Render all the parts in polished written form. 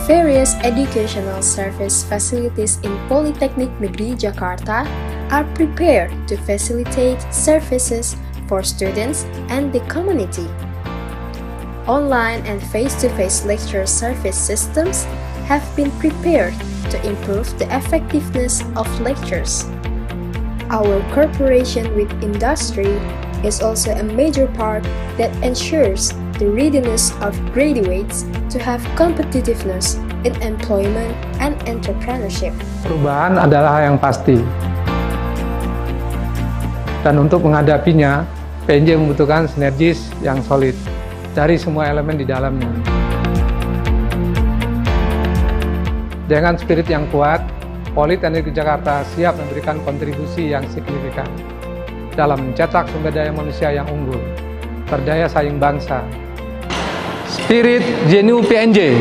Various educational service facilities in Politeknik Negeri Jakarta are prepared to facilitate services for students and the community. Online and face-to-face lecture service systems have been prepared to improve the effectiveness of lectures. Our cooperation with industry is also a major part that ensures the readiness of graduates to have competitiveness in employment and entrepreneurship. Perubahan adalah hal yang pasti. Dan untuk menghadapinya, PNJ membutuhkan sinergis yang solid dari semua elemen di dalamnya. Dengan spirit yang kuat, Politeknik Jakarta siap memberikan kontribusi yang signifikan dalam mencetak sumber daya manusia yang unggul, berdaya saing bangsa. Spirit Jenu PNJ.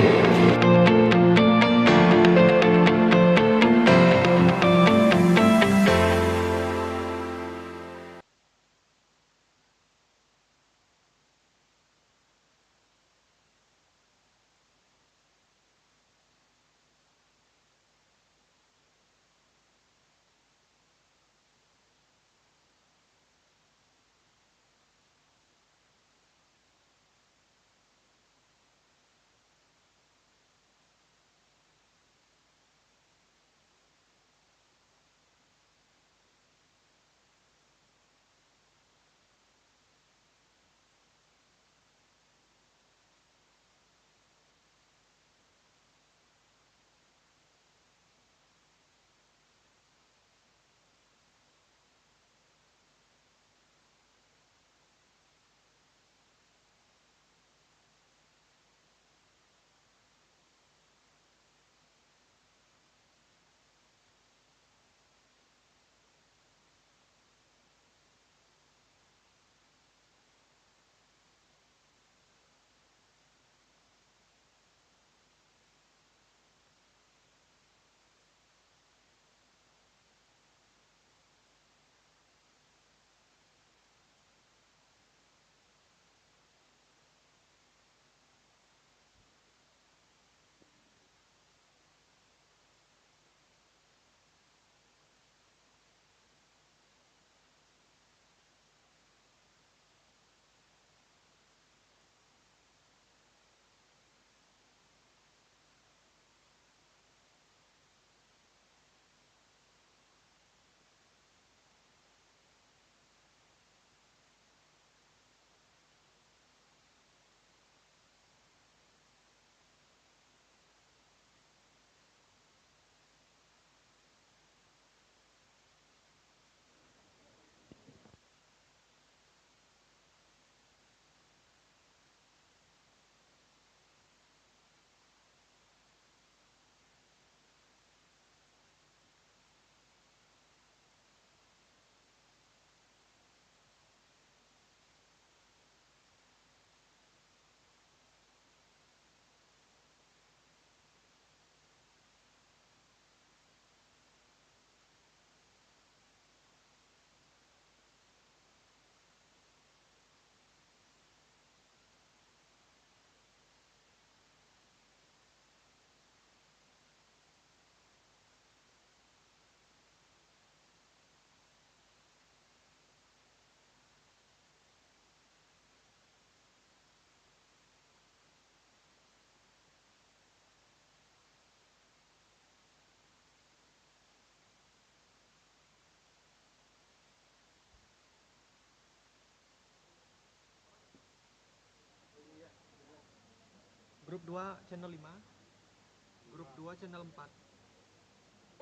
Grup 2 channel 5. Grup 2 channel 4.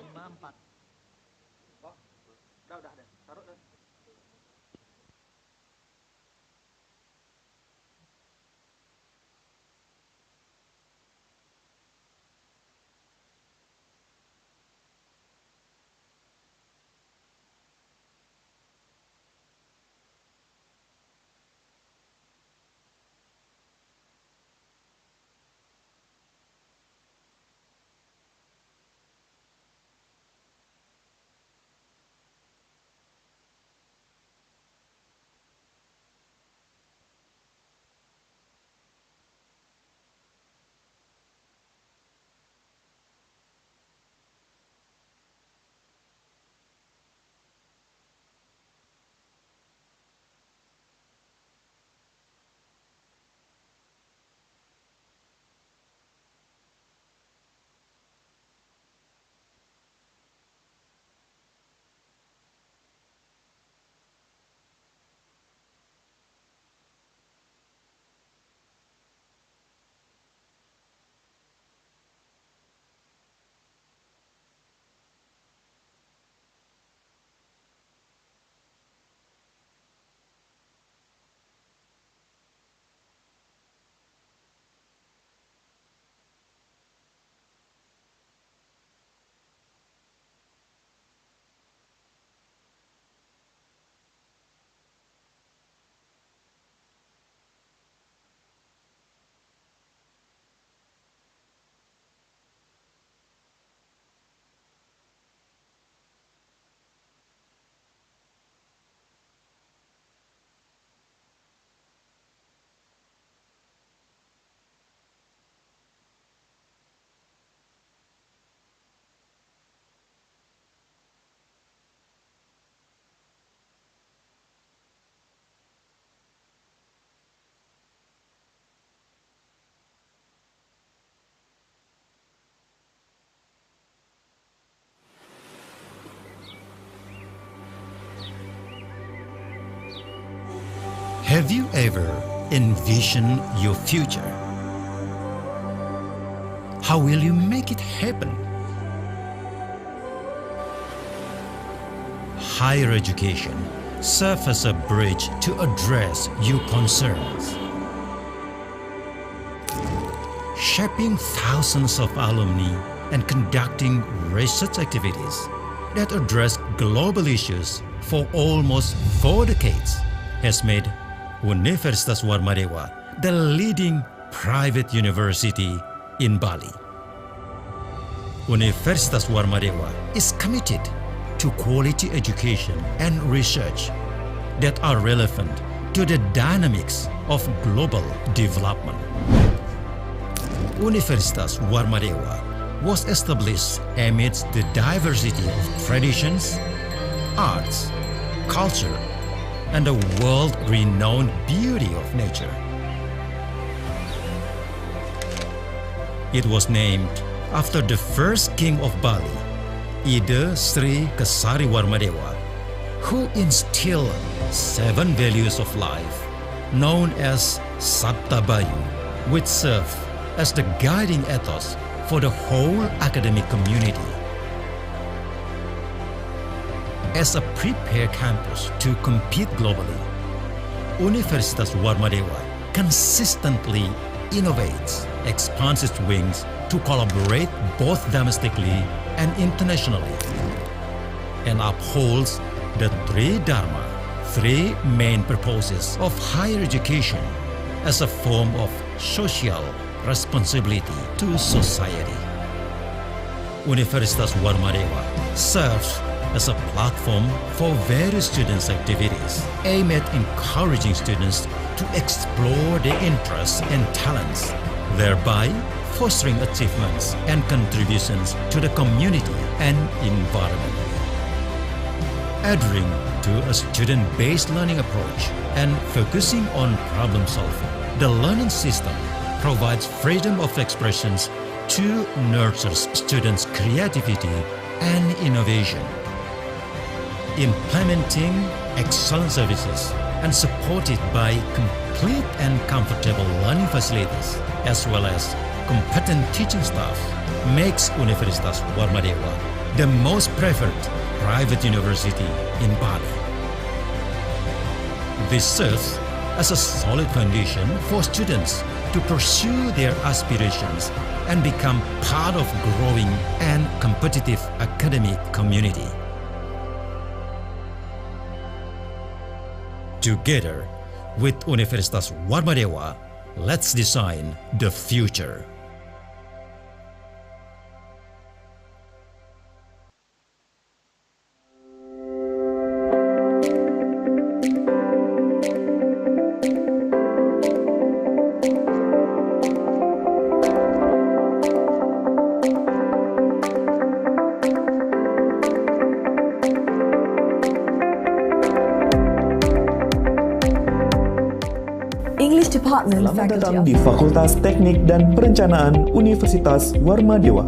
5 4. Oh, udah deh. Taruh deh. Have you ever envisioned your future? How will you make it happen? Higher education serves as a bridge to address your concerns. Shaping thousands of alumni and conducting research activities that address global issues for almost 4 decades has made Universitas Warmadewa the leading private university in Bali. Universitas Warmadewa is committed to quality education and research that are relevant to the dynamics of global development. Universitas Warmadewa was established amidst the diversity of traditions, arts, culture, and the world-renowned beauty of nature. It was named after the first king of Bali, Ida Sri Kesari Warmadewa, who instilled 7 values of life known as Sabta Bayu, which serve as the guiding ethos for the whole academic community. As a prepared campus to compete globally, Universitas Warmadewa consistently innovates, expands its wings to collaborate both domestically and internationally, and upholds the 3 Dharma, 3 main purposes of higher education as a form of social responsibility to society. Universitas Warmadewa serves as a platform for various students' activities aimed at encouraging students to explore their interests and talents, thereby fostering achievements and contributions to the community and environment. Adhering to a student-based learning approach and focusing on problem solving, the learning system provides freedom of expressions to nurture students' creativity and innovation. Implementing excellent services and supported by complete and comfortable learning facilities as well as competent teaching staff makes Universitas Warmadewa the most preferred private university in Bali. This serves as a solid foundation for students to pursue their aspirations and become part of growing and competitive academic community. Together with Universitas Warmadewa, let's design the future. English Department Selamat Faculty datang of di Fakultas Teknik dan Perencanaan Universitas Warmadewa.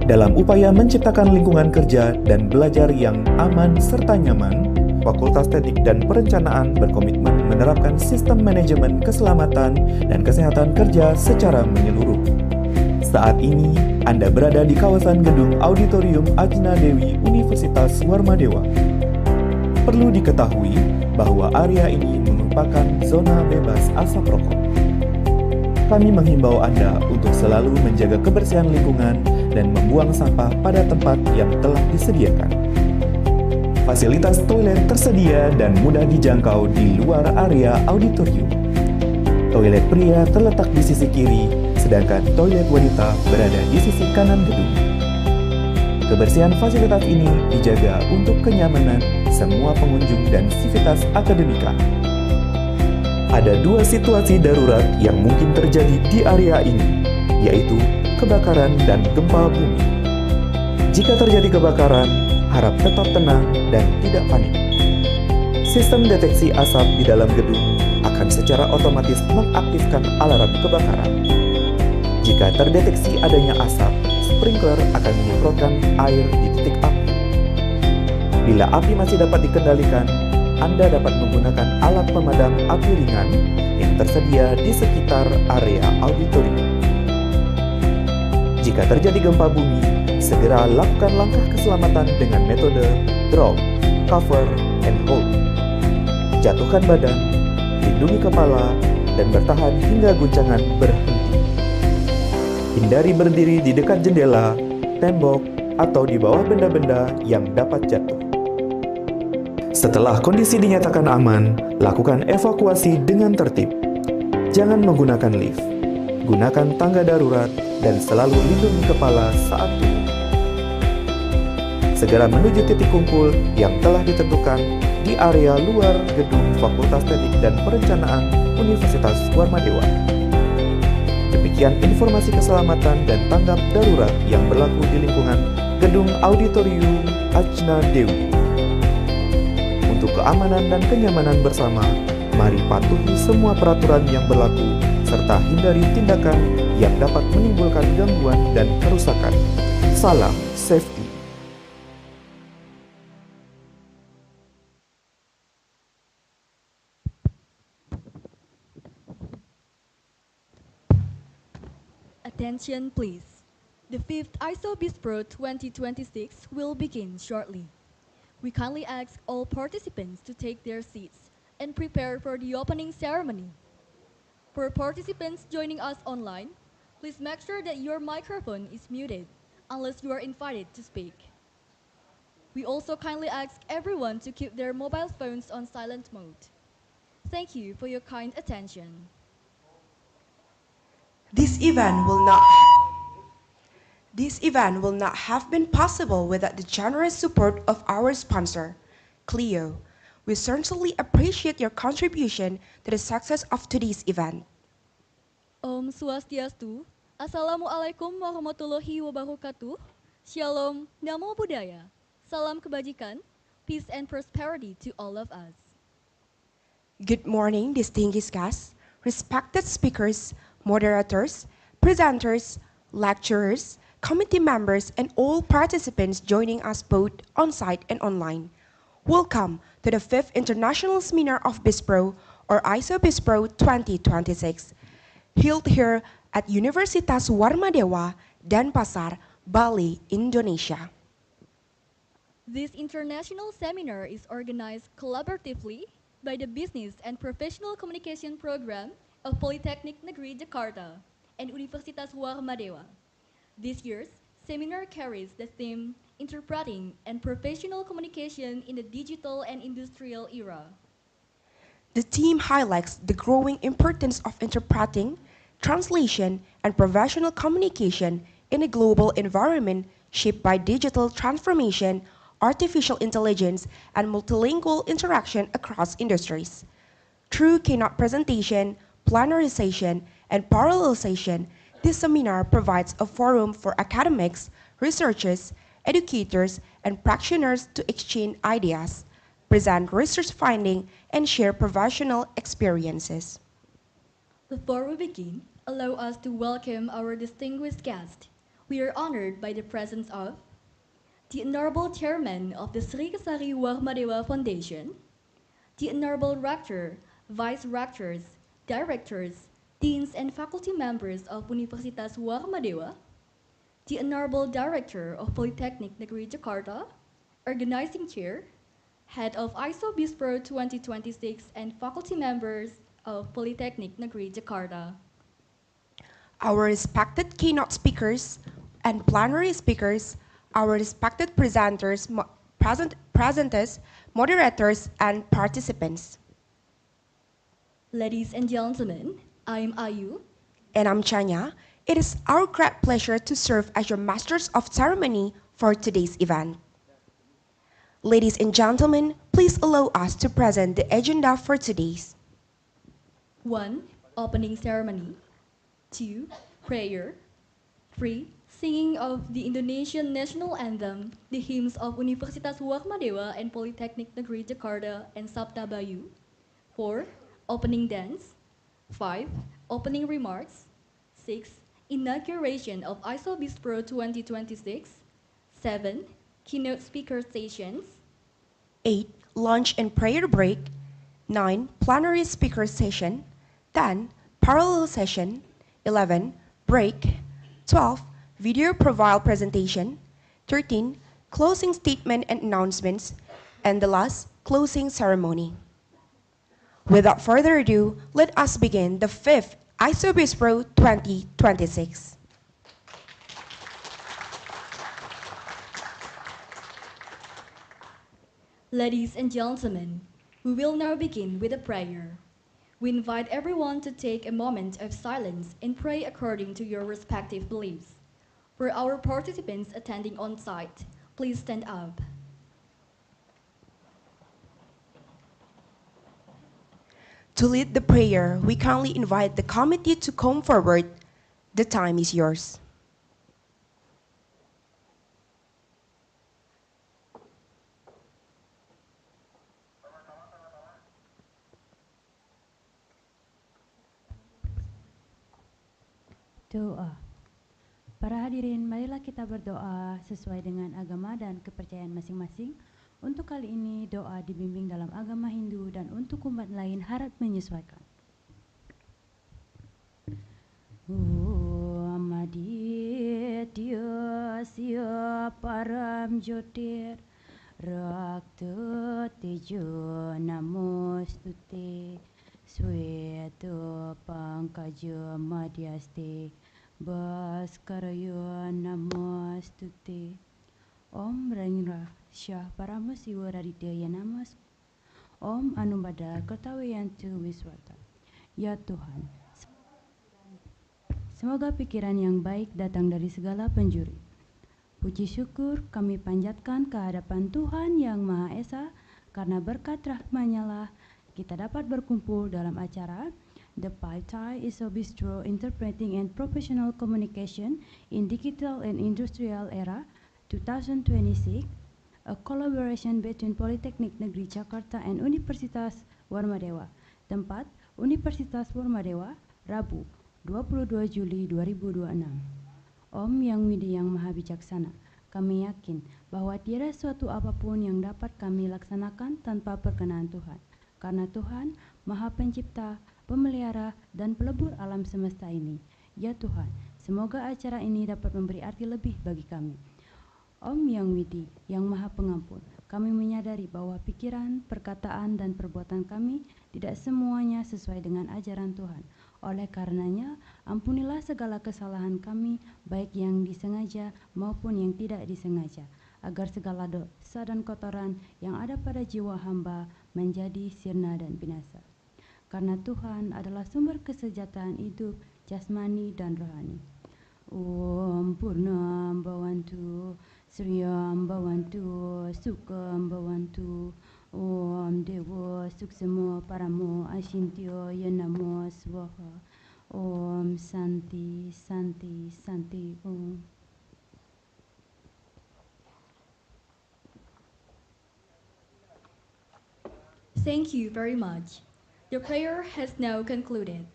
Dalam upaya menciptakan lingkungan kerja dan belajar yang aman serta nyaman, Fakultas Teknik dan Perencanaan berkomitmen menerapkan sistem manajemen keselamatan dan kesehatan kerja secara menyeluruh. Saat ini, Anda berada di kawasan gedung Auditorium Ajna Dewi Universitas Warmadewa. Perlu diketahui bahwa area ini merupakan zona bebas asap rokok. Kami menghimbau Anda untuk selalu menjaga kebersihan lingkungan dan membuang sampah pada tempat yang telah disediakan. Fasilitas toilet tersedia dan mudah dijangkau di luar area auditorium. Toilet pria terletak di sisi kiri, sedangkan toilet wanita berada di sisi kanan gedung. Kebersihan fasilitas ini dijaga untuk kenyamanan semua pengunjung dan sivitas akademika. Ada 2 situasi darurat yang mungkin terjadi di area ini, yaitu kebakaran dan gempa bumi. Jika terjadi kebakaran, harap tetap tenang dan tidak panik. Sistem deteksi asap di dalam gedung akan secara otomatis mengaktifkan alarm kebakaran. Jika terdeteksi adanya asap, sprinkler akan menyemprotkan air di titik api. Bila api masih dapat dikendalikan, Anda dapat menggunakan alat pemadam api ringan yang tersedia di sekitar area auditorium. Jika terjadi gempa bumi, segera lakukan langkah keselamatan dengan metode drop, cover, and hold. Jatuhkan badan, lindungi kepala, dan bertahan hingga guncangan berhenti. Hindari berdiri di dekat jendela, tembok, atau di bawah benda-benda yang dapat jatuh. Setelah kondisi dinyatakan aman, lakukan evakuasi dengan tertib. Jangan menggunakan lift. Gunakan tangga darurat dan selalu lindungi kepala saat turun. Segera menuju titik kumpul yang telah ditentukan di area luar gedung Fakultas Teknik dan Perencanaan Universitas Warmadewa. Demikian informasi keselamatan dan tanggap darurat yang berlaku di lingkungan Gedung Auditorium Ajna Dewi. Untuk keamanan dan kenyamanan bersama, mari patuhi semua peraturan yang berlaku serta hindari tindakan yang dapat menimbulkan gangguan dan kerusakan. Salam safety. Attention please. The 5th ISoBispro 2026 will begin shortly. We kindly ask all participants to take their seats and prepare for the opening ceremony. For participants joining us online, please make sure that your microphone is muted unless you are invited to speak. We also kindly ask everyone to keep their mobile phones on silent mode. Thank you for your kind attention. This event will not have been possible without the generous support of our sponsor, Clio. We sincerely appreciate your contribution to the success of today's event. Om Swastiastu, Assalamualaikum warahmatullahi wabarakatuh, Shalom, Namo Buddhaya, Salam Kebajikan, peace and prosperity to all of us. Good morning, distinguished guests, respected speakers, moderators, presenters, lecturers, committee members, and all participants joining us both on-site and online. Welcome to the 5th International Seminar of Bispro, or ISoBispro 2026, held here at Universitas Warmadewa, Denpasar, Bali, Indonesia. This international seminar is organized collaboratively by the Business and Professional Communication Program of Politeknik Negeri Jakarta and Universitas Warmadewa. This year's seminar carries the theme Interpreting and Professional Communication in the Digital and Industrial Era. The theme highlights the growing importance of interpreting, translation, and professional communication in a global environment shaped by digital transformation, artificial intelligence, and multilingual interaction across industries. Through keynote presentation, plenarization, and parallelization, this seminar provides a forum for academics, researchers, educators, and practitioners to exchange ideas, present research findings, and share professional experiences. Before we begin, allow us to welcome our distinguished guest. We are honored by the presence of the Honorable Chairman of the Sri Kesari Warmadewa Foundation, the Honorable Rector, Vice Rectors, Directors, Deans, and Faculty members of Universitas Warmadewa, the Honorable Director of Politeknik Negeri Jakarta, Organizing Chair, Head of ISoBispro 2026, and faculty members of Politeknik Negeri Jakarta. Our respected keynote speakers and plenary speakers, our respected presenters, presenters, moderators, and participants. Ladies and gentlemen, I'm Ayu. And I'm Chanya. It is our great pleasure to serve as your Masters of Ceremony for today's event. Ladies and gentlemen, please allow us to present the agenda for today's. 1. Opening ceremony. 2. Prayer. 3. Singing of the Indonesian national anthem, the hymns of Universitas Warmadewa and Politeknik Negeri Jakarta and Sabta Bayu. 4. Opening dance. 5. Opening remarks. 6. Inauguration of ISoBispro 2026. 7. Keynote speaker stations. 8. Lunch and prayer break. 9. Plenary speaker session. 10. Parallel session. 11. Break. 12. Video profile presentation. 13. Closing statement and announcements. And the last, closing ceremony. Without further ado, let us begin the 5th ISoBispro 2026. Ladies and gentlemen, we will now begin with a prayer. We invite everyone to take a moment of silence and pray according to your respective beliefs. For our participants attending on site, please stand up. To lead the prayer, we kindly invite the committee to come forward. The time is yours. Doa. Para hadirin, marilah kita berdoa sesuai dengan agama dan kepercayaan masing-masing. Untuk kali ini, doa dibimbing dalam agama Hindu dan untuk umat lain harap menyesuaikan. Om Aditya Sya Param Jyotir Rakta Tejo Namostute Sweta Pankaja Madhyaste Bhaskaraya Namostute. Om Rangra Syah Paramasiwa Raditya Namas. Om Anubada Kertawayantu Wiswata. Ya Tuhan, semoga pikiran yang baik datang dari segala penjuru. Puji syukur kami panjatkan ke hadapan Tuhan yang Maha Esa, karena berkat rahmat-Nya lah kita dapat berkumpul dalam acara The Pai ISoBispro Interpreting and Professional Communication in Digital and Industrial Era 2026, a collaboration between Politeknik Negeri Jakarta and Universitas Warmadewa. Tempat Universitas Warmadewa, Rabu, 22 Juli 2026. Om Yang Widi Yang Maha Bijaksana, kami yakin bahwa tiada suatu apapun yang dapat kami laksanakan tanpa perkenan Tuhan. Karena Tuhan Maha Pencipta, Pemelihara, dan Pelebur alam semesta ini. Ya Tuhan, semoga acara ini dapat memberi arti lebih bagi kami. Om Yang Widi, Yang Maha Pengampun, kami menyadari bahwa pikiran, perkataan, dan perbuatan kami tidak semuanya sesuai dengan ajaran Tuhan. Oleh karenanya, ampunilah segala kesalahan kami, baik yang disengaja maupun yang tidak disengaja, agar segala dosa dan kotoran yang ada pada jiwa hamba menjadi sirna dan binasa. Karena Tuhan adalah sumber kesejahteraan hidup, jasmani, dan rohani. Om Purnam Bhavantu, Sriyam Bhavantu, Sukham Bhavantu, Om Dewa Suksemo Paramo Ashintyo Yanamo Swaha, Om Santi, Santi, Santi, Om. Thank you very much. The prayer has now concluded.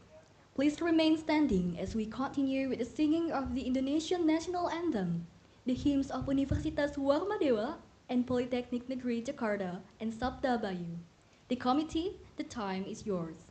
Please remain standing as we continue with the singing of the Indonesian National Anthem, the hymns of Universitas Warmadewa and Politeknik Negeri Jakarta, and Sabda Bayu. The committee, the time is yours.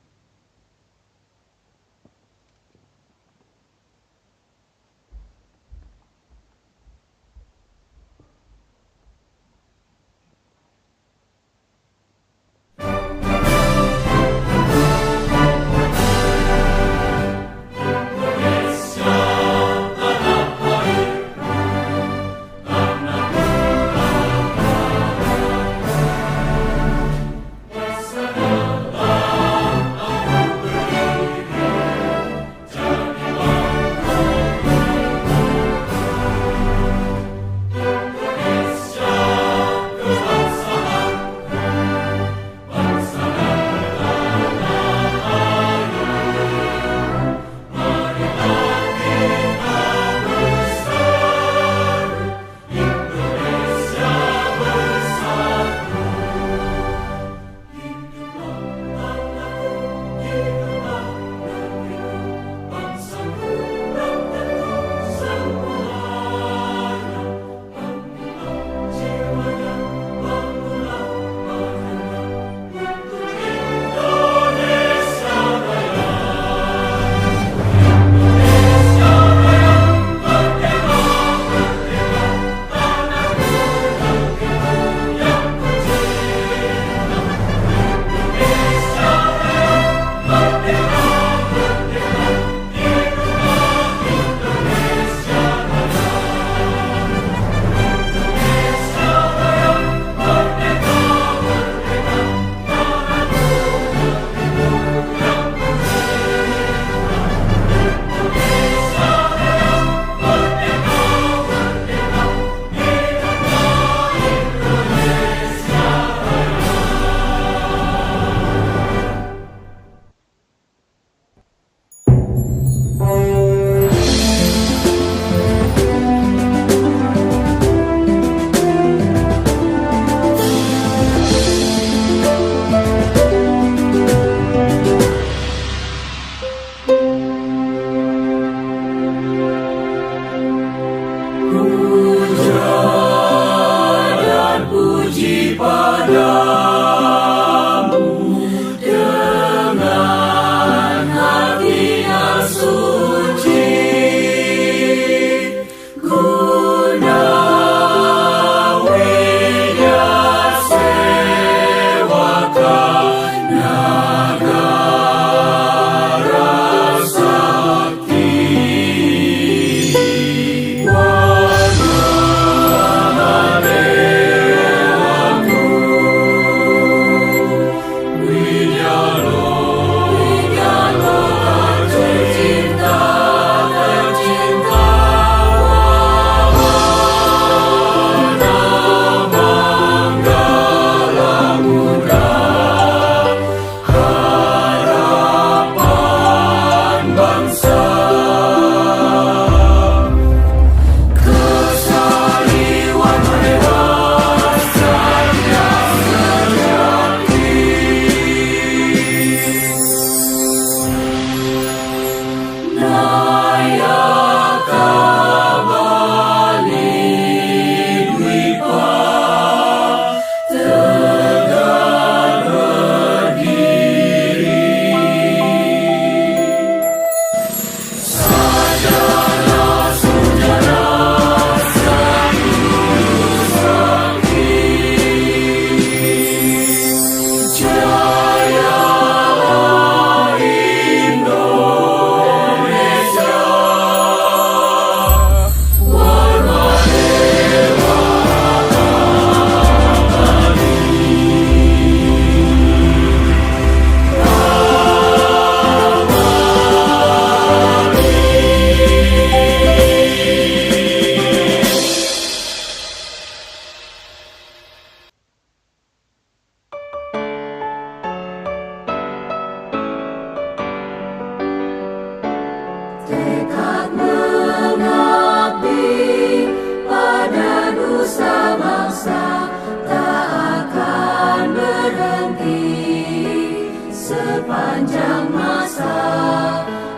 sepanjang masa,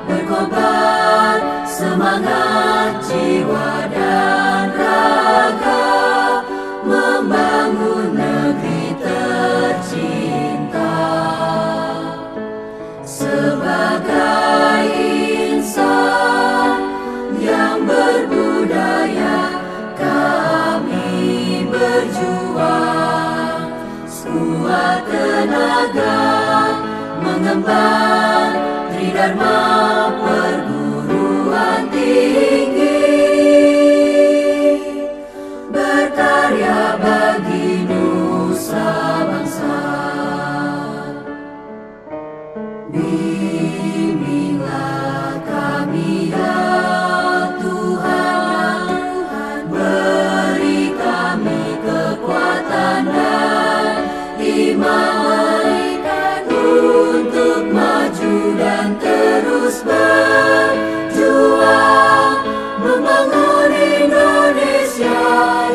berkorban semangat jiwa dan raga, membangun negeri tercinta. Sebagai insan yang berbudaya, kami berjuang sekuat tenaga, mengemban tridharma perguruan tinggi, berkarya bagi nusa bangsa. Bimbinglah kami ya Tuhan, beri kami kekuatan dan iman untuk maju dan terus berjuang, membangun Indonesia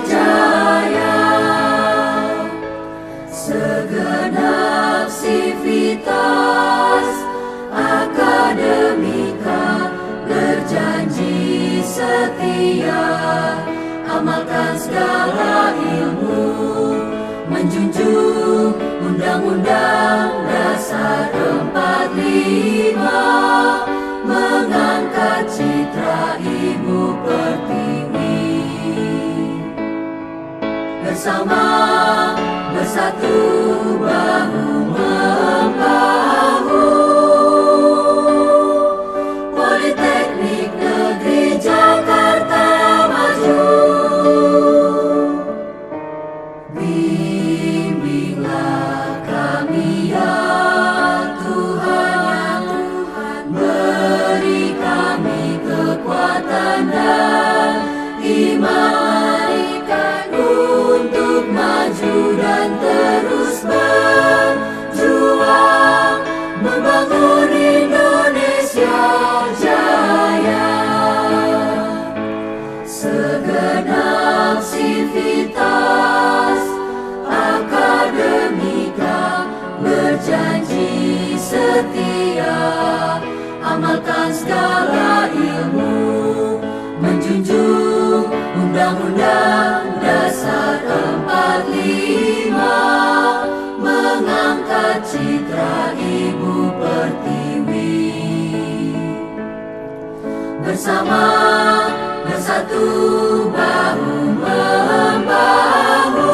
jaya. Segenap sivitas akademika berjanji setia, amalkan segala ilmu, menjunjung Undang-Undang Dasar 45, mengangkat citra Ibu Pertiwi. Bersama, bersatu, bahu-membahu, Politeknik Negeri Jakarta maju. Bimbinglah kami ya Tuhan, beri kami kekuatan dan iman untuk maju dan terus berjuang, membangun Indonesia jaya. Segenap sivitas akademika berjanji setia, amalkan segala ilmu, menjunjung Undang-Undang Dasar 45, mengangkat citra Ibu Pertiwi. Bersama, bersatu, bahu-membahu,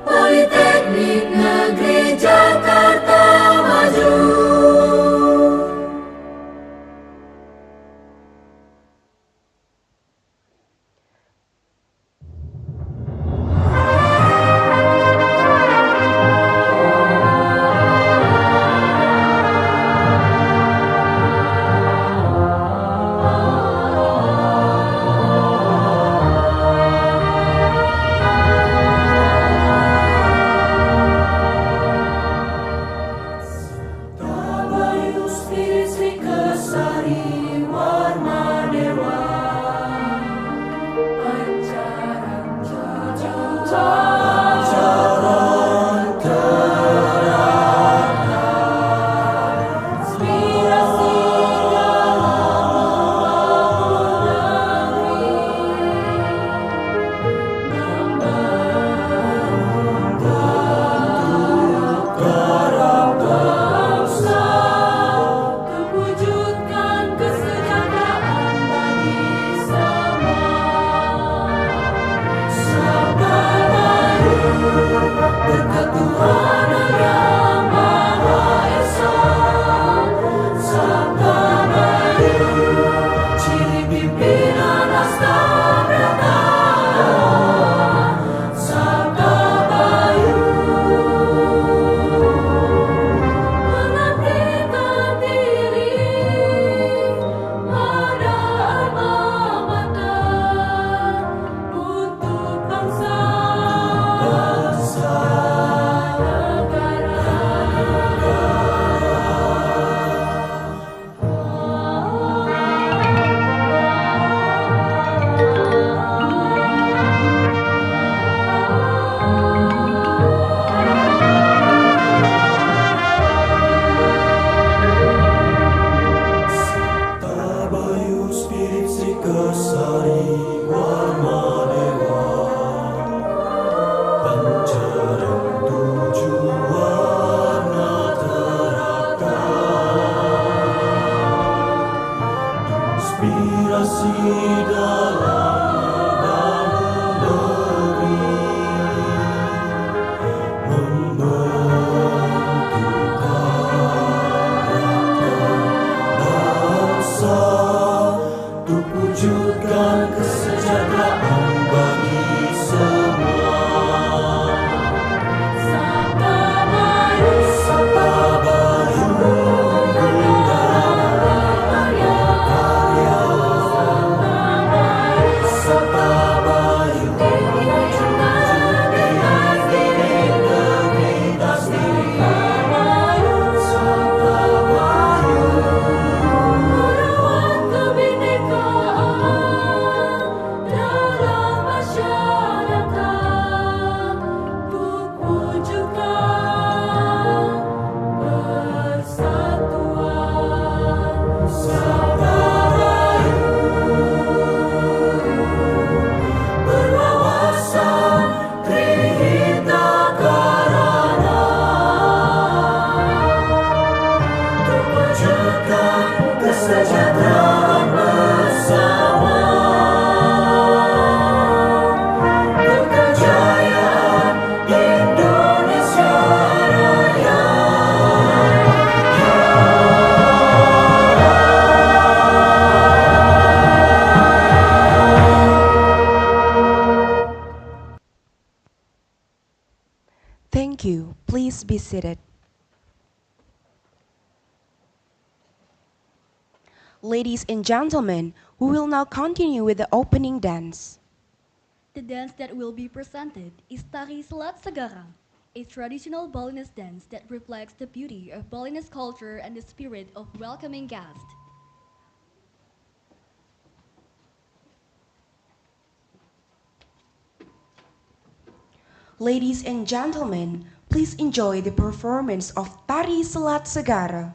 Politeknik Negeri Jakarta maju. Thank you. Please be seated. Ladies and gentlemen, we will now continue with the opening dance. The dance that will be presented is Tari Selat Segara, a traditional Balinese dance that reflects the beauty of Balinese culture and the spirit of welcoming guests. Ladies and gentlemen, please enjoy the performance of Tari Selat Segara.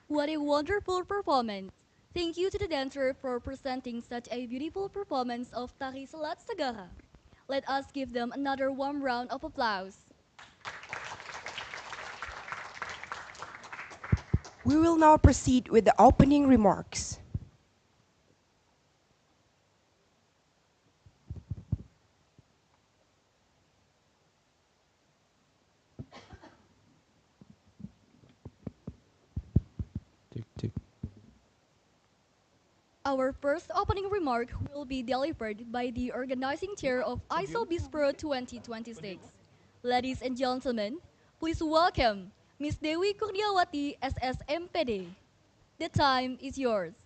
What a wonderful performance. Thank you to the dancer for presenting such a beautiful performance of Tari Selat Segara. Let us give them another warm round of applause. We will now proceed with the opening remarks. Our first opening remark will be delivered by the organizing chair of ISoBispro 2026. Ladies and gentlemen, please welcome Miss Dewi Kurniawati, SSMPD. The time is yours.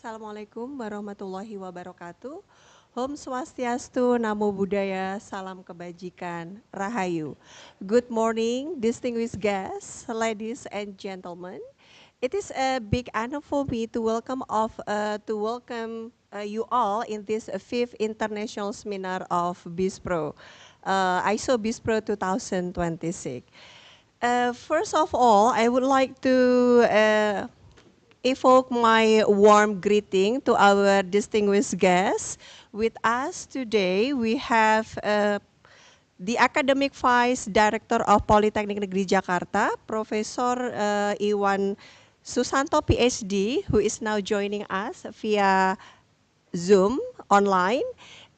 Assalamualaikum warahmatullahi wabarakatuh. Om Swastiastu, Namo Buddhaya, Salam Kebajikan, Rahayu. Good morning, distinguished guests, ladies and gentlemen. It is a big honor for me to welcome you all in this fifth international seminar of BISPRO, ISoBispro 2026. First of all, I would like to evoke my warm greeting to our distinguished guests. With us today, we have the Academic Vice Director of Polytechnic Negeri Jakarta, Professor Iwan Susanto, PhD, who is now joining us via Zoom online,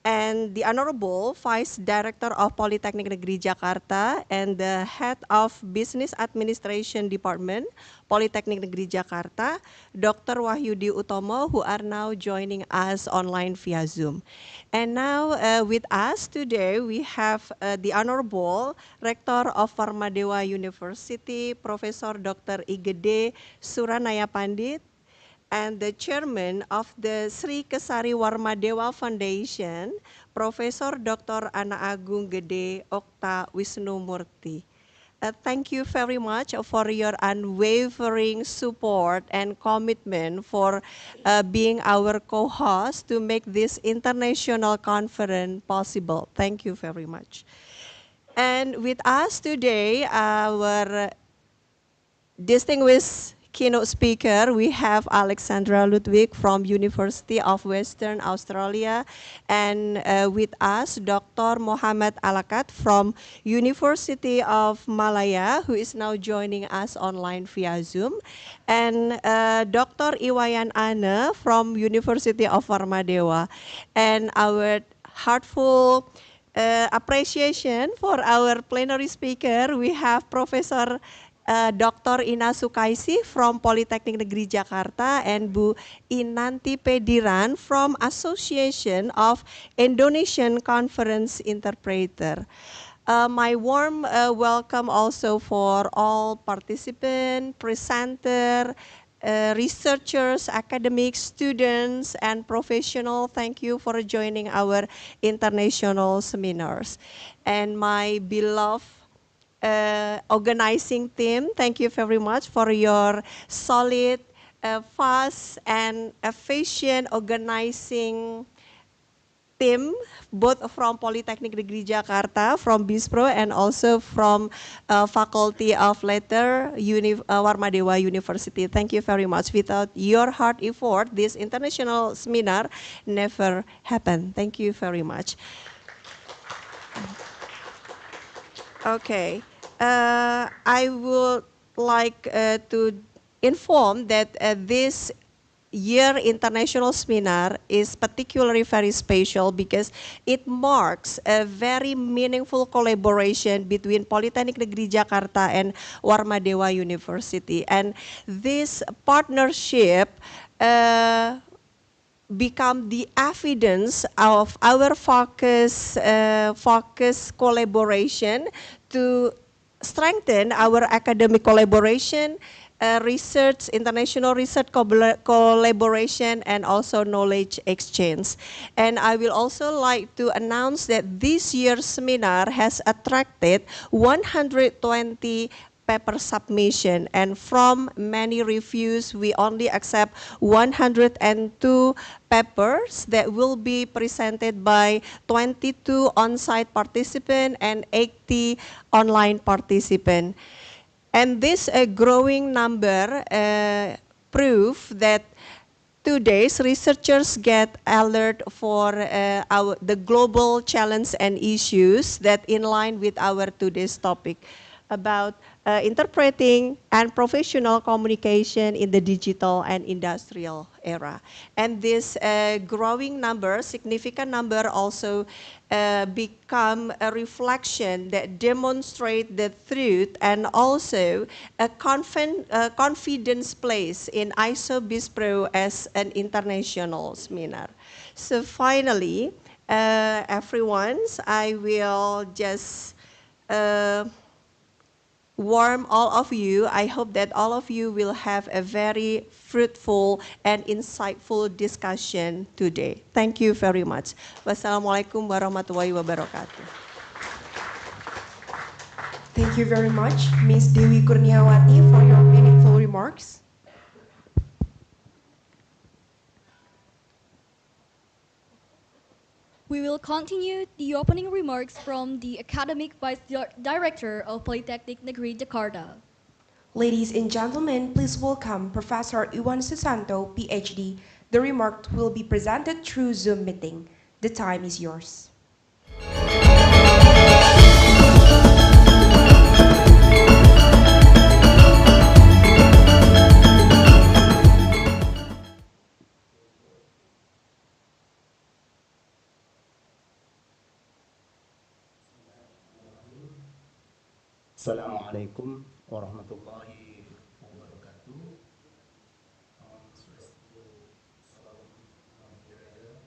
and the Honorable Vice Director of Polytechnic Negeri Jakarta and the Head of Business Administration Department, Polytechnic Negeri Jakarta, Dr. Wahyudi Utomo, who are now joining us online via Zoom. And now with us today, we have the Honorable Rector of Warmadewa University, Professor Dr. Igede Suranaya Pandit, and the chairman of the Sri Kesari Warmadewa Foundation, Professor Dr. Ana Agung Gede Okta Wisnumurti. Thank you very much for your unwavering support and commitment for being our co-host to make this international conference possible. Thank you very much. And with us today, our distinguished keynote speaker, we have Alexandra Ludwig from University of Western Australia, and with us, Dr. Mohammed Alakat from University of Malaya, who is now joining us online via Zoom, and Dr. Iwayan Ane from University of Warmadewa, and our heartful appreciation for our plenary speaker, we have Professor Dr. Ina Sukaisi from Polytechnic Negeri Jakarta and Bu Inanti Pediran from Association of Indonesian Conference Interpreter. My warm welcome also for all participants, presenter, researchers, academics, students, and professionals. Thank you for joining our international seminars. And my beloved organizing team, thank you very much for your solid, fast, and efficient organizing team, both from Polytechnic Negeri Jakarta, from BISPRO, and also from Faculty of Letter, Warmadewa University. Thank you very much. Without your hard effort, this international seminar never happened. Thank you very much. Okay, I would like to inform that this year international seminar is particularly very special because it marks a very meaningful collaboration between Polytechnic Negeri Jakarta and Warmadewa University, and this partnership become the evidence of our focus collaboration to strengthen our academic collaboration, research, international research collaboration, and also knowledge exchange. And I will also like to announce that this year's seminar has attracted 120 paper submission, and from many reviews, we only accept 102 papers that will be presented by 22 on-site participants and 80 online participants. And this growing number prove that today's researchers get alert for the global challenge and issues that in line with our today's topic about interpreting and professional communication in the digital and industrial era. And this growing number, significant number also become a reflection that demonstrate the truth and also a confidence place in ISoBispro as an international seminar. So finally, everyone, I will just warm all of you. I hope that all of you will have a very fruitful and insightful discussion today. Thank you very much. Wassalamualaikum warahmatullahi wabarakatuh. Thank you very much, Ms. Dewi Kurniawati, for your meaningful remarks. We will continue the opening remarks from the Academic Vice Director of Polytechnic Negeri Jakarta. Ladies and gentlemen, please welcome Professor Iwan Susanto, PhD. The remark will be presented through Zoom meeting. The time is yours. Assalamualaikum warahmatullahi wabarakatuh. Om Swastiastu, Salam Budaya,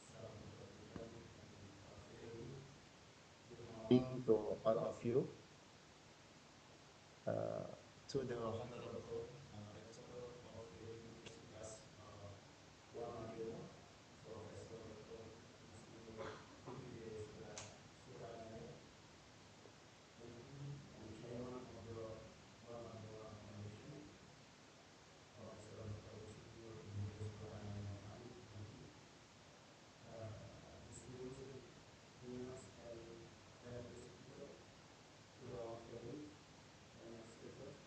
Salam Kebajikan, Good morning to all of you. To the Honorable Rector of the Universitas Warmadewa, Profesor Dr. Insinyur Dikide Suranaya, and Chairman of the Warmadewa Foundation, Profesor Dr. Insinyur Dikide Suranaya MD, distinguished winners and deputy speaker, to our colleagues and speakers,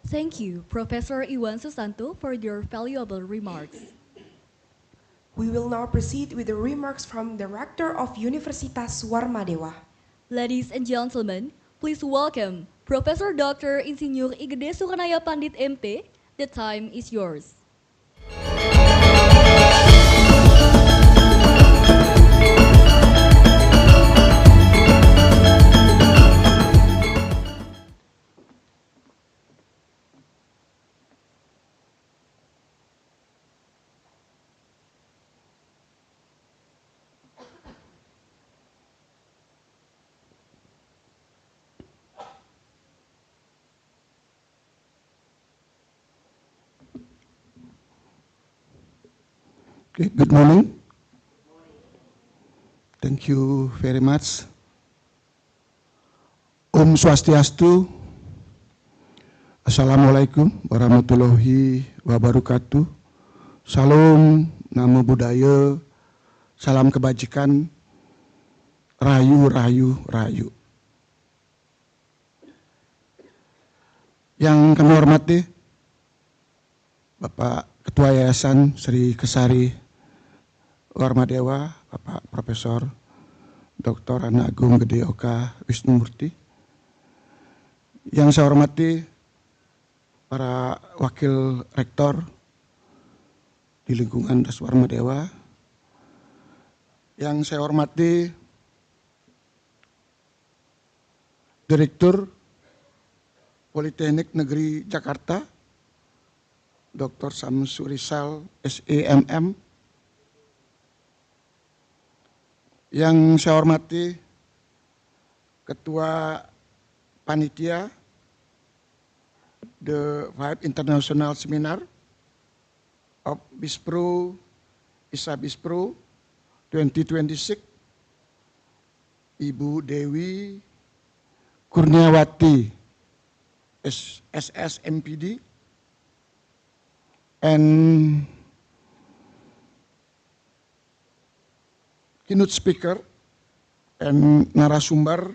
Thank you, Professor Iwan Susanto, for your valuable remarks. We will now proceed with the remarks from the Rector of Universitas Warmadewa. Ladies and gentlemen, please welcome Professor Dr. Insinyur Igede Sukanaya Pandit MP. The time is yours. Okay, good morning. Thank you very much. Om Swastiastu. Assalamualaikum warahmatullahi wabarakatuh. Salam, namo buddhaya, salam kebajikan, rayu, rayu, rayu. Yang kami hormati Bapak Ketua Yayasan Sri Kesari Warmadewa, Bapak Profesor Dr. Ana Agung Gede Oka Wisnumurti. Yang saya hormati para wakil rektor di lingkungan Das Warmadewa. Yang saya hormati Direktur Politeknik Negeri Jakarta, Dr. Samsurisal SEMM. Yang saya hormati Ketua Panitia The Five International Seminar of Bispro, ISoBispro 2026, Ibu Dewi Kurniawati, SSMPD, and keynote speaker and narasumber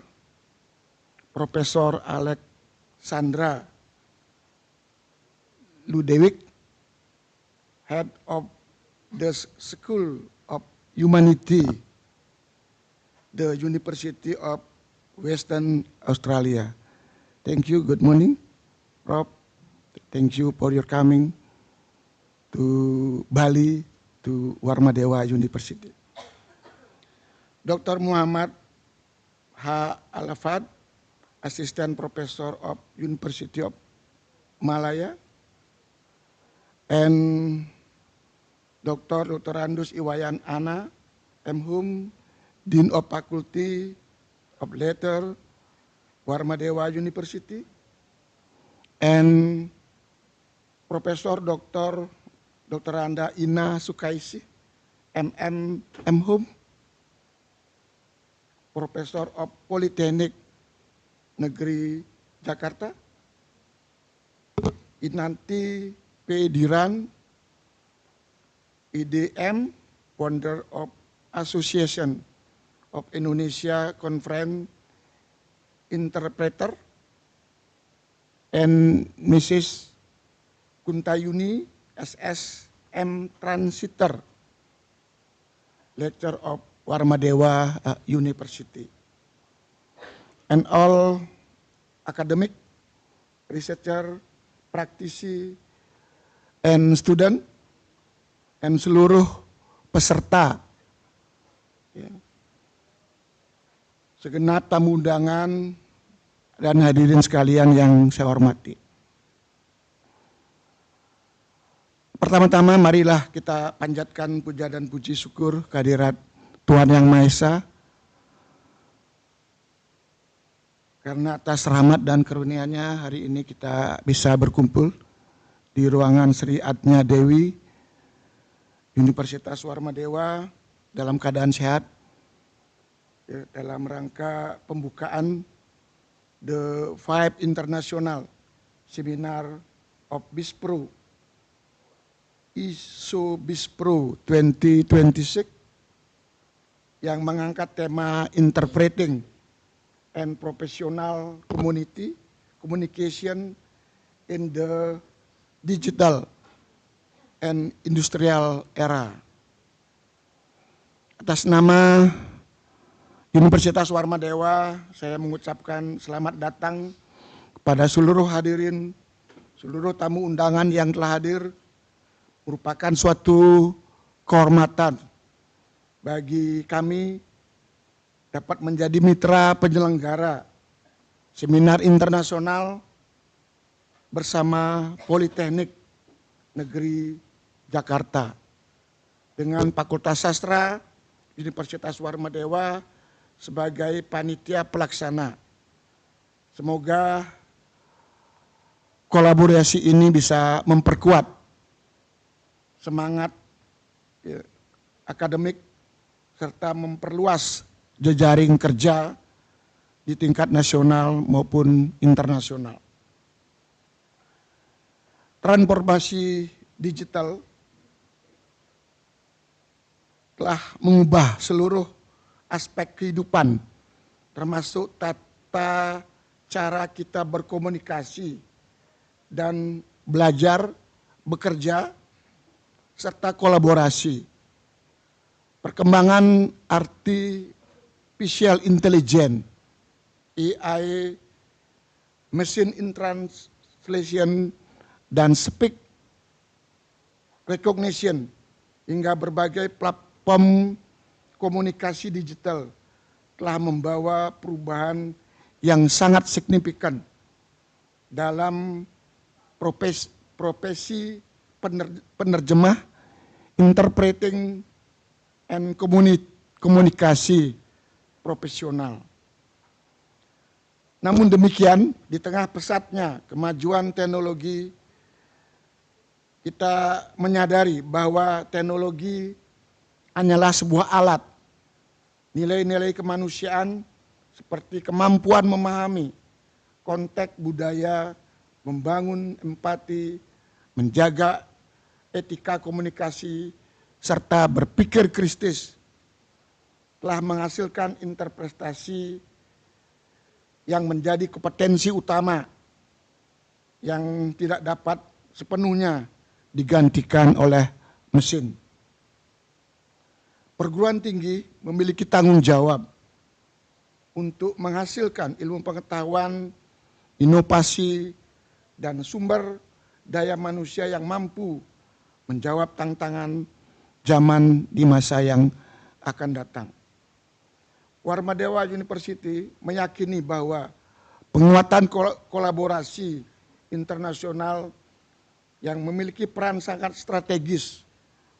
Profesor Alexandra Ludewig, Head of the School of Humanity, the University of Western Australia. Thank you, good morning, Prof. Thank you for your coming to Bali, to Warmadewa University. Dr. Muhammad H. Alafad, Assistant Professor of University of Malaya, and Dr. Andus Iwayan Ana, M.Hum, Dean of Faculty of Letter, Warmadewa University, and Profesor Dr. Anda Ina Sukaisi, M.Hum, Profesor of Politeknik Negeri Jakarta, Inanti P. Diran, IDM, founder of Association of Indonesia Conference Interpreter, and Mrs. Kuntayuni, SSM Transitor, Lecturer of Warmadewa University, and all academic, researcher, praktisi, and student, and seluruh peserta, ya, segenap tamu undangan dan hadirin sekalian yang saya hormati. Pertama-tama marilah kita panjatkan puja dan puji syukur kehadirat Tuhan Yang Maha Esa, karena atas rahmat dan karunia-Nya hari ini kita bisa berkumpul di ruangan Sri Atnya Dewi Universitas Warmadewa dalam keadaan sehat, ya, dalam rangka pembukaan The Five International Seminar of Bispro, ISoBispro 2026, yang mengangkat tema Interpreting and Professional Communication in the digital and industrial era. Atas nama Universitas Warmadewa, saya mengucapkan selamat datang kepada seluruh hadirin, seluruh tamu undangan yang telah hadir. Merupakan suatu kehormatan bagi kami dapat menjadi mitra penyelenggara seminar internasional bersama Politeknik Negeri Jakarta dengan Fakultas Sastra Universitas Warmadewa sebagai panitia pelaksana. Semoga kolaborasi ini bisa memperkuat semangat akademik serta memperluas jejaring kerja di tingkat nasional maupun internasional. Transformasi digital telah mengubah seluruh aspek kehidupan, termasuk tata cara kita berkomunikasi dan belajar, bekerja, serta kolaborasi. Perkembangan artificial intelligence, AI, machine in translation, dan speech recognition, hingga berbagai platform komunikasi digital telah membawa perubahan yang sangat signifikan dalam profesi penerjemah, interpreting, and komunikasi profesional. Namun demikian, di tengah pesatnya kemajuan teknologi, kita menyadari bahwa teknologi hanyalah sebuah alat. Nilai-nilai kemanusiaan seperti kemampuan memahami konteks budaya, membangun empati, menjaga etika komunikasi, serta berpikir kritis telah menghasilkan interpretasi yang menjadi kompetensi utama yang tidak dapat sepenuhnya digantikan oleh mesin. Perguruan tinggi memiliki tanggung jawab untuk menghasilkan ilmu pengetahuan, inovasi, dan sumber daya manusia yang mampu menjawab tantangan zaman di masa yang akan datang. Warmadewa University meyakini bahwa penguatan kolaborasi internasional yang memiliki peran sangat strategis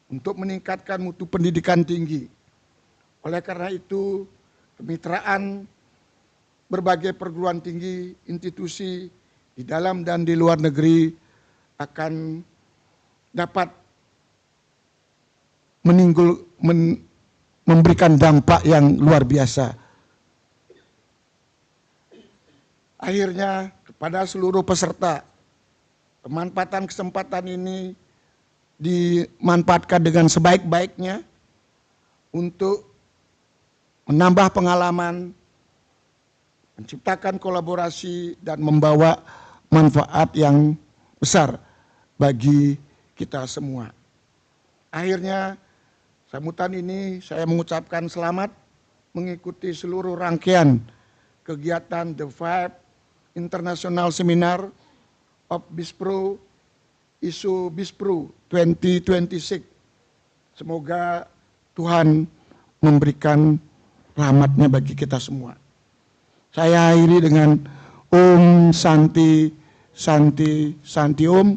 untuk meningkatkan mutu pendidikan tinggi. Oleh karena itu, kemitraan berbagai perguruan tinggi, institusi di dalam dan di luar negeri akan dapat memberikan dampak yang luar biasa. Akhirnya, kepada seluruh peserta, pemanfaatan kesempatan ini dimanfaatkan dengan sebaik-baiknya untuk menambah pengalaman, menciptakan kolaborasi, dan membawa manfaat yang besar bagi kita semua. Akhirnya, sambutan ini saya mengucapkan selamat mengikuti seluruh rangkaian kegiatan The Five International Seminar of Bispro ISoBispro 2026. Semoga Tuhan memberikan rahmatnya bagi kita semua. Saya akhiri dengan Om Santi Santi Santi Om.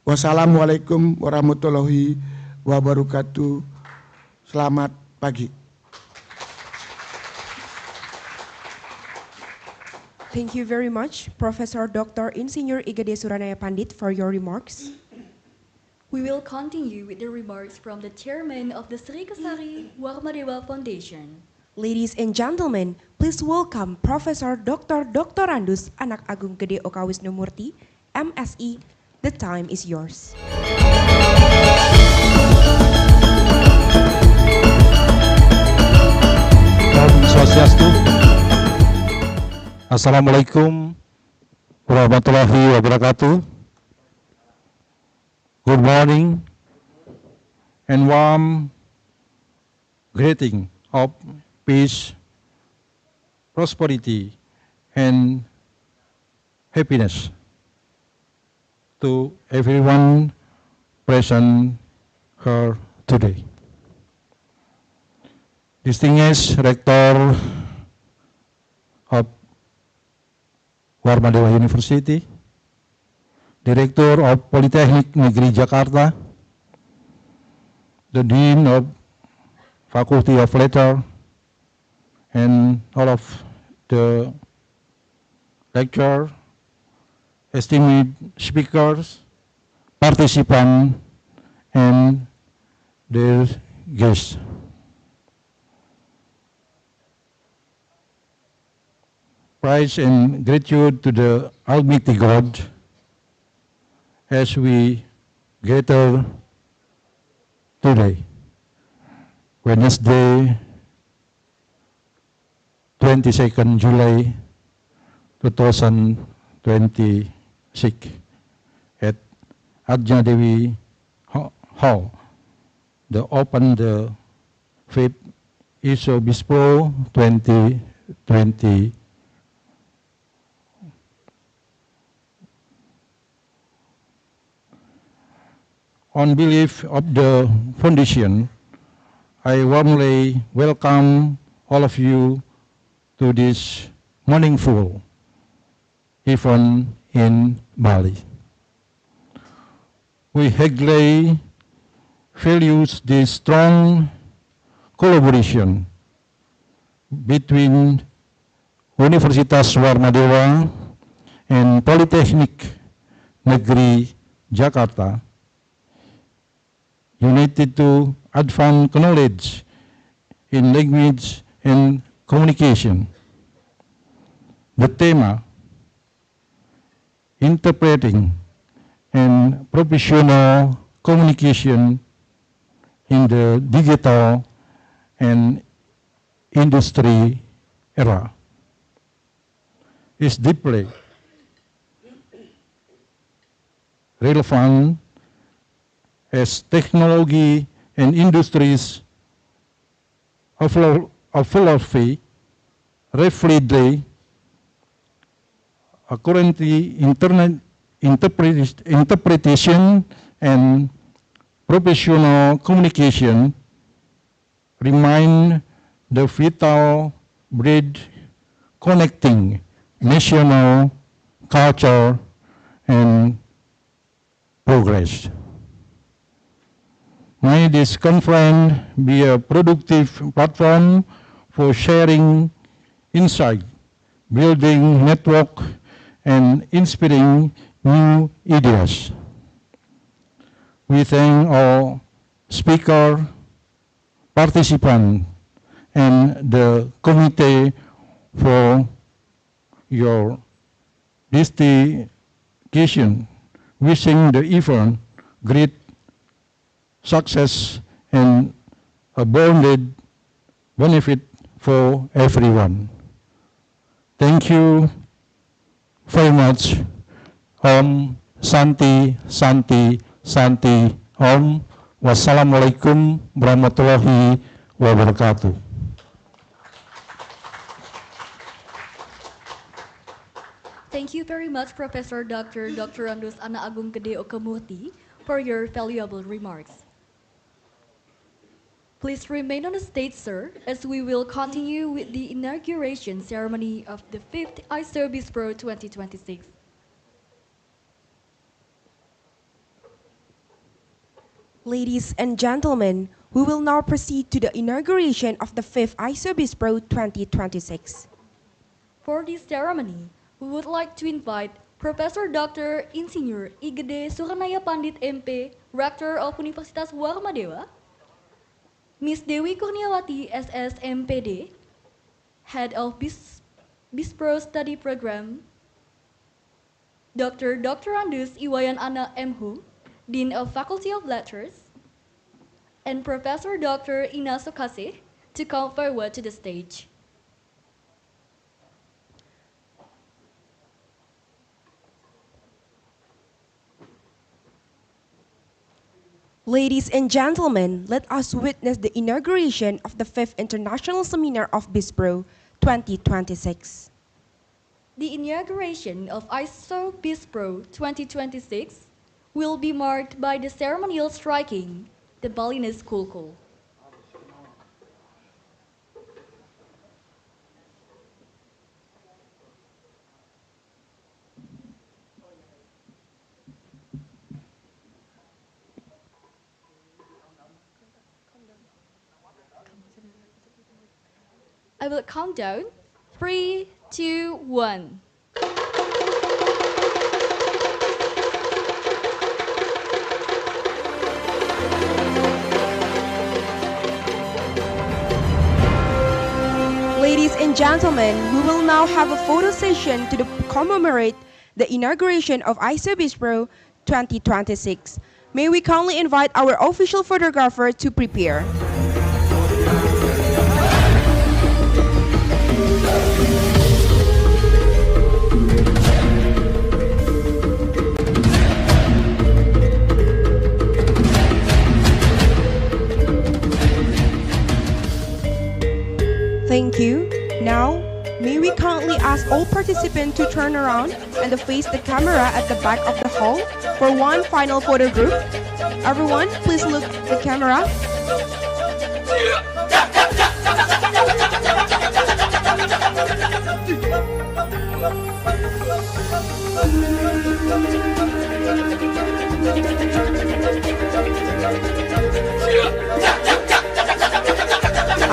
Wassalamualaikum warahmatullahi wabarakatuh. Selamat pagi. Thank you very much, Professor Dr. Insinyur Igede Suranaya Pandit, for your remarks. We will continue with the remarks from the chairman of the Sri Kesari Warmadewa Foundation. Ladies and gentlemen, please welcome Professor Dr. Doktorandus Anak Agung Gede Oka Wisnumurti, MSI. The time is yours. Om Swastiastu. Assalamualaikum warahmatullahi wabarakatuh. good morning, and warm greeting of peace, prosperity, and happiness to everyone present here today. Distinguished Rector of Warmadewa University, Director of Polytechnic Negeri Jakarta, the Dean of Faculty of Letters, and all of the lecture, esteemed speakers, participants, and their guests. Praise and gratitude to the Almighty God as we gather today, Wednesday, 22nd July 2026 at Ajna Dewi Hall, the open the 5th ISoBispro 2020. On behalf of the Foundation, I warmly welcome all of you to this meaningful event in Bali. We highly value the strong collaboration between Universitas Warmadewa and Polytechnic Negeri Jakarta, united to advance knowledge in language and communication. The theme, interpreting and professional communication in the digital and industry era, is deeply relevant as technology and industries of philosophy rapidly currently interpretation and professional communication remain the vital bridge connecting national culture and progress. May this conference be a productive platform for sharing insight, building network, and inspiring new ideas. We thank all speaker, participants, and the committee for your dedication, wishing the event great success and abundant benefit for everyone. Thank you very much. Om Santi Santi Santi Om. Wassalamualaikum warahmatullahi wabarakatuh. Thank you very much, Professor Dr. Andus Ana Agung Gede Okamurti, for your valuable remarks. Please remain on the stage, sir, as we will continue with the inauguration ceremony of the 5th ISoBispro 2026. Ladies and gentlemen, we will now proceed to the inauguration of the 5th ISoBispro 2026. For this ceremony, we would like to invite Professor Dr. Insinyur Igede Suranaya Pandit MP, Rector of Universitas Warmadewa, Ms. Dewi Kurniawati SS MPD, Head of Bispro Study Program, Dr. Andus Iwayan Ana MHU, Dean of Faculty of Letters, and Professor Dr. Ina Sokase to come forward to the stage. Ladies and gentlemen, let us witness the inauguration of the 5th International Seminar of BISPRO 2026. The inauguration of ISoBispro 2026 will be marked by the ceremonial striking the Balinese Kulkul. I will count down. 3, 2, 1. Ladies and gentlemen, we will now have a photo session to commemorate the inauguration of ISoBispro 2026. May we kindly invite our official photographer to prepare. Thank you. Now, may we kindly ask all participants to turn around and face the camera at the back of the hall for one final photo group. Everyone, please look at the camera.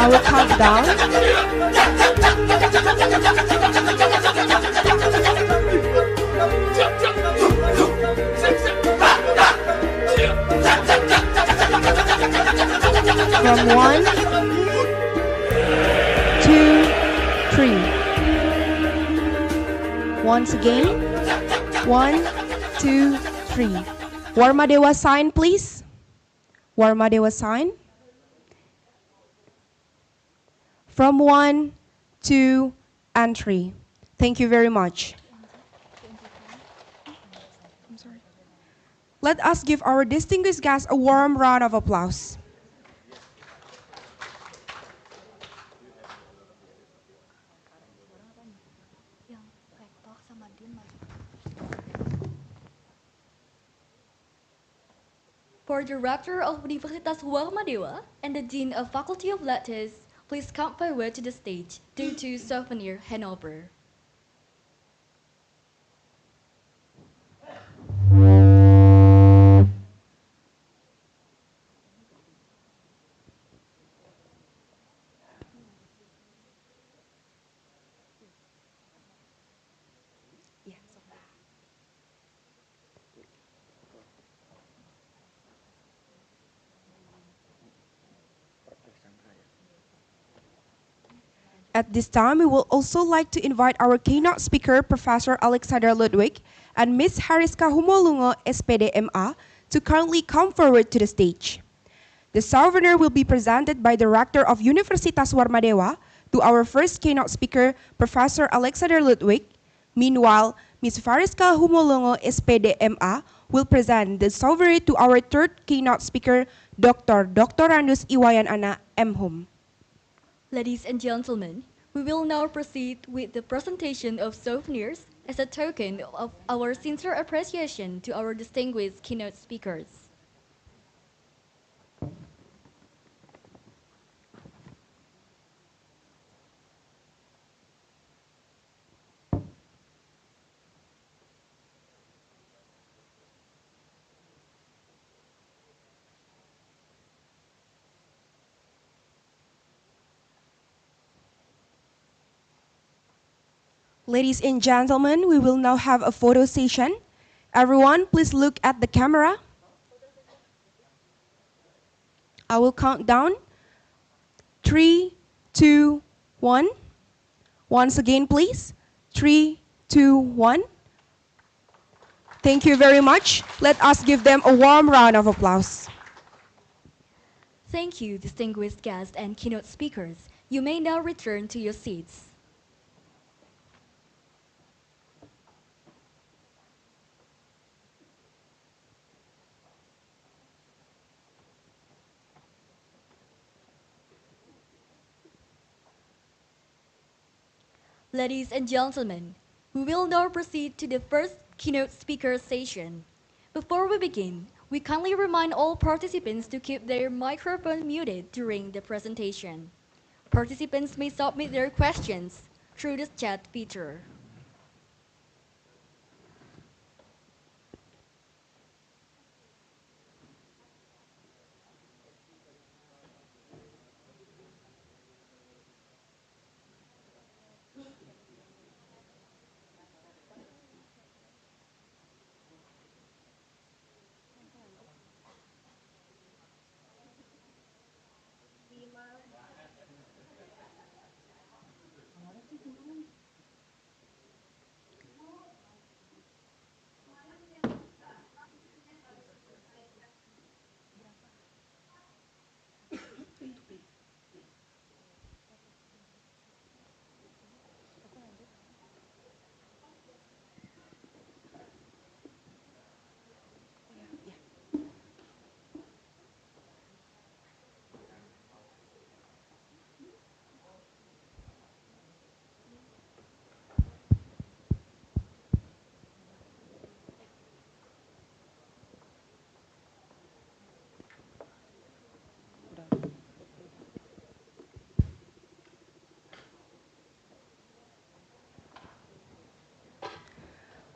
I will count down. From 1, 2, 3. Once again. 1, 2, 3. Warmadewa sign, please. Warmadewa sign. From 1, 2, and 3. Thank you very much. Let us give our distinguished guests a warm round of applause. For the Rector of Universitas Warmadewa and the Dean of Faculty of Letters, please come forward to the stage due to souvenir handover. At this time, we would also like to invite our keynote speaker, Professor Alexander Ludwig, and Ms. Hariska Humolungo, SPD MA, to kindly come forward to the stage. The souvenir will be presented by the Rector of Universitas Warmadewa to our first keynote speaker, Professor Alexander Ludwig. Meanwhile, Ms. Hariska Humolungo, SPD MA, will present the souvenir to our third keynote speaker, Dr. Randus Iwayan Ana M. Hum. Ladies and gentlemen, we will now proceed with the presentation of souvenirs as a token of our sincere appreciation to our distinguished keynote speakers. Ladies and gentlemen, we will now have a photo session. Everyone, please look at the camera. I will count down. 3, 2, 1. Once again, please. 3, 2, 1. Thank you very much. Let us give them a warm round of applause. Thank you, distinguished guests and keynote speakers. You may now return to your seats. Ladies and gentlemen, we will now proceed to the first keynote speaker session. Before we begin, we kindly remind all participants to keep their microphone muted during the presentation. Participants may submit their questions through the chat feature.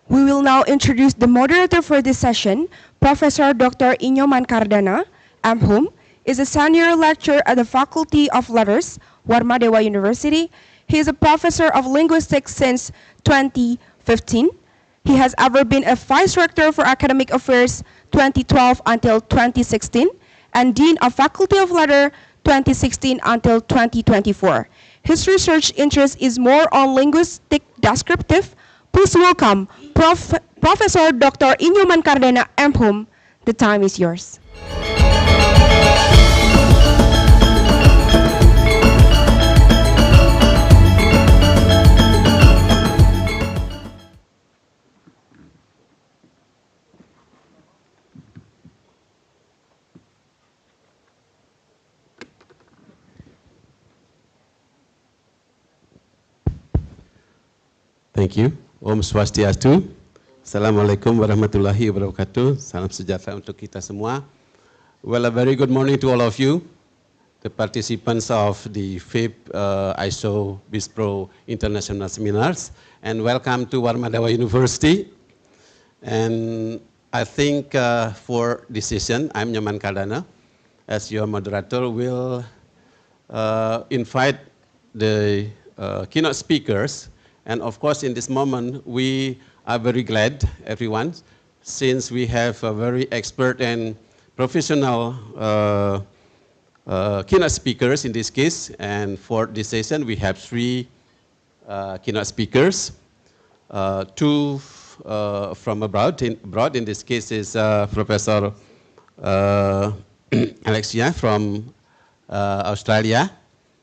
We will now introduce the moderator for this session, Professor Dr. Inyoman Cardana, M.Hum, is a senior lecturer at the Faculty of Letters, Warmadewa University. He is a professor of linguistics since 2015. He has ever been a vice rector for academic affairs 2012 until 2016 and dean of Faculty of Letters 2016 until 2024. His research interest is more on linguistic descriptive. Please welcome Professor Dr. Inyoman Cardana, M.Hum. The time is yours. Thank you. Om Swastiastu. Assalamualaikum warahmatullahi wabarakatuh. Salam sejahtera untuk kita semua. Well, a very good morning to all of you, the participants of the 5th ISoBispro International Seminars, and welcome to Warmadewa University. And I think for this session, I'm Nyoman Cardana, as your moderator, will invite the keynote speakers. And of course, in this moment, we are very glad, everyone, since we have a very expert and professional keynote speakers in this case. And for this session, we have 3 keynote speakers. 2 from abroad. In this case is Professor Alexia from Australia.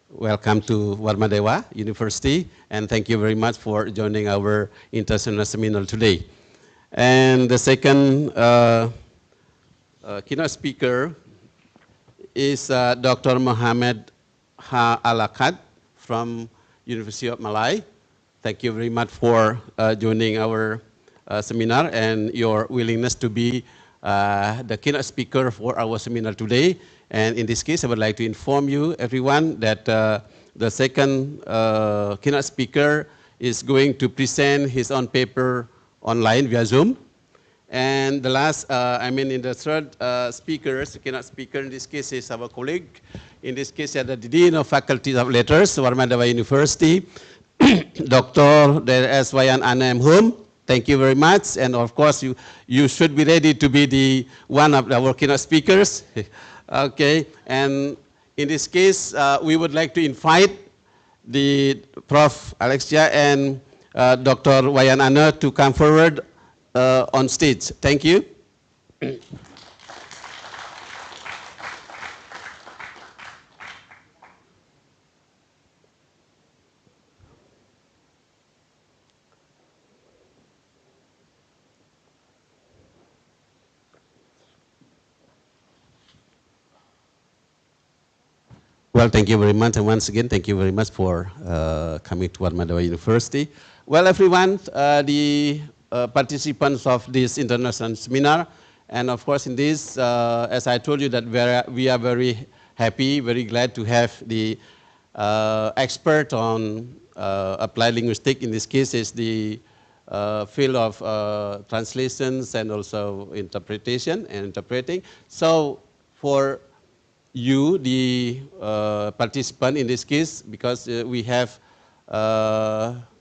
Welcome to Warmadewa University, and thank you very much for joining our international seminar today. And the second keynote speaker is Dr. Mohammed Alakat from University of Malaya. Thank you very much for joining our seminar and your willingness to be the keynote speaker for our seminar today. And in this case, I would like to inform you, everyone, that the second keynote speaker is going to present his own paper online via Zoom. And the last, in the third keynote speaker in this case is our colleague. In this case, the Dean of Faculty of Letters, Warmadewa University, Dr. S. Wayan M.Hum. Thank you very much. And of course, you should be ready to be the one of our keynote speakers. Okay, and in this case, we would like to invite the Prof. Alexia and Dr. Wayan Ana to come forward on stage. Thank you. Well, thank you very much, and once again, thank you very much for coming to Warmadewa University. Well, everyone, the participants of this international seminar, and of course in this, as I told you, that we are very happy, very glad to have the expert on applied linguistics. In this case is the field of translations and also interpretation and interpreting. So for you, the participant in this case, because we have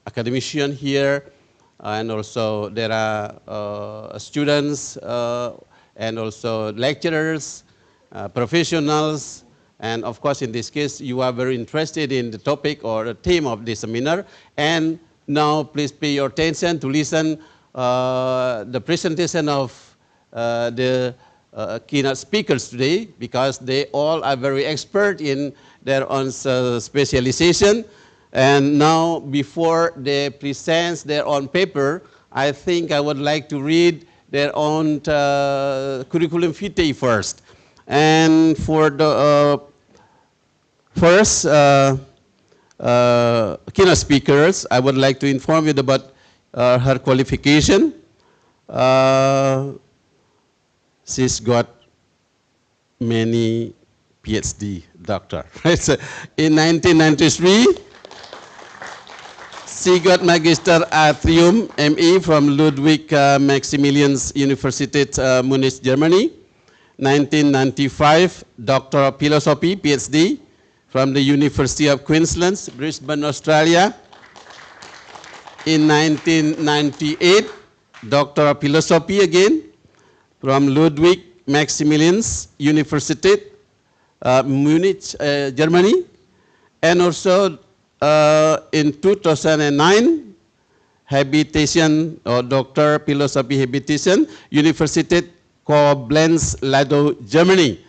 academician here, and also there are students and also lecturers, professionals, and of course in this case you are very interested in the topic or the theme of this seminar. And now please pay your attention to listen the presentation of the keynote speakers today, because they all are very expert in their own specialization. And now, before they present their own paper, I think I would like to read their own curriculum vitae first. And for the first keynote speakers, I would like to inform you about her qualification. She's got many PhD doctor. Right? So in 1993, she got Magister Artium ME from Ludwig Maximilians Universität Munich, Germany. 1995, Doctor of Philosophy, PhD, from the University of Queensland, Brisbane, Australia. In 1998, Doctor of Philosophy again, from Ludwig Maximilians Universität, Munich, Germany. And also in 2009, Habitation or Doctor Philosophy Habitation, Universität Koblenz-Lado, Germany.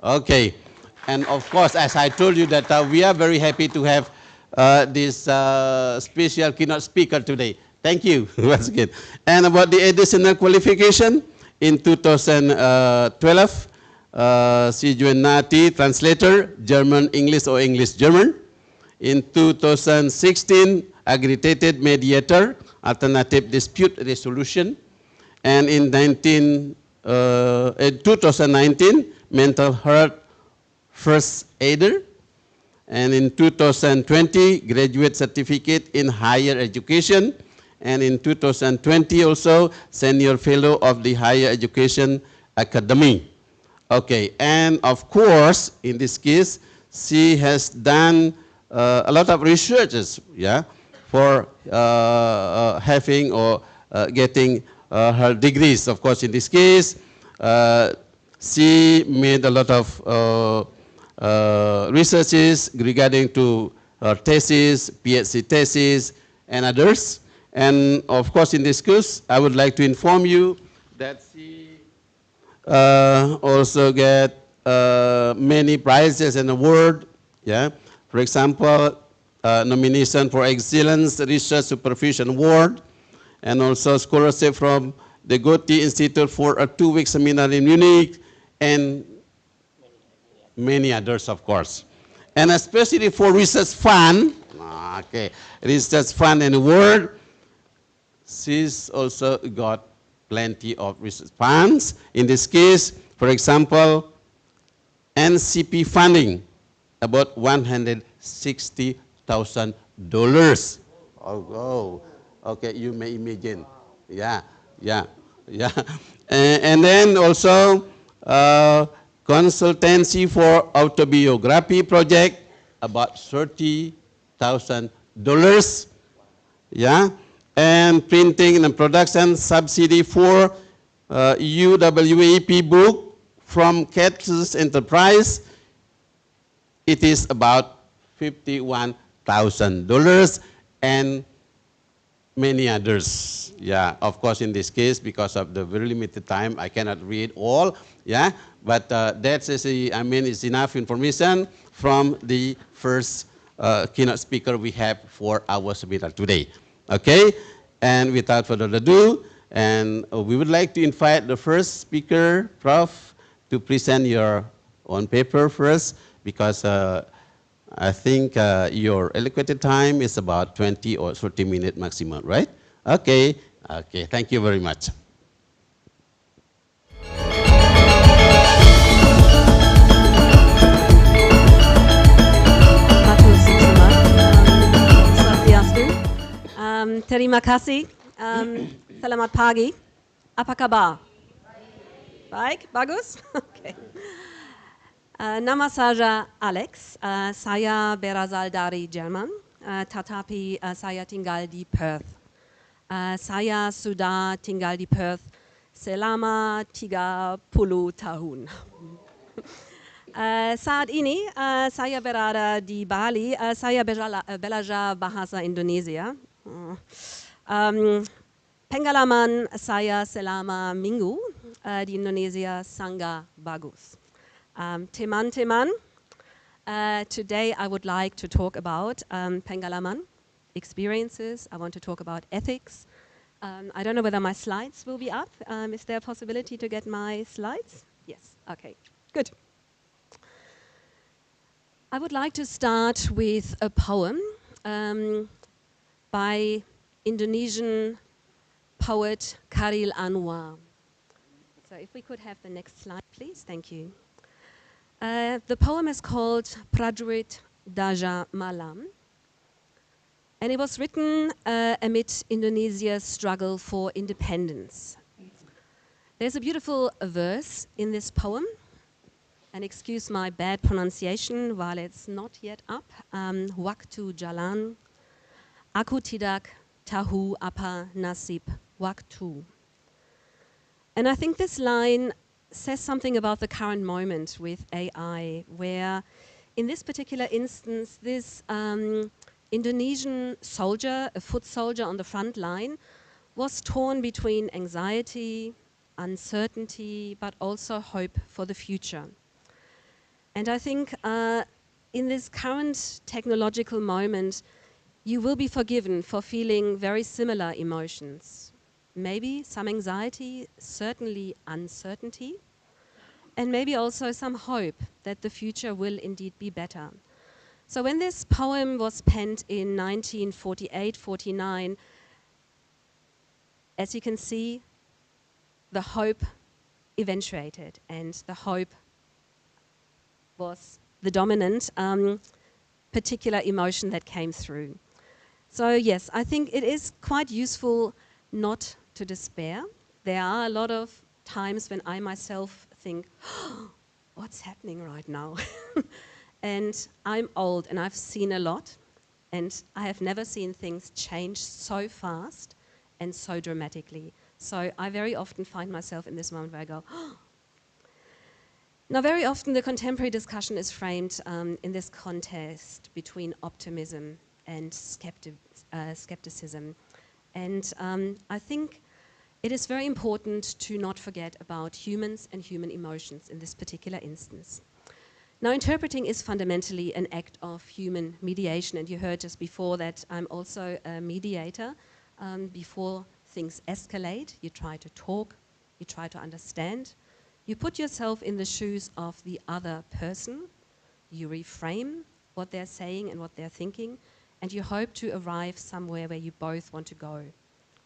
Okay, and of course, as I told you that we are very happy to have this special keynote speaker today. Thank you once again. And about the additional qualification, in 2012, she joined NATI translator, German, English or English, German. In 2016, accredited mediator, alternative dispute resolution. And in 2019, mental health first aider. And in 2020, graduate certificate in higher education. And in 2020 also, senior fellow of the Higher Education Academy. Okay, and of course, in this case, she has done a lot of researches, yeah, for having or getting her degrees. Of course, in this case, she made a lot of researches regarding to her thesis, PhD thesis, and others. And of course, in this case, I would like to inform you that she also get many prizes and awards. Yeah, for example, nomination for Excellence Research Supervision Award, and also scholarship from the Goethe Institute for a 2-week seminar in Munich, and many others, of course. And especially for research fund, okay, research fund and award, she's also got plenty of research funds. In this case, for example, NCP funding, about $160,000. Oh, okay, you may imagine. Yeah. And then also consultancy for autobiography project, about $30,000. Yeah. And printing and production subsidy for UWAP book from Cat's Enterprise. It is about $51,000 and many others. Yeah, of course, in this case, because of the very limited time, I cannot read all. Yeah, but that's is enough information from the first keynote speaker we have for our seminar today. Okay, and without further ado, and we would like to invite the first speaker, Prof, to present your own paper first, because I think your allocated time is about 20 or 30 minutes maximum, right? Okay, okay, thank you very much. Terima kasih. Selamat pagi. Apa kabar? Baik, bagus. Okay. Nama saya Alex. Saya berasal dari Jerman, tetapi saya tinggal di Perth. Saya sudah tinggal di Perth selama 30 tahun. Saat ini saya berada di Bali. Saya belajar bahasa Indonesia. Pengalaman saya selama minggu di Indonesia sangat bagus. Teman-teman, today I would like to talk about pengalaman, experiences. I want to talk about ethics. I don't know whether my slides will be up. Is there a possibility to get my slides? Yes, okay, good. I would like to start with a poem by Indonesian poet Khairil Anwar. So if we could have the next slide, please. Thank you. The poem is called Prajurit Daja Malam, and it was written amid Indonesia's struggle for independence. There's a beautiful verse in this poem, and excuse my bad pronunciation while it's not yet up. Waktu jalan, aku tidak tahu apa nasib waktu. And I think this line says something about the current moment with AI, where in this particular instance, this Indonesian soldier, a foot soldier on the front line, was torn between anxiety, uncertainty, but also hope for the future. And I think in this current technological moment, you will be forgiven for feeling very similar emotions. Maybe some anxiety, certainly uncertainty, and maybe also some hope that the future will indeed be better. So when this poem was penned in 1948-49, as you can see, the hope eventuated, and the hope was the dominant particular emotion that came through. So yes, I think it is quite useful not to despair. There are a lot of times when I myself think, oh, what's happening right now? And I'm old and I've seen a lot, and I have never seen things change so fast and so dramatically. So I very often find myself in this moment where I go, oh. Now very often the contemporary discussion is framed in this contest between optimism and skepticism. And I think it is very important to not forget about humans and human emotions in this particular instance. Now, interpreting is fundamentally an act of human mediation, and you heard just before that I'm also a mediator. Before things escalate, you try to talk, you try to understand, you put yourself in the shoes of the other person, you reframe what they're saying and what they're thinking, and you hope to arrive somewhere where you both want to go,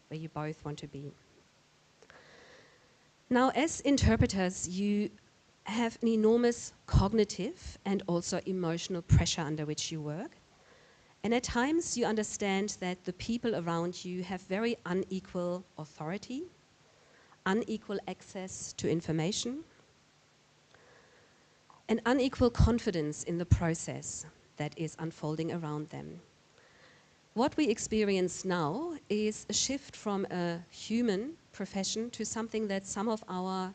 where you both want to be. Now, as interpreters, you have an enormous cognitive and also emotional pressure under which you work. And at times you understand that the people around you have very unequal authority, unequal access to information, and unequal confidence in the process that is unfolding around them. What we experience now is a shift from a human profession to something that some of our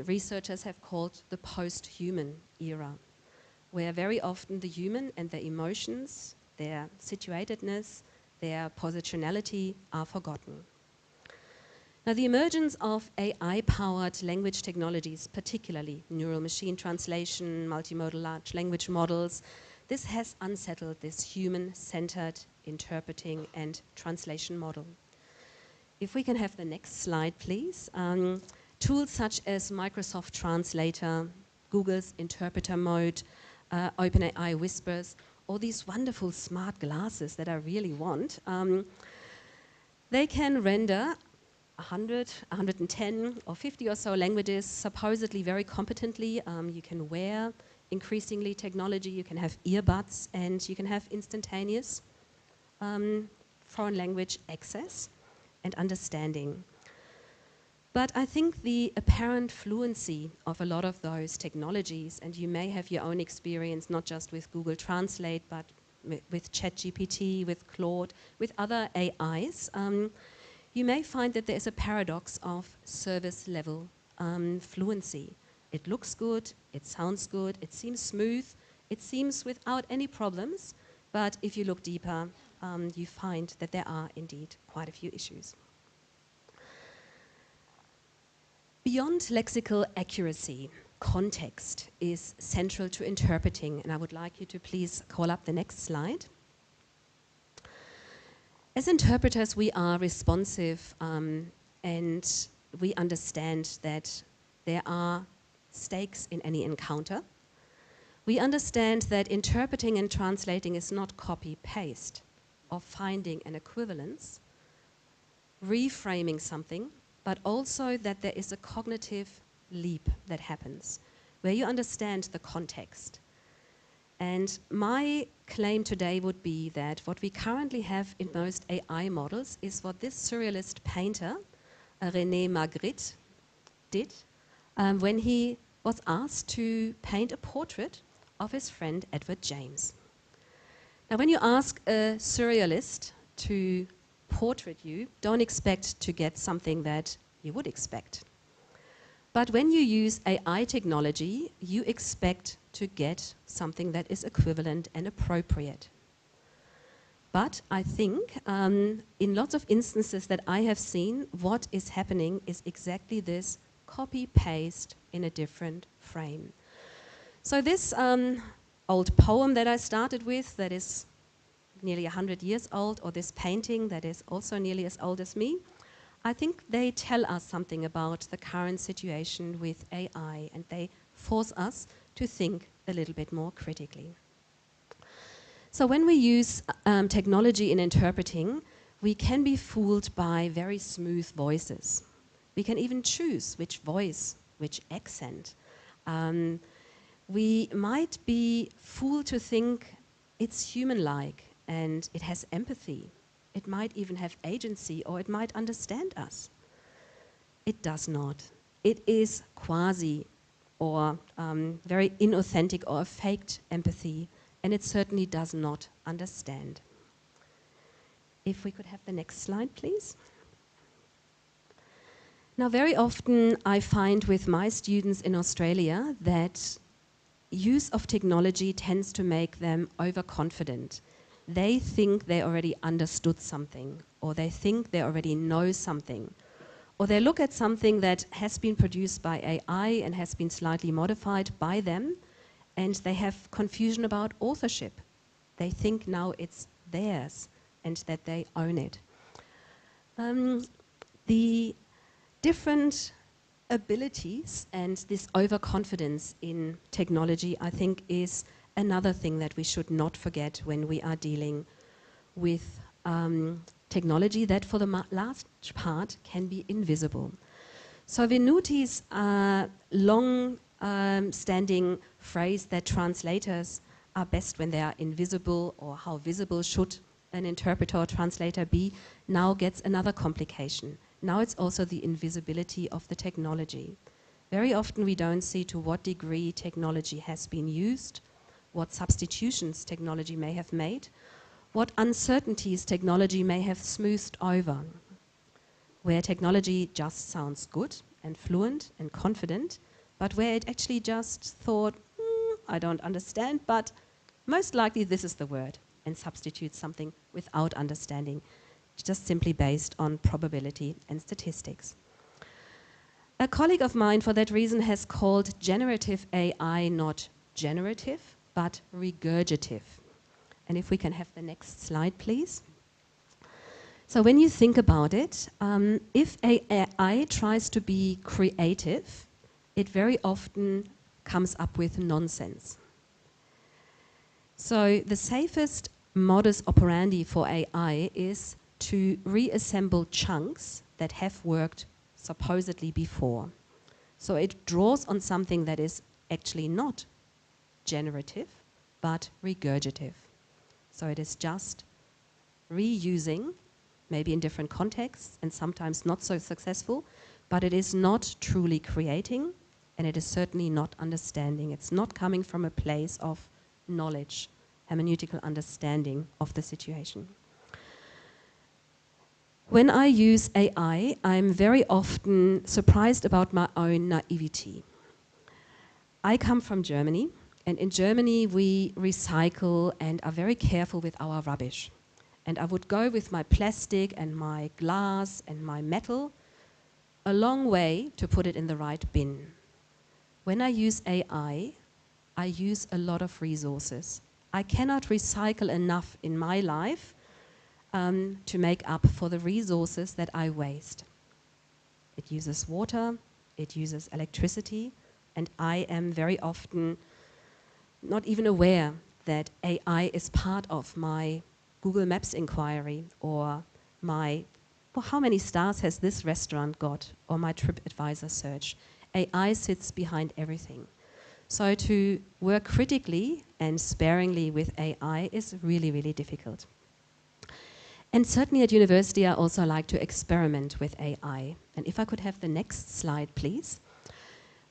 researchers have called the post-human era, where very often the human and their emotions, their situatedness, their positionality are forgotten. Now, the emergence of AI-powered language technologies, particularly neural machine translation, multimodal large language models, this has unsettled this human-centered interpreting and translation model. If we can have the next slide, please. Tools such as Microsoft Translator, Google's interpreter mode, OpenAI Whispers, all these wonderful smart glasses that I really want, they can render 100, 110 or 50 or so languages supposedly very competently. You can wear increasingly technology, you can have earbuds, and you can have instantaneous foreign language access and understanding. But I think the apparent fluency of a lot of those technologies, and you may have your own experience not just with Google Translate, but with ChatGPT, with Claude, with other AIs, you may find that there is a paradox of service level fluency. It looks good, it sounds good, it seems smooth, it seems without any problems, but if you look deeper, you find that there are indeed quite a few issues. Beyond lexical accuracy, context is central to interpreting, and I would like you to please call up the next slide. As interpreters, we are responsive and we understand that there are stakes in any encounter. We understand that interpreting and translating is not copy-paste or finding an equivalence, reframing something, but also that there is a cognitive leap that happens, where you understand the context. And my claim today would be that what we currently have in most AI models is what this surrealist painter, René Magritte, did when he was asked to paint a portrait of his friend Edward James. Now, when you ask a surrealist to portrait you, don't expect to get something that you would expect. But when you use AI technology, you expect to get something that is equivalent and appropriate. But I think in lots of instances that I have seen, what is happening is exactly this copy-paste in a different frame. So this old poem that I started with, that is nearly 100 years old, or this painting that is also nearly as old as me, I think they tell us something about the current situation with AI, and they force us to think a little bit more critically. So when we use technology in interpreting, we can be fooled by very smooth voices. We can even choose which voice, which accent. We might be fooled to think it's human-like and it has empathy. It might even have agency, or it might understand us. It does not. It is quasi or very inauthentic or a faked empathy, and it certainly does not understand. If we could have the next slide, please. Now, very often I find with my students in Australia that use of technology tends to make them overconfident. They think they already understood something, or they think they already know something, or they look at something that has been produced by AI and has been slightly modified by them, and they have confusion about authorship. They think now it's theirs and that they own it. The different abilities and this overconfidence in technology, I think, is another thing that we should not forget when we are dealing with technology that for the large part can be invisible. So Venuti's long-standing phrase that translators are best when they are invisible, or how visible should an interpreter or translator be, now gets another complication. Now it's also the invisibility of the technology. Very often we don't see to what degree technology has been used, what substitutions technology may have made, what uncertainties technology may have smoothed over. Where technology just sounds good and fluent and confident, but where it actually just thought, I don't understand, but most likely this is the word, and substitutes something without understanding, just simply based on probability and statistics. A colleague of mine, for that reason, has called generative AI not generative, but regurgitative. And if we can have the next slide, please. So when you think about it, if AI tries to be creative, it very often comes up with nonsense. So the safest modus operandi for AI is to reassemble chunks that have worked supposedly before. So it draws on something that is actually not generative, but regurgitative. So it is just reusing, maybe in different contexts and sometimes not so successful, but it is not truly creating, and it is certainly not understanding. It's not coming from a place of knowledge, hermeneutical understanding of the situation. When I use AI, I'm very often surprised about my own naivety. I come from Germany, and in Germany we recycle and are very careful with our rubbish. And I would go with my plastic and my glass and my metal a long way to put it in the right bin. When I use AI, I use a lot of resources. I cannot recycle enough in my life to make up for the resources that I waste. It uses water, it uses electricity, and I am very often not even aware that AI is part of my Google Maps inquiry or my, well, how many stars has this restaurant got, or my TripAdvisor search. AI sits behind everything. So to work critically and sparingly with AI is really, really difficult. And certainly at university I also like to experiment with AI. And if I could have the next slide, please.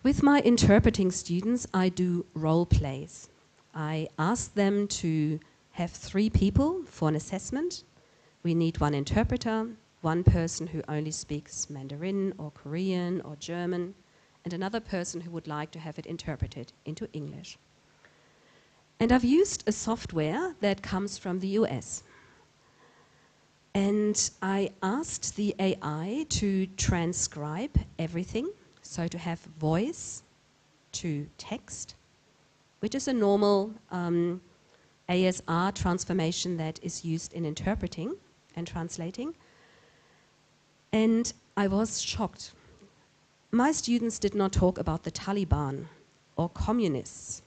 With my interpreting students, I do role plays. I ask them to have 3 people for an assessment. We need 1 interpreter, 1 person who only speaks Mandarin or Korean or German, and another person who would like to have it interpreted into English. And I've used a software that comes from the US. And I asked the AI to transcribe everything, so to have voice to text, which is a normal ASR transformation that is used in interpreting and translating. And I was shocked. My students did not talk about the Taliban or communists.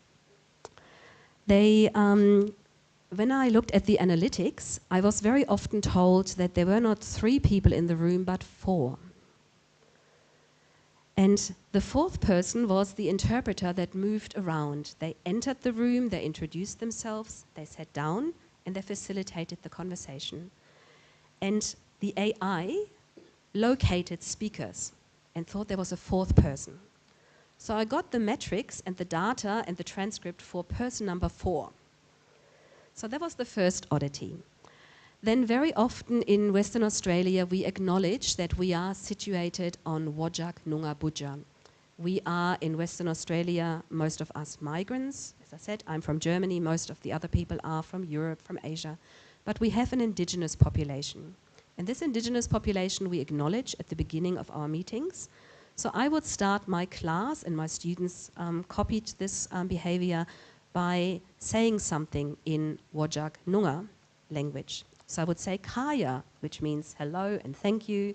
They, when I looked at the analytics, I was very often told that there were not 3 people in the room, but 4. And the 4th person was the interpreter that moved around. They entered the room, they introduced themselves, they sat down, and they facilitated the conversation. And the AI located speakers and thought there was a 4th person. So I got the metrics and the data and the transcript for person number 4. So that was the first oddity. Then very often in Western Australia, we acknowledge that we are situated on Whadjuk Noongar Boodja. We are in Western Australia, most of us migrants. As I said, I'm from Germany, most of the other people are from Europe, from Asia. But we have an indigenous population. And this indigenous population we acknowledge at the beginning of our meetings. So I would start my class, and my students copied this behavior by saying something in Whadjuk Noongar language. So I would say Kaya, which means hello and thank you,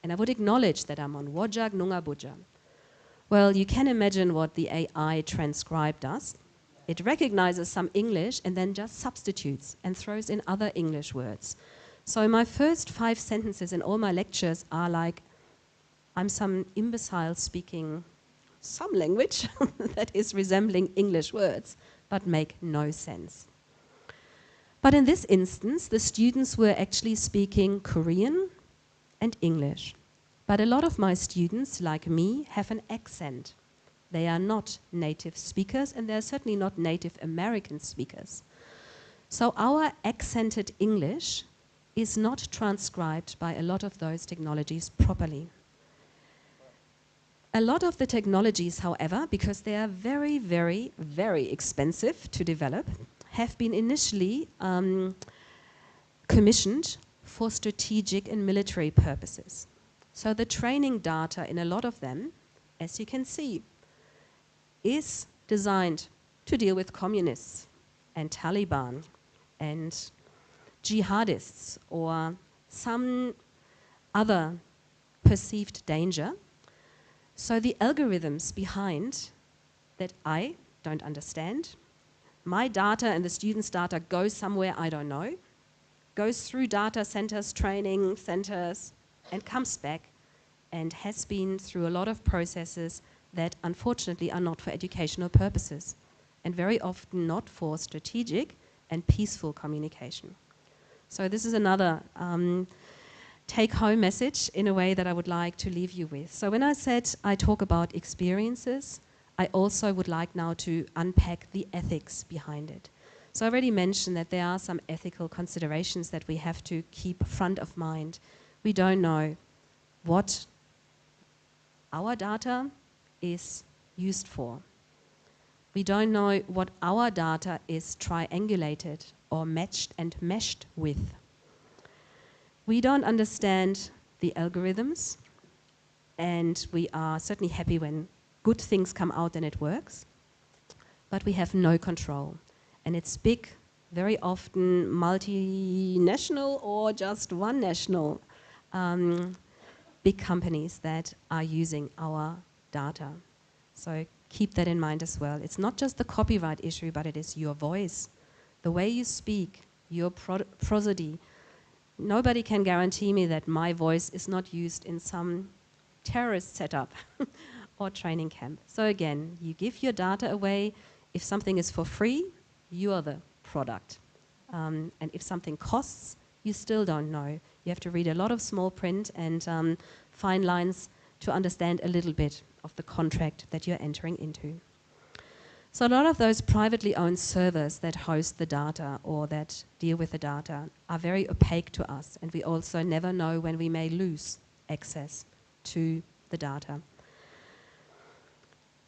and I would acknowledge that I'm on Whadjuk Noongar Boodja. Well, you can imagine what the AI transcribed does. It recognizes some English and then just substitutes and throws in other English words. So my first 5 sentences in all my lectures are like, I'm some imbecile speaking some language that is resembling English words, but make no sense. But in this instance, the students were actually speaking Korean and English. But a lot of my students, like me, have an accent. They are not native speakers, and they're certainly not native American speakers. So our accented English is not transcribed by a lot of those technologies properly. A lot of the technologies, however, because they are very, very, very expensive to develop, have been initially commissioned for strategic and military purposes. So the training data in a lot of them, as you can see, is designed to deal with communists and Taliban and jihadists or some other perceived danger. So the algorithms behind that I don't understand, my data and the students' data goes somewhere I don't know, goes through data centers, training centers, and comes back and has been through a lot of processes that unfortunately are not for educational purposes and very often not for strategic and peaceful communication. So this is another take-home message in a way that I would like to leave you with. So when I said I talk about experiences, I also would like now to unpack the ethics behind it. So I already mentioned that there are some ethical considerations that we have to keep front of mind. We don't know what our data is used for. We don't know what our data is triangulated or matched and meshed with. We don't understand the algorithms, and we are certainly happy when good things come out and it works, but we have no control. And it's big, very often multinational or just one national big companies that are using our data. So keep that in mind as well. It's not just the copyright issue, but it is your voice, the way you speak, your prosody. Nobody can guarantee me that my voice is not used in some terrorist setup or training camp. So again, you give your data away. If something is for free, you are the product. And if something costs, you still don't know. You have to read a lot of small print and fine lines to understand a little bit of the contract that you're entering into. So a lot of those privately owned servers that host the data or that deal with the data are very opaque to us, and we also never know when we may lose access to the data.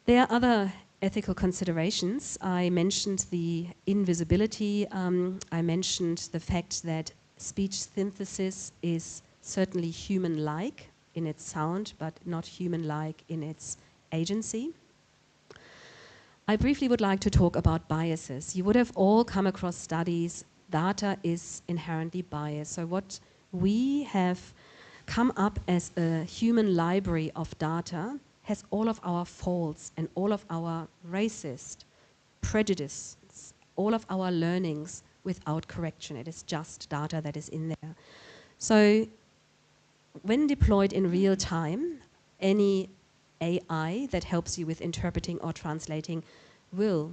There are other ethical considerations. I mentioned the invisibility. I mentioned the fact that speech synthesis is certainly human-like in its sound, but not human-like in its agency. I briefly would like to talk about biases. You would have all come across studies. Data is inherently biased. So what we have come up as a human library of data has all of our faults and all of our racist prejudices, all of our learnings without correction. It is just data that is in there. So when deployed in real time, any AI that helps you with interpreting or translating will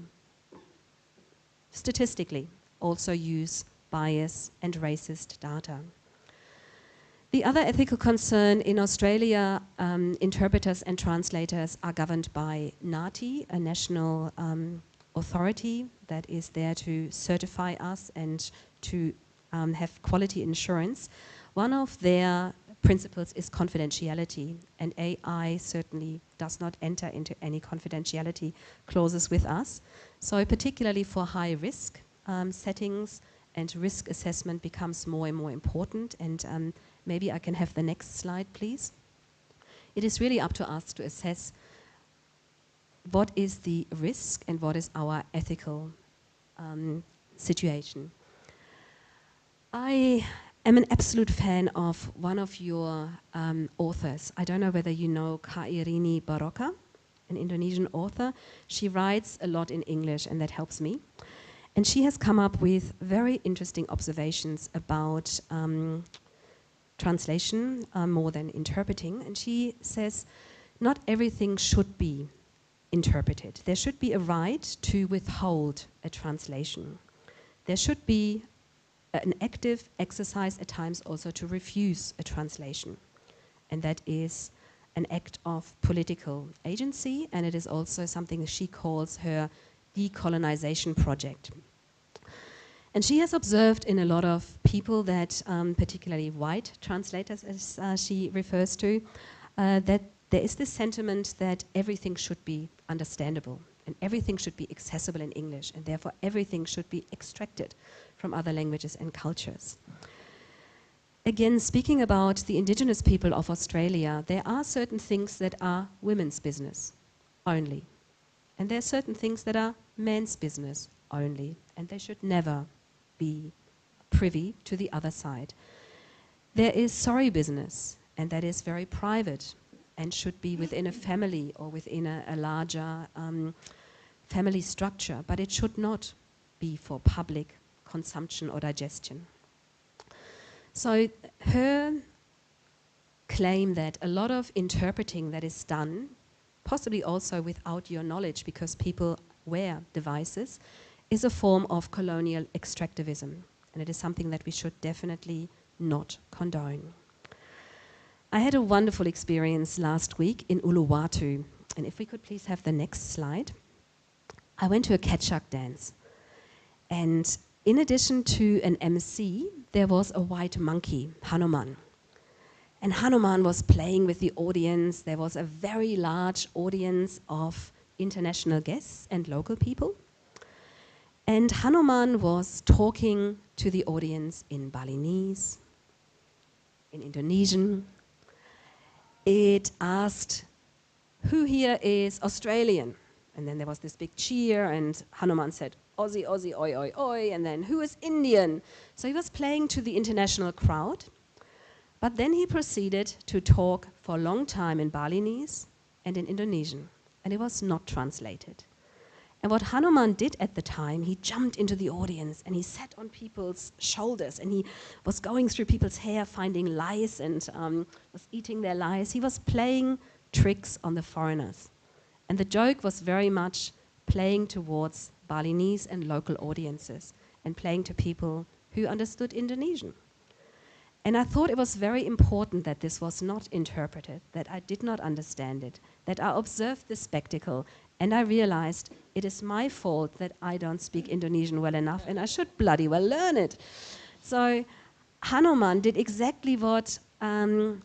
statistically also use bias and racist data. The other ethical concern in Australia, interpreters and translators are governed by NATI, a national authority that is there to certify us and to have quality assurance. One of their principles is confidentiality, and AI certainly does not enter into any confidentiality clauses with us. So particularly for high risk settings, and risk assessment becomes more and more important, and maybe I can have the next slide, please. It is really up to us to assess what is the risk and what is our ethical situation. I am an absolute fan of one of your authors. I don't know whether you know Kairini Baroka, an Indonesian author. She writes a lot in English, and that helps me. And she has come up with very interesting observations about translation more than interpreting. And she says, not everything should be interpreted. There should be a right to withhold a translation. There should be an active exercise at times also to refuse a translation. And that is an act of political agency, and it is also something she calls her decolonization project. And she has observed in a lot of people that, particularly white translators as she refers to, that there is this sentiment that everything should be understandable and everything should be accessible in English, and therefore everything should be extracted from other languages and cultures. Again, speaking about the indigenous people of Australia, there are certain things that are women's business only. And there are certain things that are men's business only, and they should never be privy to the other side. There is sorry business, and that is very private and should be within a family or within a larger family structure, but it should not be for public consumption or digestion. So her claim that a lot of interpreting that is done, possibly also without your knowledge because people wear devices, is a form of colonial extractivism. And it is something that we should definitely not condone. I had a wonderful experience last week in Uluwatu. And if we could please have the next slide. I went to a Ketchak dance. And in addition to an MC, there was a white monkey, Hanuman. And Hanuman was playing with the audience. There was a very large audience of international guests and local people. And Hanuman was talking to the audience in Balinese, in Indonesian. It asked, who here is Australian? And then there was this big cheer, and Hanuman said, Aussie, Aussie, oi, oi, oi. And then, who is Indian? So he was playing to the international crowd. But then he proceeded to talk for a long time in Balinese and in Indonesian. And it was not translated. And what Hanuman did at the time, he jumped into the audience and he sat on people's shoulders and he was going through people's hair, finding lice and was eating their lice. He was playing tricks on the foreigners. And the joke was very much playing towards Balinese and local audiences and playing to people who understood Indonesian. And I thought it was very important that this was not interpreted, that I did not understand it, that I observed the spectacle, and I realized it is my fault that I don't speak Indonesian well enough, and I should bloody well learn it. So Hanuman did exactly what Kairini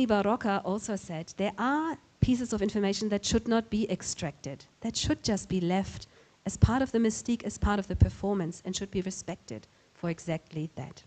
Baroka also said. There are pieces of information that should not be extracted, that should just be left as part of the mystique, as part of the performance, and should be respected for exactly that.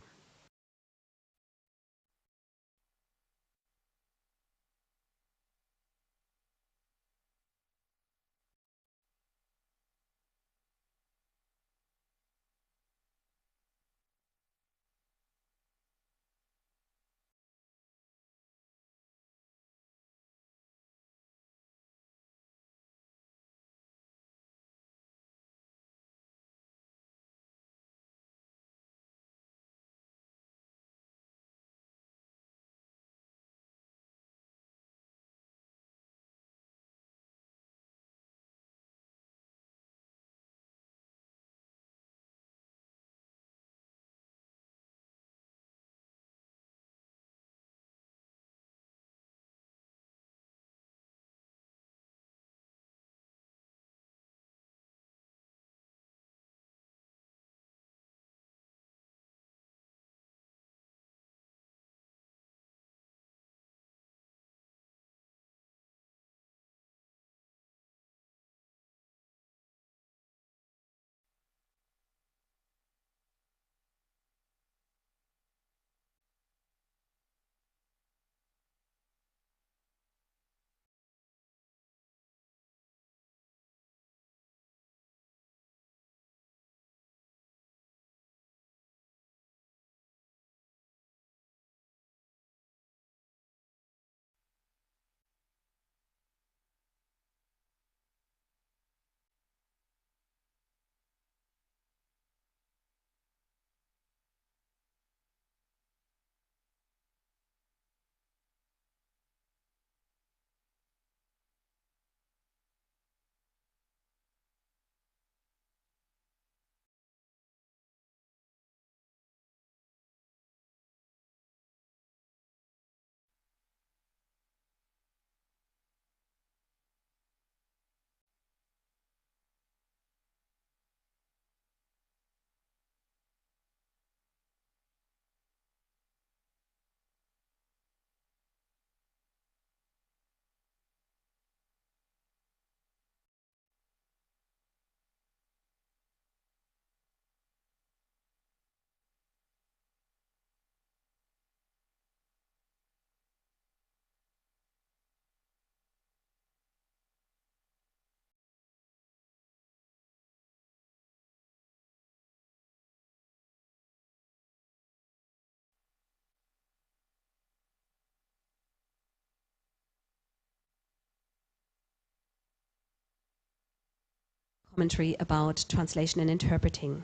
commentary about translation and interpreting.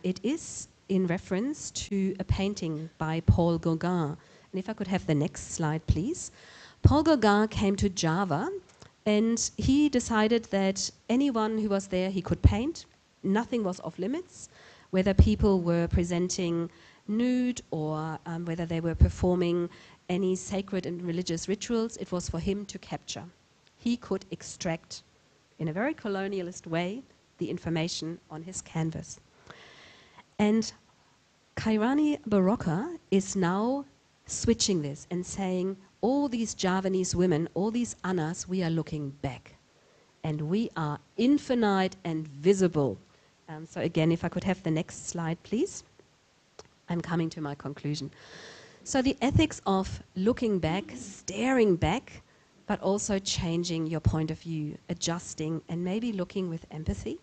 It is in reference to a painting by Paul Gauguin. And if I could have the next slide, please. Paul Gauguin came to Java and he decided that anyone who was there he could paint. Nothing was off limits, whether people were presenting nude or whether they were performing any sacred and religious rituals, it was for him to capture. He could extract, in a very colonialist way, the information on his canvas. And Kairani Barocca is now switching this and saying, all these Javanese women, all these Annas, we are looking back. And we are infinite and visible. So again, if I could have the next slide, please. I'm coming to my conclusion. So the ethics of looking back, staring back, but also changing your point of view, adjusting, and maybe looking with empathy.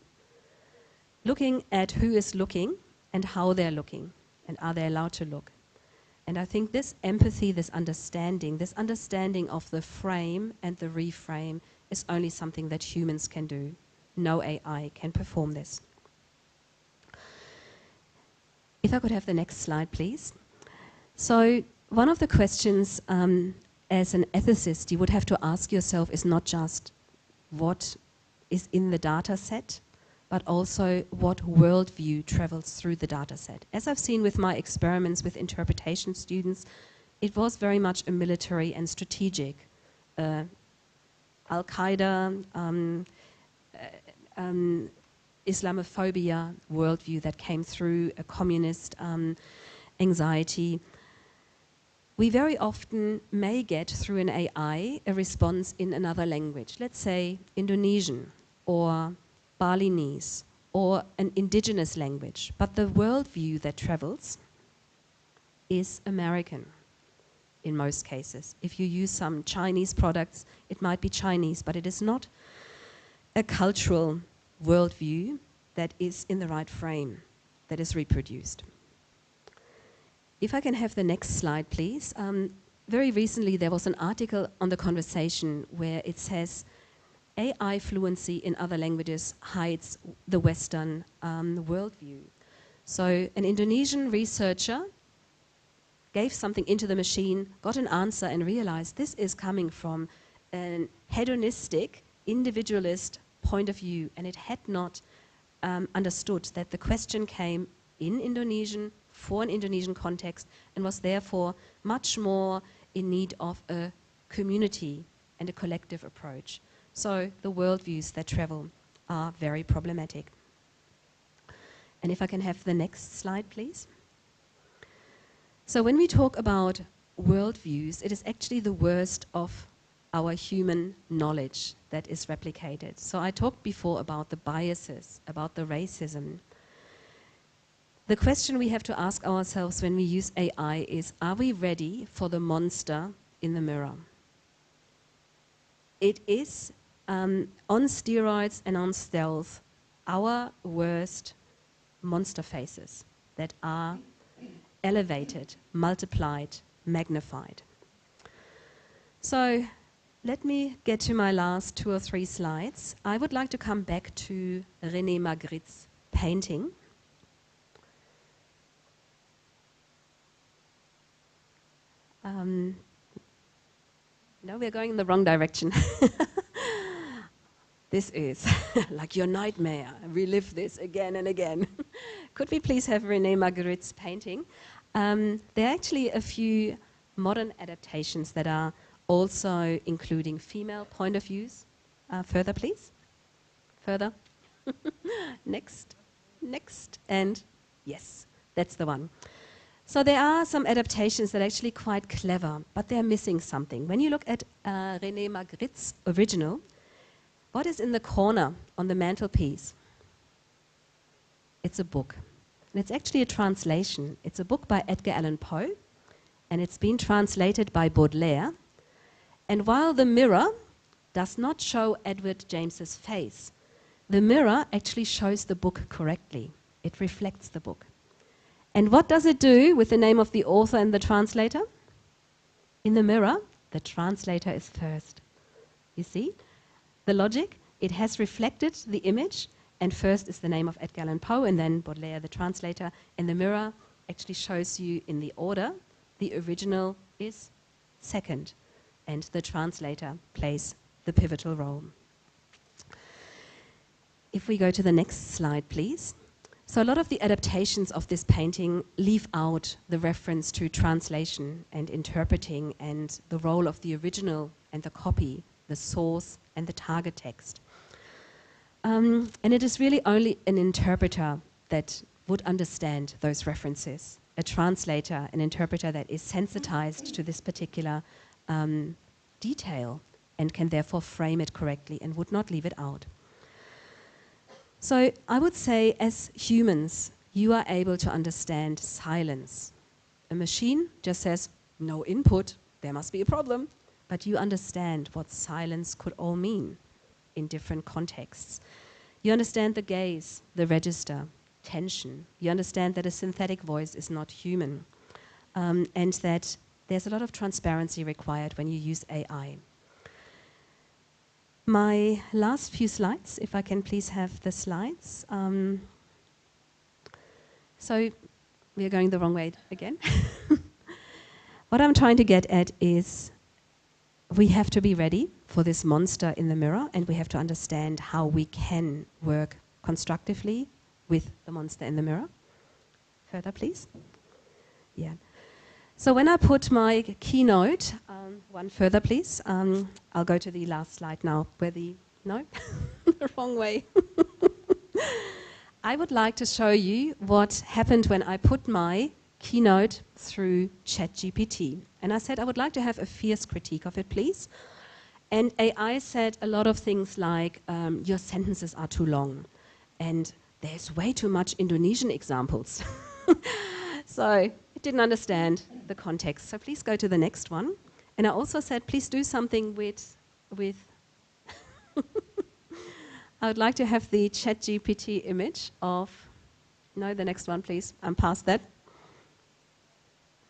Looking at who is looking and how they're looking, and are they allowed to look. And I think this empathy, this understanding of the frame and the reframe is only something that humans can do. No AI can perform this. If I could have the next slide, please. So one of the questions as an ethicist you would have to ask yourself is not just what is in the data set, but also what worldview travels through the data set. As I've seen with my experiments with interpretation students, it was very much a military and strategic Al-Qaeda, Islamophobia worldview that came through, a communist anxiety. We very often may get through an AI a response in another language, let's say Indonesian or Balinese or an indigenous language, but the worldview that travels is American in most cases. If you use some Chinese products, it might be Chinese, but it is not a cultural worldview that is in the right frame, that is reproduced. If I can have the next slide, please. Very recently there was an article on The Conversation where it says AI fluency in other languages hides the Western worldview. So an Indonesian researcher gave something into the machine, got an answer and realized this is coming from an hedonistic, individualist point of view, and it had not understood that the question came in Indonesian for an Indonesian context and was therefore much more in need of a community and a collective approach. So the worldviews that travel are very problematic. And if I can have the next slide, please. So when we talk about worldviews, it is actually the worst of our human knowledge that is replicated. So I talked before about the biases, about the racism. The question we have to ask ourselves when we use AI is, are we ready for the monster in the mirror? It is on steroids and on stealth, our worst monster faces that are elevated, multiplied, magnified. So let me get to my last 2 or 3 slides. I would like to come back to René Magritte's painting. No, we're going in the wrong direction. This is like your nightmare. Relive this again and again. Could we please have René Magritte's painting? There are actually a few modern adaptations that are also including female point of views. Further, please. Further. Next. Next. And yes, that's the one. So there are some adaptations that are actually quite clever, but they're missing something. When you look at René Magritte's original, what is in the corner on the mantelpiece? It's a book. And it's actually a translation. It's a book by Edgar Allan Poe, and it's been translated by Baudelaire. And while the mirror does not show Edward James's face, the mirror actually shows the book correctly. It reflects the book. And what does it do with the name of the author and the translator? In the mirror, the translator is first. You see? The logic, it has reflected the image, And first is the name of Edgar Allan Poe, and then Baudelaire, the translator. And the mirror actually shows you in the order. The original is second, and the translator plays the pivotal role. If we go to the next slide, please. So a lot of the adaptations of this painting leave out the reference to translation and interpreting and the role of the original and the copy, the source and the target text. And it is really only an interpreter that would understand those references. A translator, an interpreter that is sensitized to this particular detail and can therefore frame it correctly and would not leave it out. So I would say, as humans, you are able to understand silence. A machine just says, no input, there must be a problem. But you understand what silence could all mean in different contexts. You understand the gaze, the register, tension. You understand that a synthetic voice is not human, and that there's a lot of transparency required when you use AI. My last few slides, if I can please have the slides. So we are going the wrong way again. What I'm trying to get at is we have to be ready for this monster in the mirror, and we have to understand how we can work constructively with the monster in the mirror. Further, please. Yeah. So when I put my keynote, one further, please. I'll go to the last slide now, where no, the wrong way. I would like to show you what happened when I put my keynote through ChatGPT. And I said I would like to have a fierce critique of it, please. And AI said a lot of things like, your sentences are too long, and there's way too much Indonesian examples. So it didn't understand the context. So please go to the next one. And I also said, please do something with I would like to have the ChatGPT image of, no, the next one, please. I'm past that.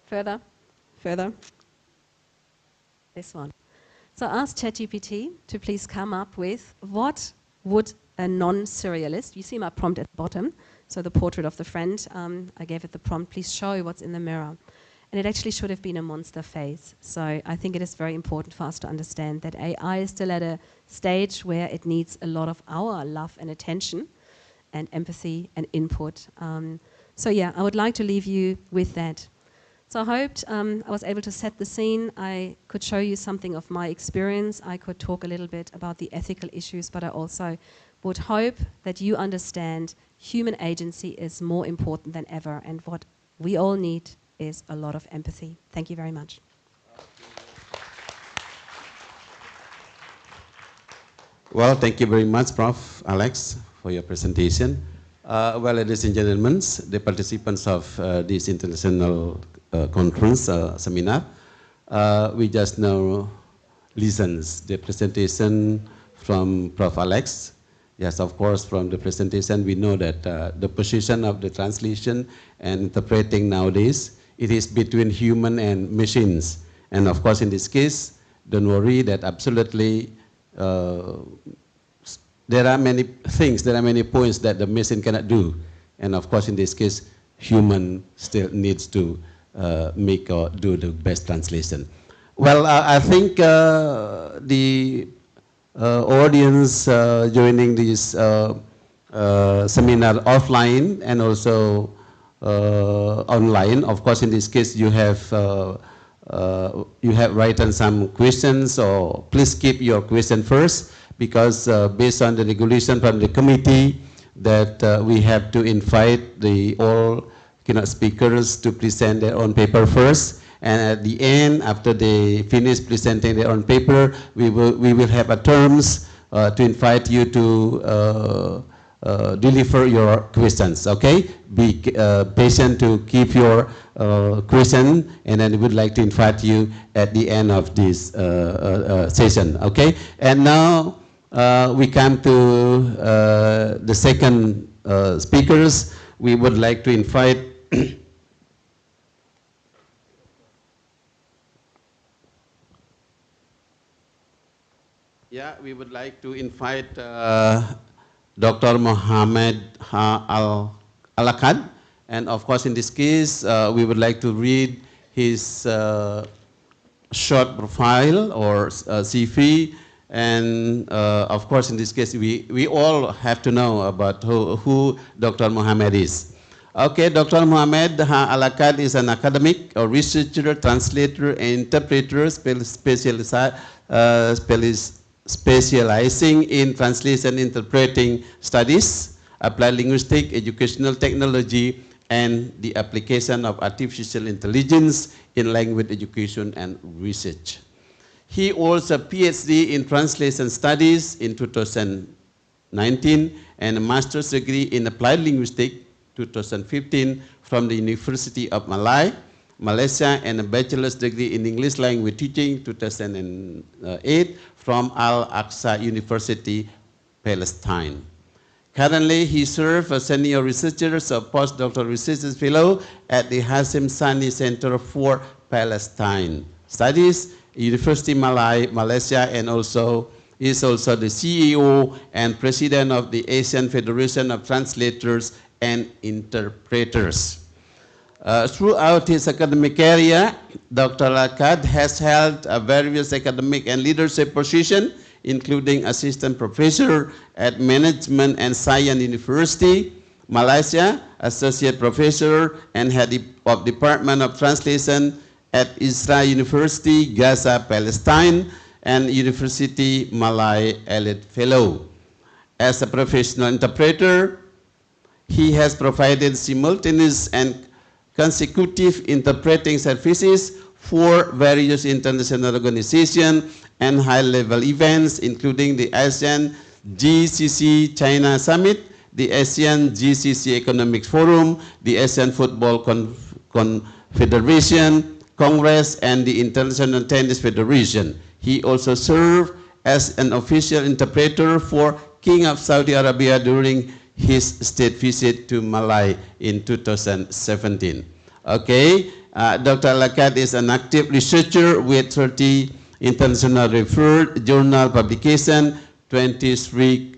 Further, further. This one. So I asked ChatGPT to please come up with what would a non-serialist, you see my prompt at the bottom, so the portrait of the friend, I gave it the prompt, please show what's in the mirror. And it actually should have been a monster face. So I think it is very important for us to understand that AI is still at a stage where it needs a lot of our love and attention and empathy and input. So yeah, I would like to leave you with that. So I hoped I was able to set the scene. I could show you something of my experience. I could talk a little bit about the ethical issues, but I also would hope that you understand human agency is more important than ever, and what we all need is a lot of empathy. Thank you very much. Well, thank you very much, Prof. Alex, for your presentation. Well, ladies and gentlemen, the participants of this international conference seminar, we just now listens the presentation from Prof. Alex. Yes, of course, from the presentation, we know that the position of the translation and interpreting nowadays, it is between human and machines. And of course, in this case, don't worry that absolutely there are many things, there are many points that the machine cannot do. And of course, in this case, human still needs to make or do the best translation. Well, I think the audience joining this seminar offline and also online. Of course, in this case, you have written some questions, or please keep your question first, because based on the regulation from the committee that we have to invite the all keynote speakers to present their own paper first. And at the end, after they finish presenting their own paper, we will have a terms to invite you to deliver your questions, okay? Be patient to keep your question, and then we would like to invite you at the end of this session, okay? And now we come to the second speakers. We would like to invite yeah, we would like to invite Dr. Mohammed Alakad. And of course, in this case, we would like to read his short profile or CV. And of course, in this case, we all have to know about who Dr. Mohammed is. Okay, Dr. Mohammed Alakad is an academic, a researcher, translator, and interpreter specializing in translation interpreting studies, applied linguistic, educational technology, and the application of artificial intelligence in language education and research. He holds a PhD in translation studies in 2019 and a master's degree in applied linguistics 2015 from the University of Malaysia, and a bachelor's degree in English language teaching 2008 from Al-Aqsa University, Palestine. Currently, he serves as senior researcher, so postdoctoral research fellow at the Hashim Sani Center for Palestine Studies, University Malaysia, and also is also the CEO and president of the Asian Federation of Translators and Interpreters. Throughout his academic career, Dr. Alakad has held various academic and leadership positions, including assistant professor at Management and Science University, Malaysia, associate professor and head of Department of Translation at Israel University, Gaza, Palestine, and University Malay Elite Fellow. As a professional interpreter, he has provided simultaneous and consecutive interpreting services for various international organizations and high-level events, including the ASEAN GCC China Summit, the ASEAN GCC Economic Forum, the ASEAN Football Confederation Congress, and the International Tennis Federation. He also served as an official interpreter for King of Saudi Arabia during his state visit to Malay in 2017. Okay, Dr. Alakad is an active researcher with 30 international referred journal publication, 23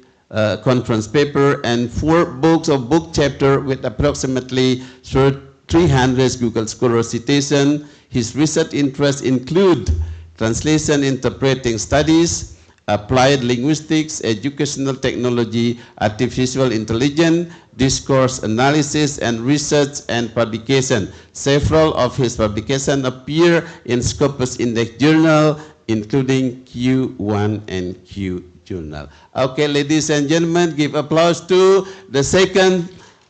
conference paper, and 4 books of book chapter with approximately 300 Google Scholar citation. His research interests include translation interpreting studies, applied linguistics, educational technology, artificial intelligence, discourse analysis, and research and publication. Several of his publications appear in Scopus Index Journal, including Q1 and Q Journal. Okay, ladies and gentlemen, give applause to the second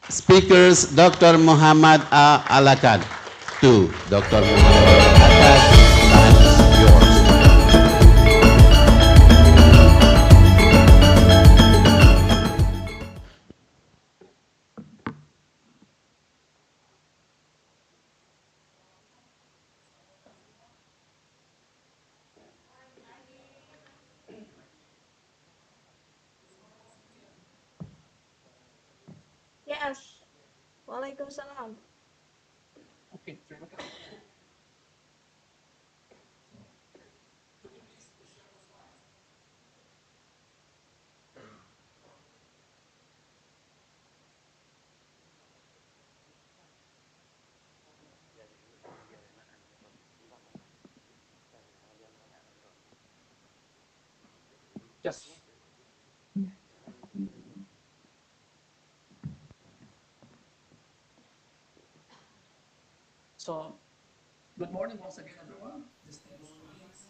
speakers, Dr. Muhammad Alakad. To Dr. Muhammad Alakad, time is yours. Yes. Waalaikumsalam. Yes. So, good morning once again, everyone. Distinguished colleagues,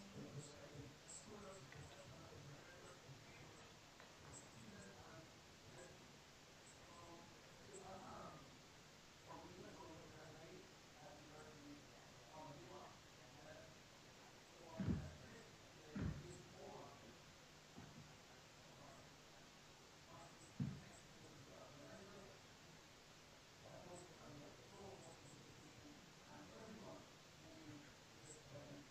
scholars, professional interpreters, educators, students, and residents. So, it is an honor for me to graduate at University of Manila. So, at first, this forum was expected to be a pleasure, of course, to have the provost of this institution and everyone who will this event.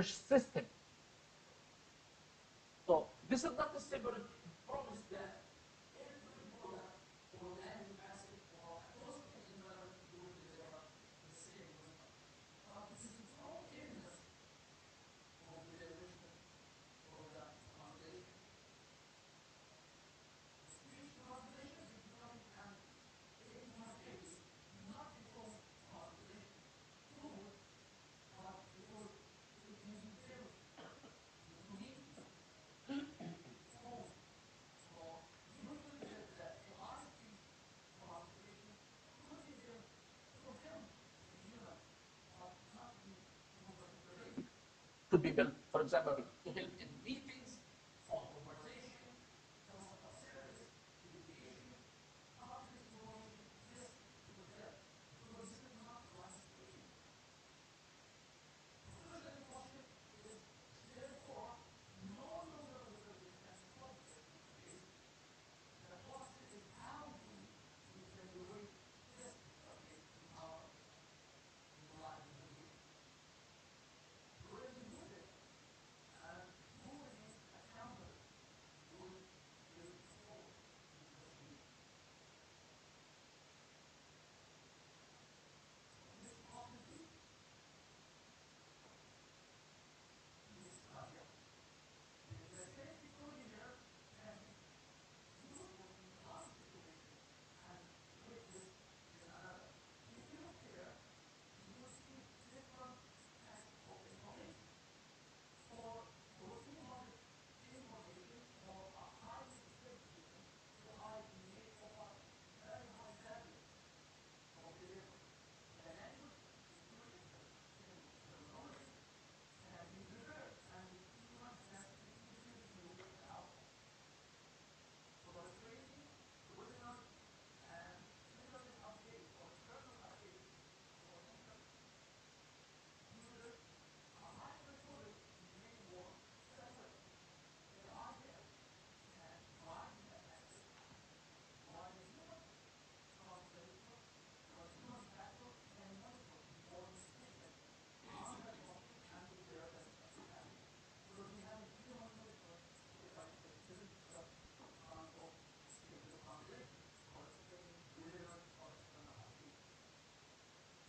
search system. So this is not a separate promise that every product or language asset or a cosmetic environment will deliver the same result. But this is no evidence of the derivation of the translation. The speech translation is becoming an API phase, not because translation good, but because it entails unique tone. So usually the AI speech translation could be there to help the human, but not be contemporary. Could be built, for example, to help in meetings, phone conversation, customer service, education, public information. This could help because this is not translation. Artificial intelligence is therefore no longer represent a complex interface. The question is how do we integrate this interface in our live navigation? Where do we put it? And who remains accountable with their role in investigation? So next slide, please. Next slide, yeah. The same technology here can be useful in one situation and useless in another. If you look here, you will see different types of information. For routine logic information or a highly specific system, AI may offer very high value of delivery. The language is predictable, simple. The logic can be prepared, and the human can easily review the outcome. For training, webinar, and internet update or kernel update for internet users, a hybrid model may work very well. AI here can provide meta-access while the human factor can monitor important statements under conflict and declare the value. Because we have a human monitoring step by step. This is just for simple translation, for training, webinar, or external update.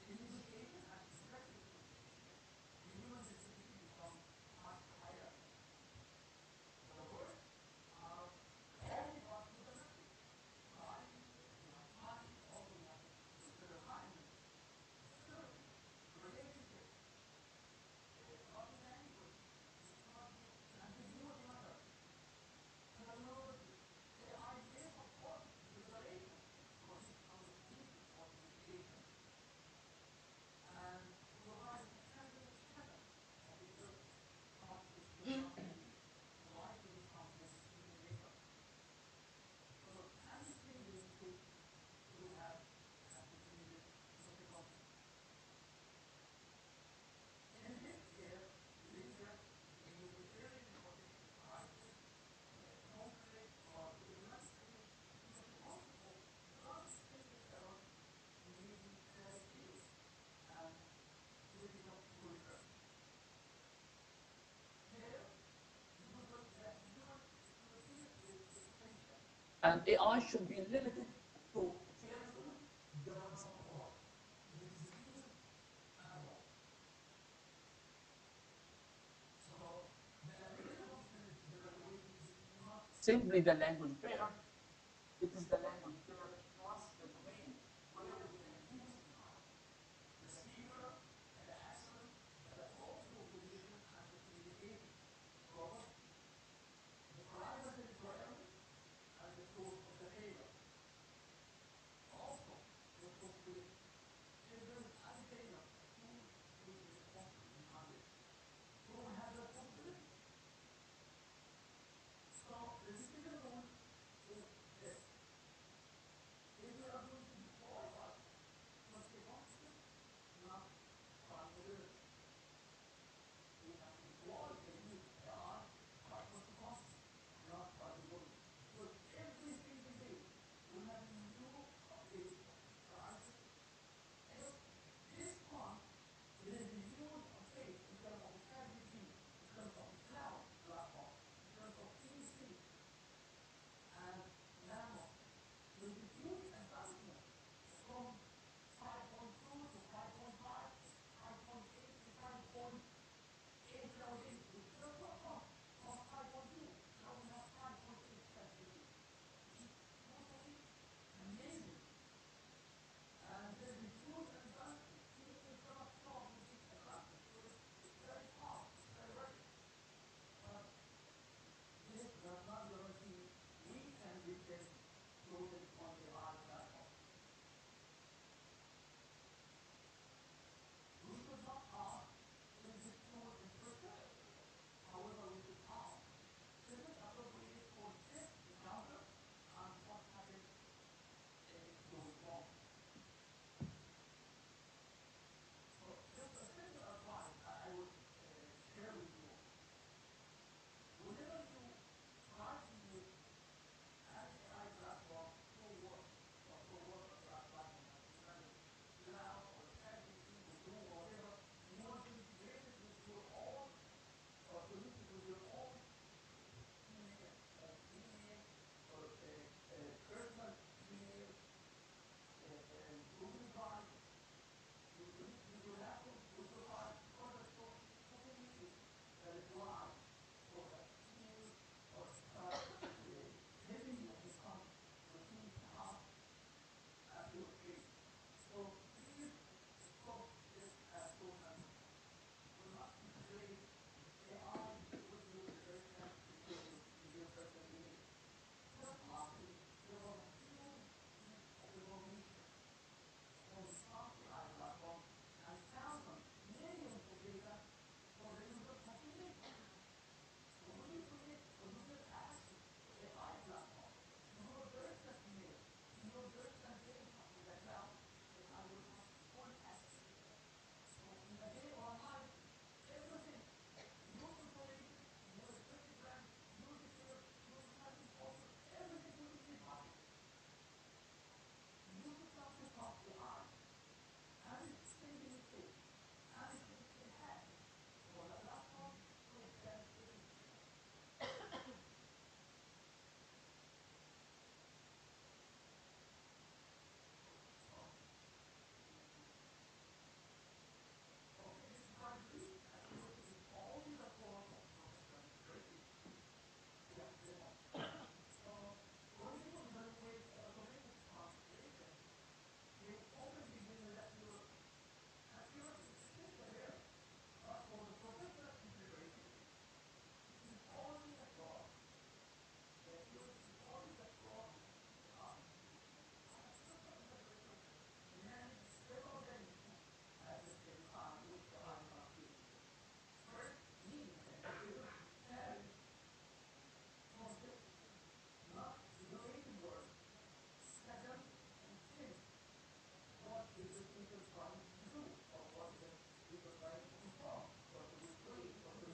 In negotiation and effective communication, human sensitivity becomes much higher. The words are only part of the message. Writing, we have typing, also we have stereotyping, certainly, relationship, body language, we cannot give ambiguity matters, terminology. AI may support preparation for difficult meetings or investigation and to provide a candidate pattern of behavior, but it will not likely become the decision maker. Because understanding which we have defined consequences. In healthcare, legal, humanitarian protection crisis, conflict, or diplomatic issues, consequences of drug-specific errors may be very serious and difficult to reverse. Here, usually the human expertise is essential, and AI should be limited to careful development work that is used manually. So the ability of the evaluation is not simply the language pair, it is the language pair plus the domain where we can use AI. The speaker, the accent, the tone of position, and the communication scope, the privacy requirement, and the truth of behavior. Also, responsibility. If there is any failure, who will be responsible behind it? Who has the responsibility? So the decision rule is this.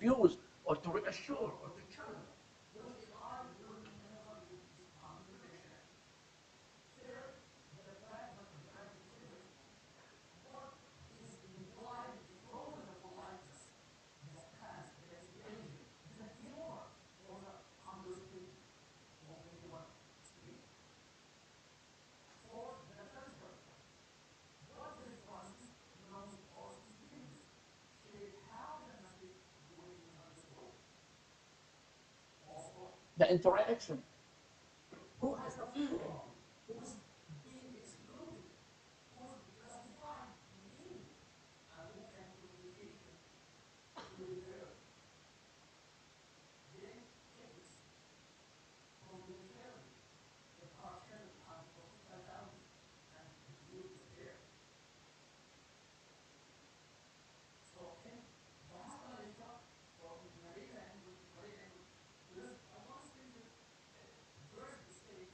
confuse or to reassure or to challenge. Because AI will never reach 100%. Third, the pragmatic thinker. What is implied from the politeness, the stance, the strategy, the humor, or the understatement of anyone speak? Fourth, the critical thought. What the responses, knowledge, or experiences shape how the message will be understood? Also, the interaction. Who has the fear? Who's being excluded? Who's classified meaning? And who can communication will be heard? Then ethics, complementarity, impartiality, and professional boundaries, and duty of care. So in Bahasa Malaysia, or in Malay language, there is a one single verb state,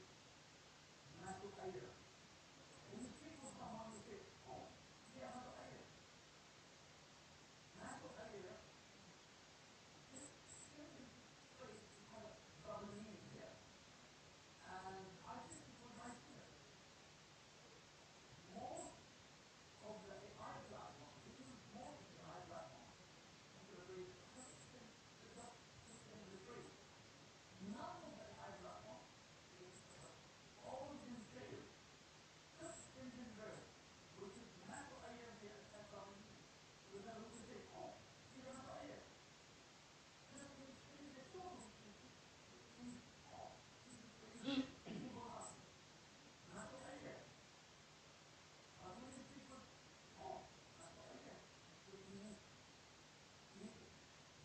masuk air. When you speak with someone, you say, oh, dia masuk air. Masuk air, this simple phrase, it has a double meaning here. And I tested with my students. Most of the AI platforms, we use most of the AI platforms, computer vision, has just two simple phrases. None of the AI platforms is special. All of them fail. Just simple verb, which is masuk air here, it has double meaning. For example, we can say, oh, dia masuk air. Just to change the tone, it means, oh, this is very simple answer. Masuk air. But when you speak with, oh, masuk air, which means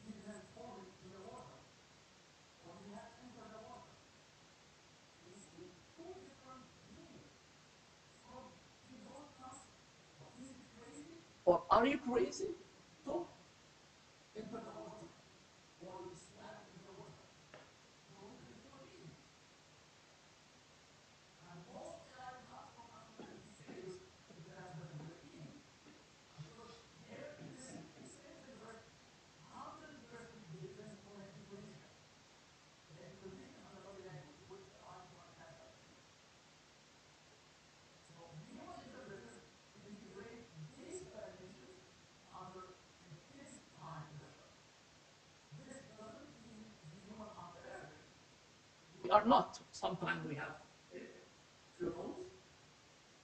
he has fallen into the water, or he has entered the water. You see, two different meanings from he don't come, or he's crazy, or are you crazy? To enter the water, or you swam in the water. Those are different meanings. And most AI platform, until it fails, it has the different meaning. Because here, this simple verb 100% depends on the intonation. The intonation and the body language, which AI cannot have that. So human interpreters integrate these dimensions under intense time pressure. This doesn't mean humans are perfect. We are not. Sometimes we have flaws,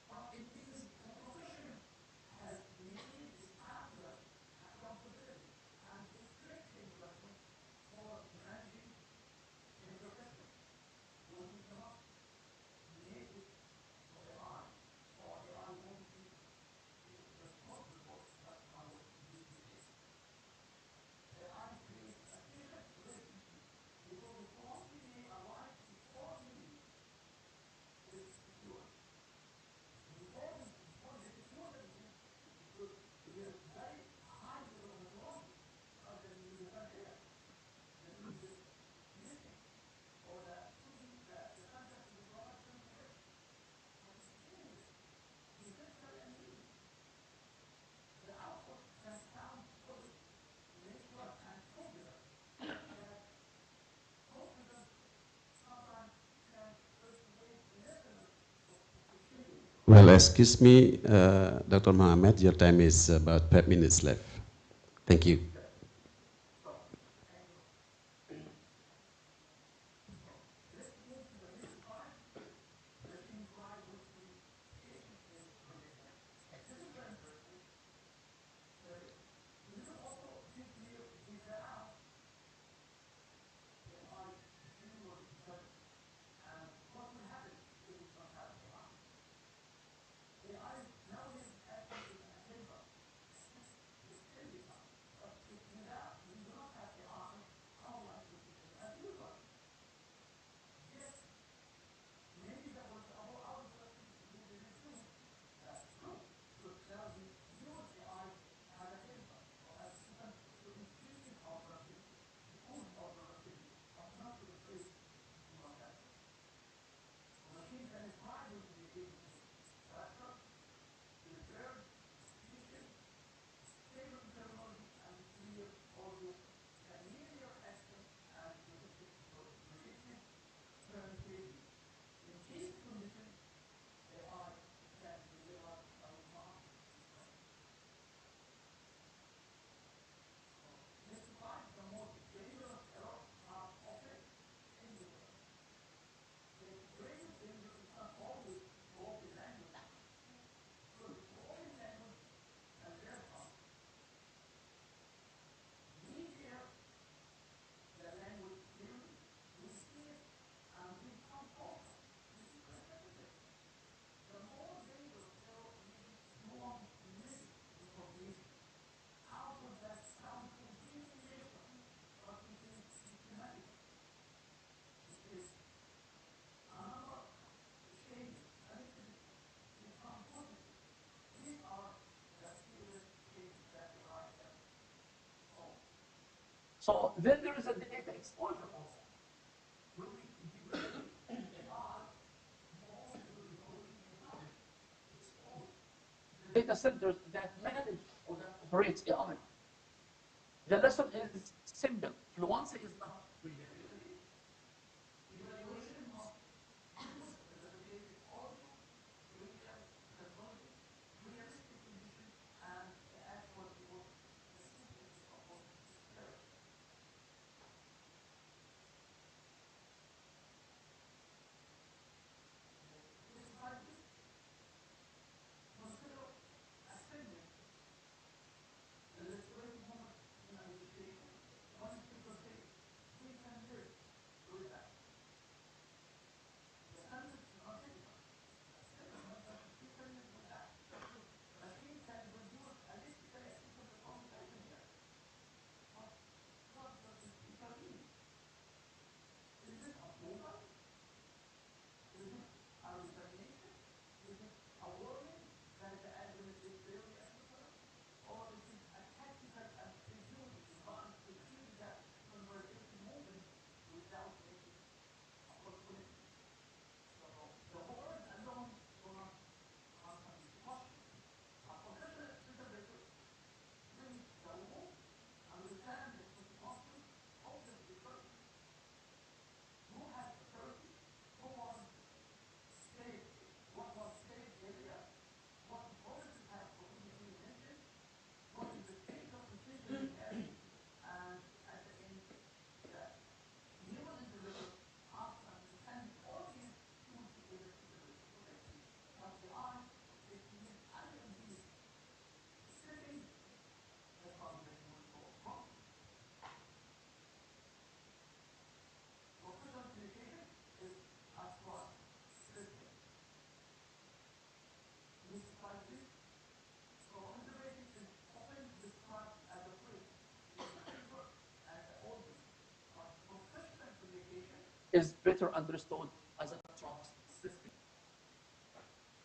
but it means the profession has made standards, accountability, and strict instructions for managing imperfection. When we cannot make it to AI, or AI won't be responsible for such kind of these mistakes. AI creates a patient rhythm because the prompt may arrive before meaning is secured. Before they secure the meaning, because there is very high level of heteronomy. Because the meaning is not there. The meaning is missing. Or the sentence is grammatically correct. But still, this is very unusual. The output can sound polished, natural, and confident, yet confidence sometimes can persuade listeners to change. Well, excuse me, Dr. Mohammed, your time is about 5 minutes left. Thank you. So, thank you. So, let's move to the next slide. The same slide which we patiently predicted. This is very interesting. Let me also give clear the ground AI framework development and what will happen if we don't have AI. AI nowadays acting is a helper, assist, steady time, but So then there is a data exposure also. When we integrate AI, most of the technology you have exposed the data centers that manage or that operates AI. The lesson is simple. Fluency is not reliability. Evaluation must use replicated audio, video, technology, realistic conditions, and the actual what the system is supposed to serve. Next slide, please. Consider assembling an illustrative moment in an education. One speaker says, we can live with that. The sentence is not difficult. A simple sentence, we can live with that. Machine can produce electrically assisted conversation here. What does the speaker mean? Is it approval? Is it a resignation? Is it a warning that the argument is barely applicable? Or is it a tactical ambiguity designed to keep the conversation moving without making a conflict? So the word alone do not answer this question. A professional interpreter reads the room, understand the consequences of the speaker, who has authority, who was safe, what was safe area, what promises have already been mentioned, what is the stage of decision made, and at the end, the human interpreter has to understand the audience to be able to interpret correctly. But the eye, if he needs any of these settings, the translation will go wrong. Professional communication is a trust system. Next slide, please. So interpreting is often described as a bridge between the speaker and the audience, but professional communication is better understood as a trust system.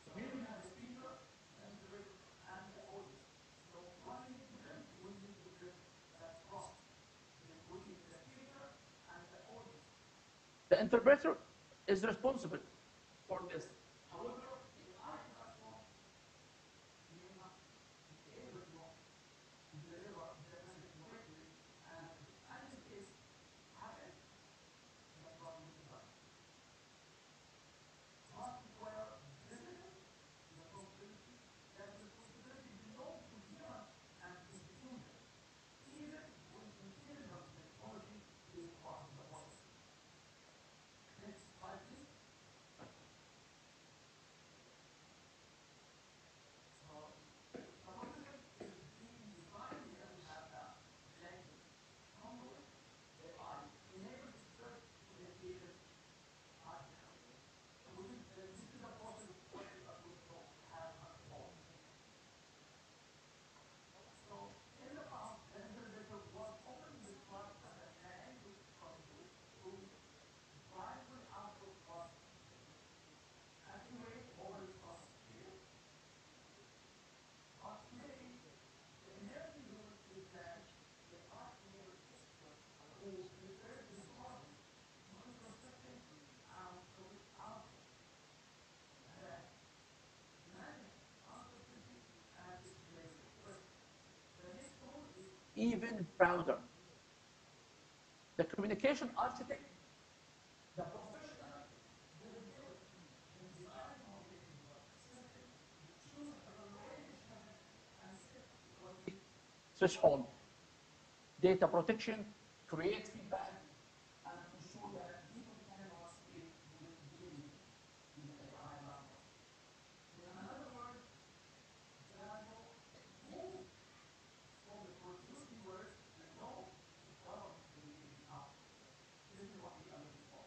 So here we have the speaker, the interpreter, and the audience. So what we need to build? We need to build that trust between the speaker and the audience. The interpreter is responsible for this. However, the AI platform may not be able to deliver the message correctly, and if any mistake happens, the problem is done. Trust requires discipline, responsibility belongs to human and institutions, even when intelligent technology is crossing the border. Next slide, please. So the mechanism is being designed here. We have the language conduit, AI enables search communication artificially. This is a process of what ISoBispro has unfolded. So in the past, the interpreter was often described as a language conduit whose primary output was accurate over trust scale. But today, the emerging rule is that AI-enabled experts who prepare the recording use consistent and correct output that manage uncertainty and explain risk. The next rule is even prouder. The communication architect, the professional deliberate in designing communication system, choose evaluation method and set quality threshold. Data protection, create feedback, and ensure that people cannot speak with impunity in the AI platform. In another word, Diallo moves from producing words alone to developing communication output. This is what we are looking for.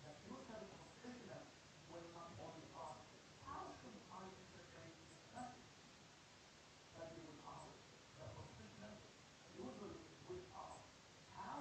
The future professional will not only ask, how should I interpret this message? But they will ask, the professional usually will ask, how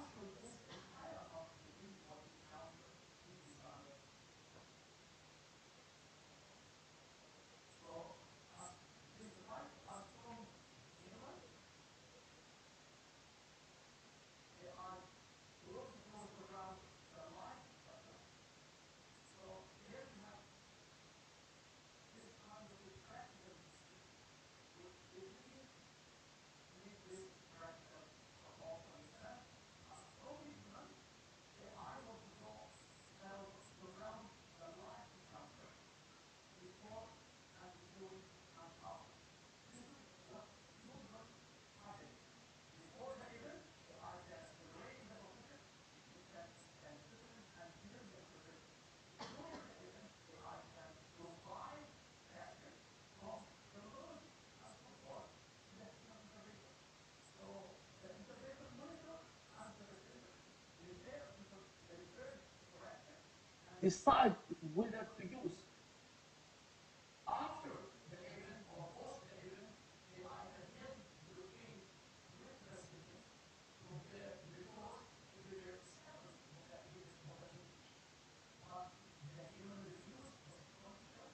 decide whether to use. After the event or post the event, AI has yet to locate with precision, compare before to prepare several modalities. But the human reviews of content,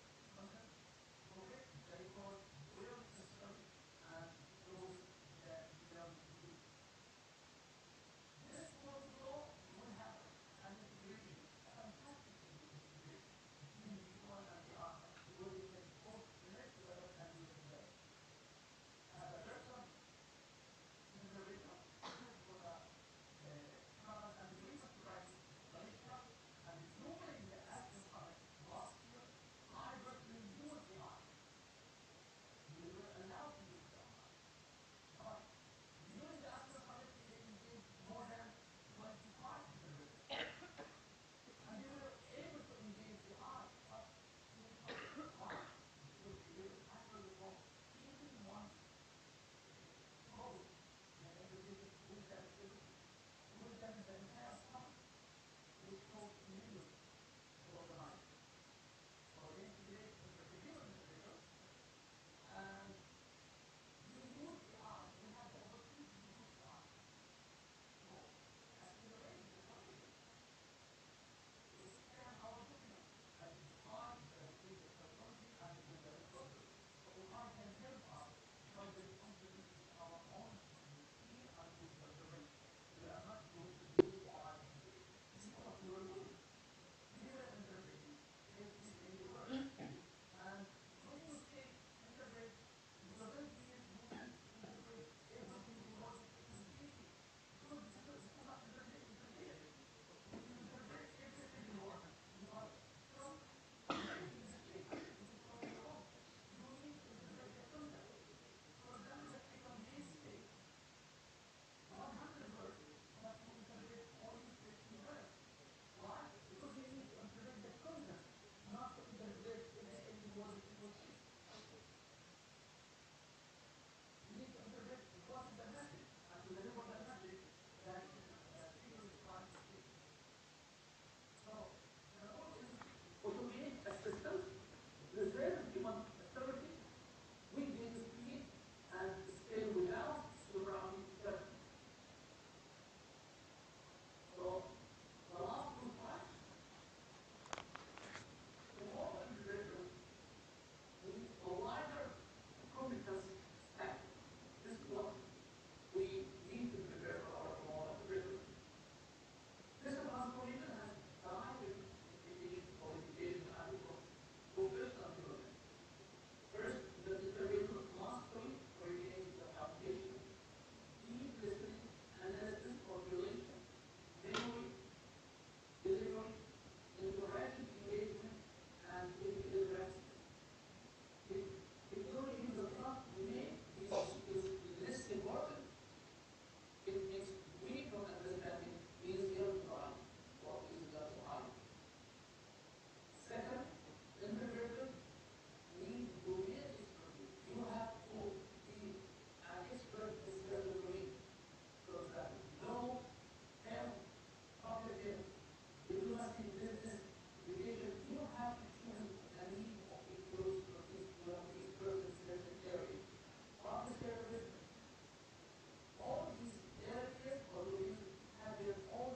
correct the record where necessary, and close the determined loop. This workflow will happen and integration, a fantastic integration between human and AI, where you can both connect together and do it together. The person interpreter for the comment and recent writing explanation and during the action summit last year, I personally used AI. We were allowed to use AI. But during the action summit, they engaged more than 25 interpreters. And they were able to engage AI, but 25. Why? Because they were actually from even once close the negotiation with the activity, with them the entire summit, which cost millions to organize. So they integrate human interpreters, and we use AI. We have the opportunity to use AI to accelerate the submission, to scan our documents, identify between the terminology and between the resources. So AI can help us by implementing our own team and with the intervention. We are not going to use AI completely. This is what we were doing. We were interpreting every single word. And when you say interpret, it doesn't mean you need to interpret every single logic explicitly, because this is not interpretation. If you interpret every single word, you are still making mistakes because you're wrong. You need to interpret the content. For example, let's take a mistake. 100 words, but you interpret only 50 words. Why? Because you need to interpret the content, not to interpret every word that you will see. You need to interpret what is the message and to deliver the message that the speaker is trying to say. So the goal is automate a system, preserve human authority, within speed, and scale without sovereignty threatened. So the last two slides. Tomorrow integrators need a wider competence stack. This is what we need to prepare for our tomorrow integrators. This transformation has direct implications for education and for professional development. First, the integrators must regain the foundation, deep listening, analysis, formulation, memory, delivery, interactive engagement, and critical practices. If technology does not make these skills less important, it makes way from understanding easier to write or easier to hide. Second, integrators need domain expertise. You have to be an expert in certain domain. For example, law, health, public health, diplomacy, business, education. You have to choose the need of your expertise. You have to be expert in certain areas. Public service, all these areas or domains have their own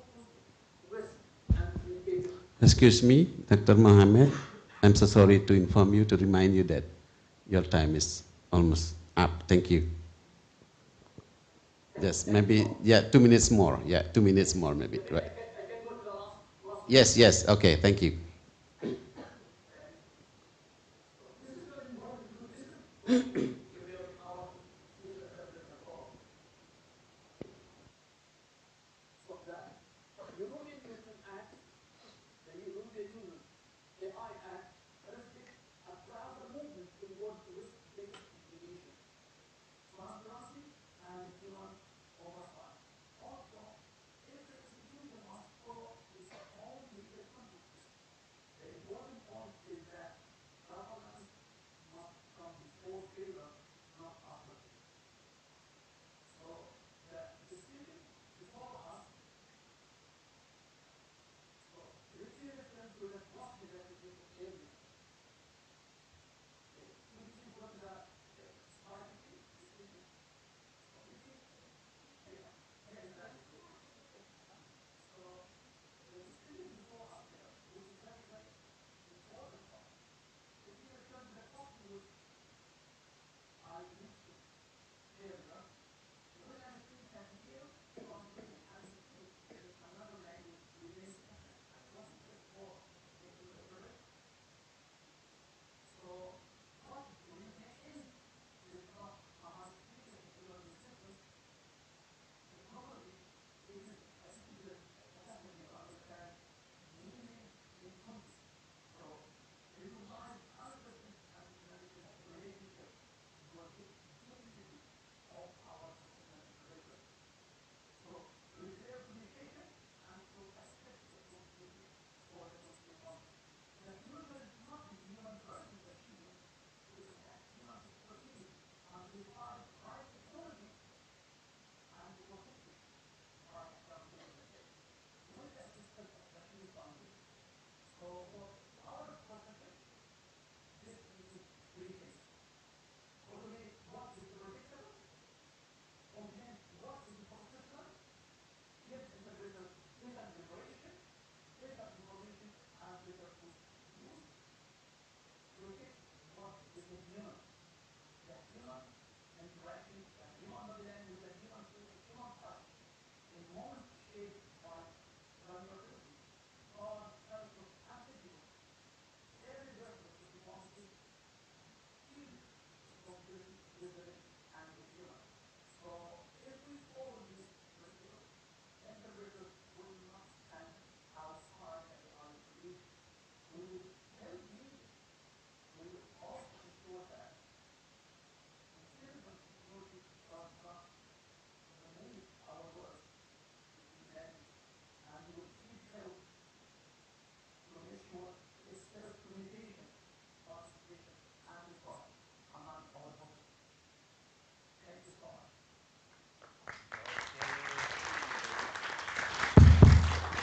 risk and limitations. Excuse me, Dr. Mohammed. I'm so sorry to inform you, to remind you that your time is almost up. Thank you. Yes, maybe, yeah, 2 minutes more. Yeah, 2 minutes more maybe, right? I can go to the last Yes, yes, okay, thank you. This is very important because this is what we prepare our future interpretation for. So the European Union Act, the European Union AI Act, reflects a broader movement toward risk-based implementation, transparency, and human oversight. Also, every institution must follow its own legal context. The important point is that governance must come before failure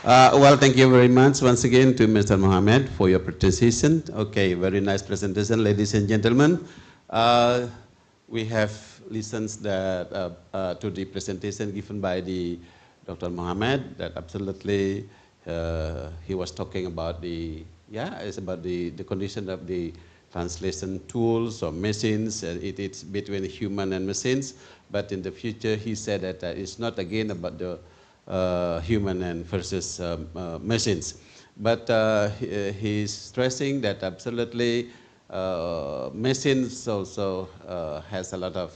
Well, thank you very much once again to Mr. Mohammed for your participation. Okay, very nice presentation, ladies and gentlemen. We have listened to the presentation given by the Dr. Mohammed. That absolutely he was talking about it's about the condition of the translation tools or machines. It's between human and machines. But in the future, he said that it's not again about the human and versus machines. But he's stressing that absolutely machines also has a lot of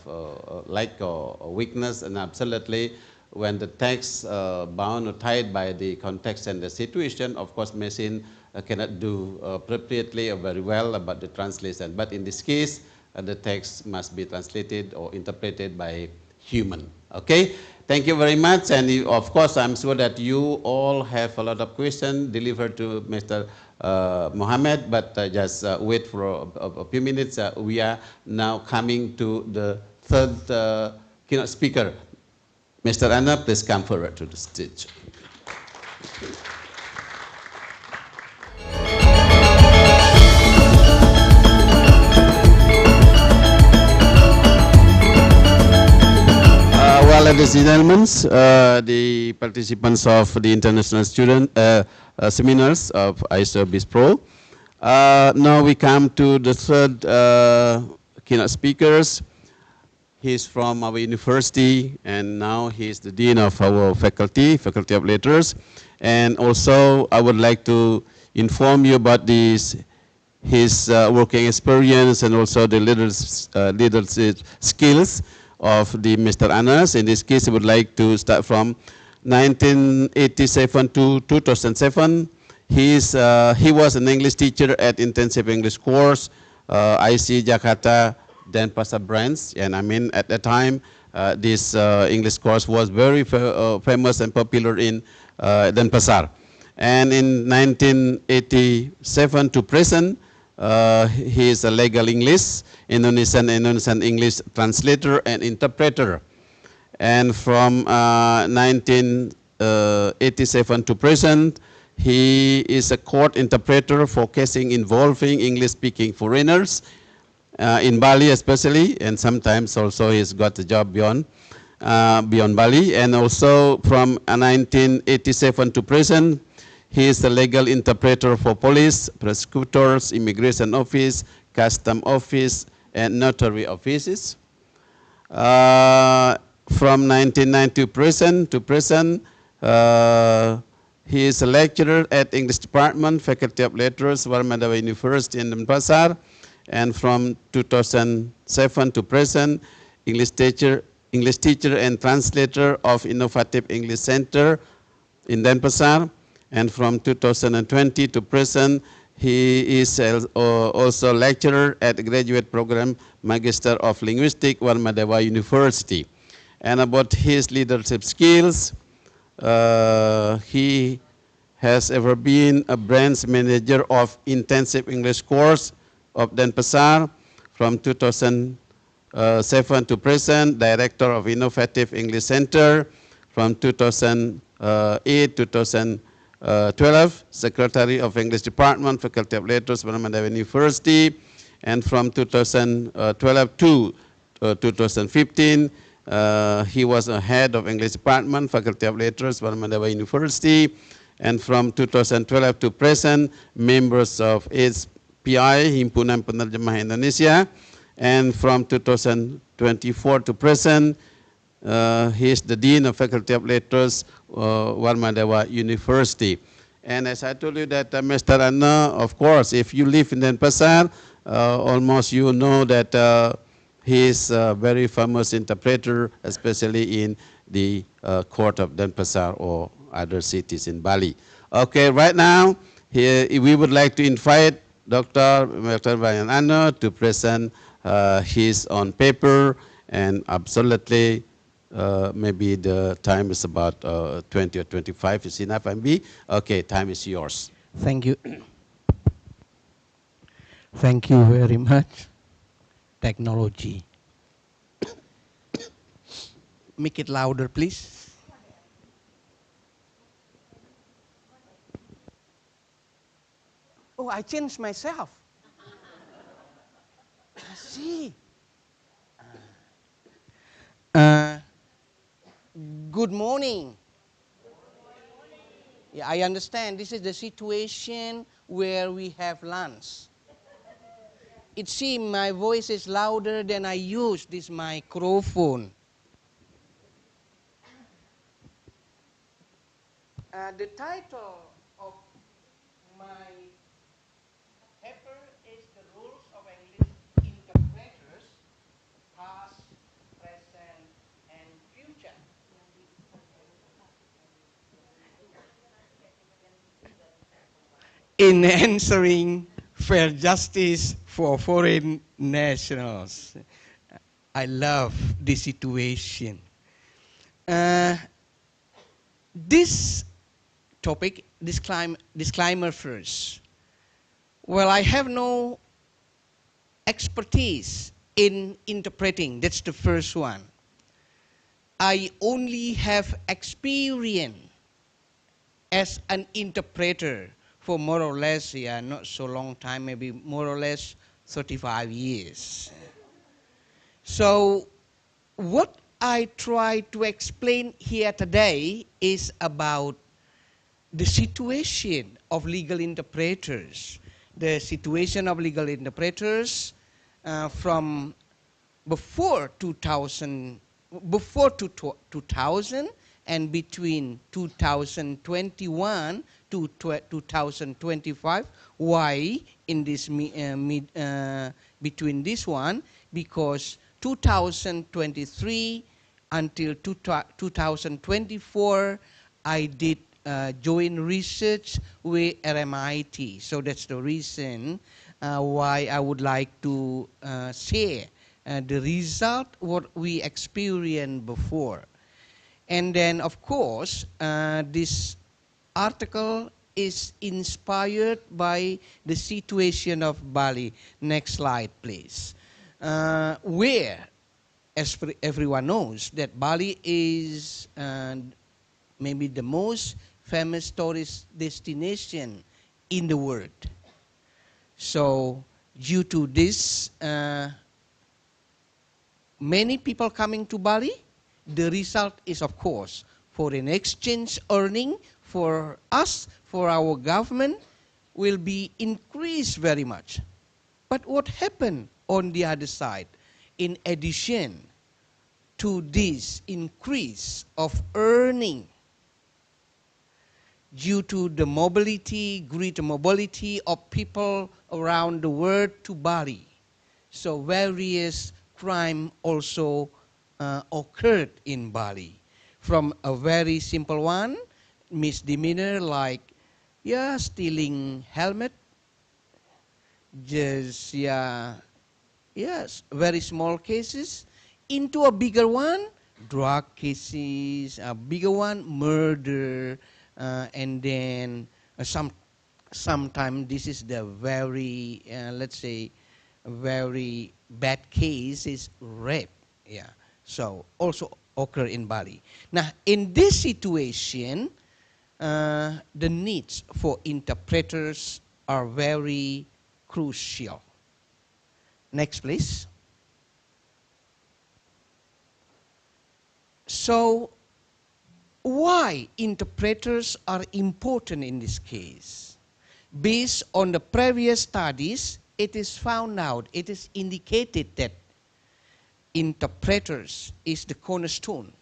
lack or weakness, and absolutely when the text bound or tied by the context and the situation, of course machine cannot do appropriately or very well about the translation. But in this case, the text must be translated or interpreted by human. Okay? Thank you very much, and of course, I'm sure that you all have a lot of questions delivered to Mr. Mohammed, but just wait for a few minutes. We are now coming to the third keynote speaker. Mr. Anna, please come forward to the stage. Well, ladies and gentlemen, the participants of the international student seminars of ISoBispro. Now we come to the third keynote speakers. He's from our university, and now he's the dean of our faculty of letters. And also, I would like to inform you about his working experience and also the leadership skills of the Mr. Anas. In this case, I would like to start from 1987 to 2007. He was an English teacher at intensive English course, IC Jakarta, Denpasar branch. And I mean, at that time, this English course was very famous and popular in Denpasar. And in 1987 to present, he is a legal English, Indonesian English translator and interpreter. And from 1987 to present, he is a court interpreter for cases involving English-speaking foreigners in Bali especially, and sometimes also he's got a job beyond Bali. And also from 1987 to present, he is the legal interpreter for police, prosecutors, immigration office, custom office, and notary offices. From 1990 to present, he is a lecturer at English Department, Faculty of Letters, Warmadawa University in Denpasar. And from 2007 to present, English teacher and translator of Innovative English Center in Denpasar. And from 2020 to present, he is also lecturer at the graduate program Magister of Linguistics, Warmadawa University. And about his leadership skills, he has ever been a branch manager of intensive English course of Denpasar. From 2007 to present, director of Innovative English Center. From 2008 to 2012, Secretary of English Department, Faculty of Letters, Warmadawa University. And from 2012 to 2015, he was a head of English Department, Faculty of Letters, Warmadawa University. And from 2012 to present, members of HPI, Himpunan Penerjemah Indonesia. And from 2024 to present, he is the Dean of Faculty of Letters, Warmadawa University. And as I told you that Mr. Anna, of course, if you live in Denpasar, almost you know that he is a very famous interpreter, especially in the court of Denpasar or other cities in Bali. Okay, right now, here we would like to invite Dr. Bayan Anna to present his own paper, and absolutely maybe the time is about 20 or 25. Is enough, MB? Okay, time is yours. Thank you. Thank you very much. Technology. Make it louder, please. Oh, I changed myself. See. Uh, Good morning. Yeah, I understand this is the situation where we have lunch. It seems my voice is louder than I use this microphone. The title of my paper is The Rules of English Interpreters, Past, Present, and Future. In answering fair justice for foreign nationals. I love this situation. This topic, disclaimer first. Well, I have no expertise in interpreting. That's the first one. I only have experience as an interpreter for more or less, not so long time, maybe more or less 35 years. So what I try to explain here today is about the situation of legal interpreters. The situation of legal interpreters from before 2000 and between 2021 to 2025. Why in this between this one? Because 2023 until 2024, I did joint research with RMIT. So that's the reason why I would like to share the result what we experienced before. And then, of course, this article is inspired by the situation of Bali. Next slide, please. Where, as everyone knows, that Bali is maybe the most famous tourist destination in the world. So, due to this, many people coming to Bali, the result is, of course, foreign exchange earning for us, for our government, will be increased very much. But what happened on the other side? In addition to this increase of earning, due to the mobility, greater mobility of people around the world to Bali, so various crime also occurred in Bali. From a very simple one, misdemeanor like stealing helmet, just yes, very small cases, into a bigger one, drug cases, a bigger one, murder, and then sometimes this is the very, let's say, very bad case is rape. Yeah, so also occur in Bali. Now, in this situation, the needs for interpreters are very crucial. Next, please. So, why interpreters are important in this case? Based on the previous studies, it is found out, it is indicated that interpreters is the cornerstone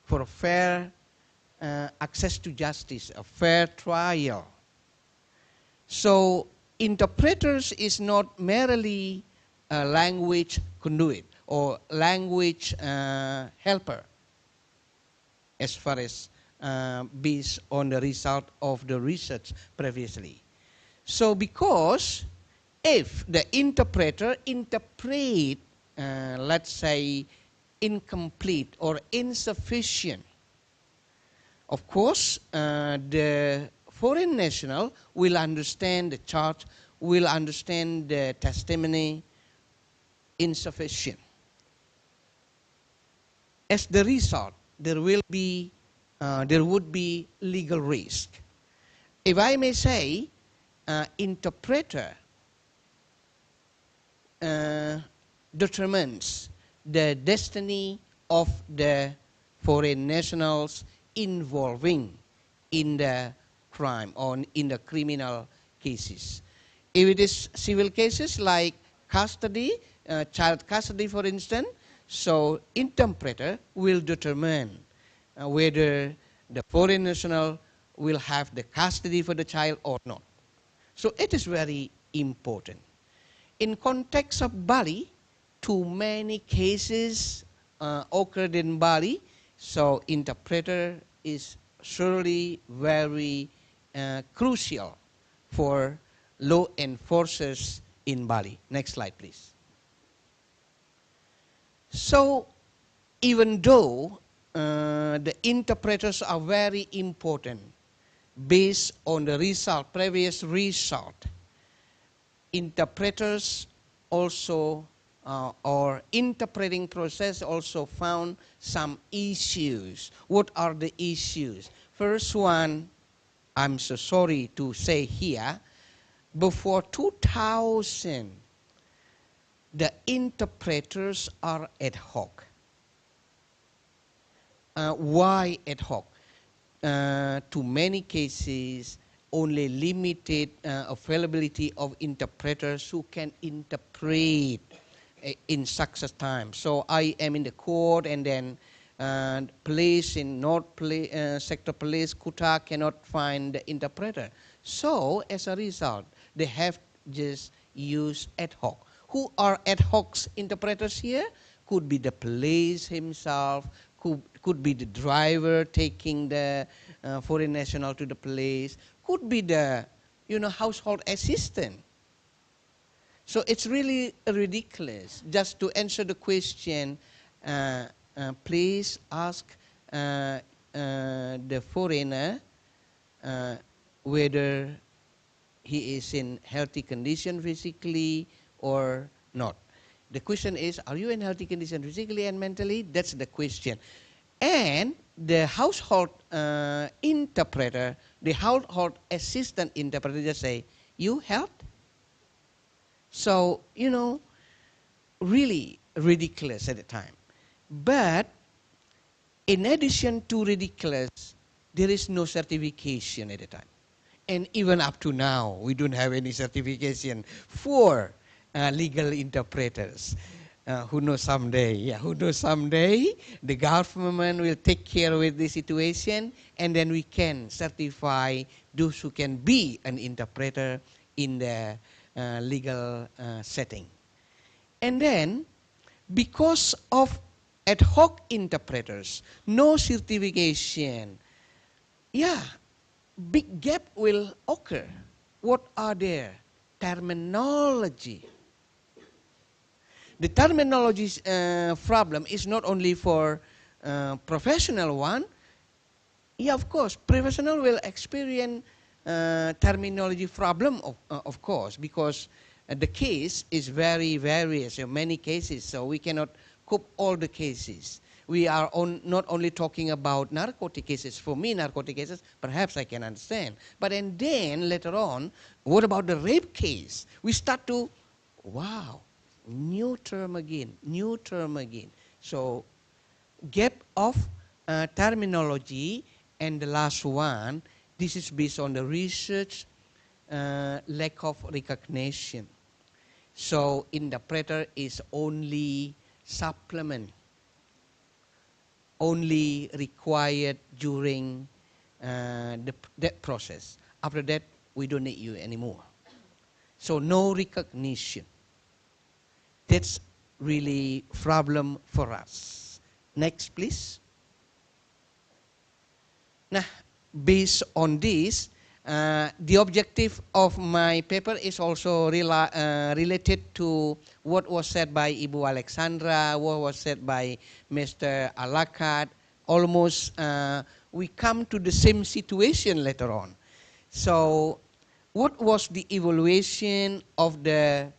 for a fair access to justice, a fair trial. So interpreters is not merely a language conduit or language helper, as far as based on the result of the research previously. So because if the interpreter interpret, let's say, incomplete or insufficient, of course, the foreign national will understand the charge, will understand the testimony insufficient. As the result, there would be legal risk. If I may say, interpreter determines the destiny of the foreign nationals involving in the crime or in the criminal cases. If it is civil cases like custody, child custody for instance, so interpreter will determine whether the foreign national will have the custody for the child or not. So it is very important. In context of Bali, too many cases occurred in Bali, so interpreter is surely very crucial for law enforcers in Bali. Next slide, please. So even though the interpreters are very important based on the result, previous result, interpreters also or interpreting process also found some issues. What are the issues? First one, I'm so sorry to say here, before 2000, the interpreters are ad hoc. Why ad hoc? To many cases, only limited availability of interpreters who can interpret in success time. So I am in the court and then police in North Sector Police, Kuta cannot find the interpreter. So as a result, they have just used ad hoc. Who are ad hoc interpreters here? Could be the police himself, could be the driver taking the foreign national to the place, could be the household assistant. So it's really ridiculous. Just to answer the question, please ask the foreigner whether he is in healthy condition physically or not. The question is, are you in healthy condition physically and mentally? That's the question. And the household interpreter, the household assistant interpreter just say, you helped? So, really ridiculous at the time. But in addition to ridiculous, there is no certification at the time. And even up to now, we don't have any certification for legal interpreters. Who knows someday? Yeah, who knows someday the government will take care with the situation, and then we can certify those who can be an interpreter in the legal setting. And then, because of ad hoc interpreters, no certification, big gap will occur. What are their terminology? The terminology problem is not only for professional one. Yeah, of course, professional will experience terminology problem, of course, because the case is very various, many cases, so we cannot cope all the cases. We are not only talking about narcotic cases. For me, narcotic cases, perhaps I can understand. But and then later on, what about the rape case? We start to, wow, new term again. So gap of terminology. And the last one, this is based on the research, lack of recognition. So interpreter is only supplement, only required during that process. After that, we don't need you anymore. So no recognition. That's really problem for us. Next, please. Now, based on this, the objective of my paper is also related to what was said by Ibu Alexandra, what was said by Mr. Alakat. Almost we come to the same situation later on. So what was the evaluation of the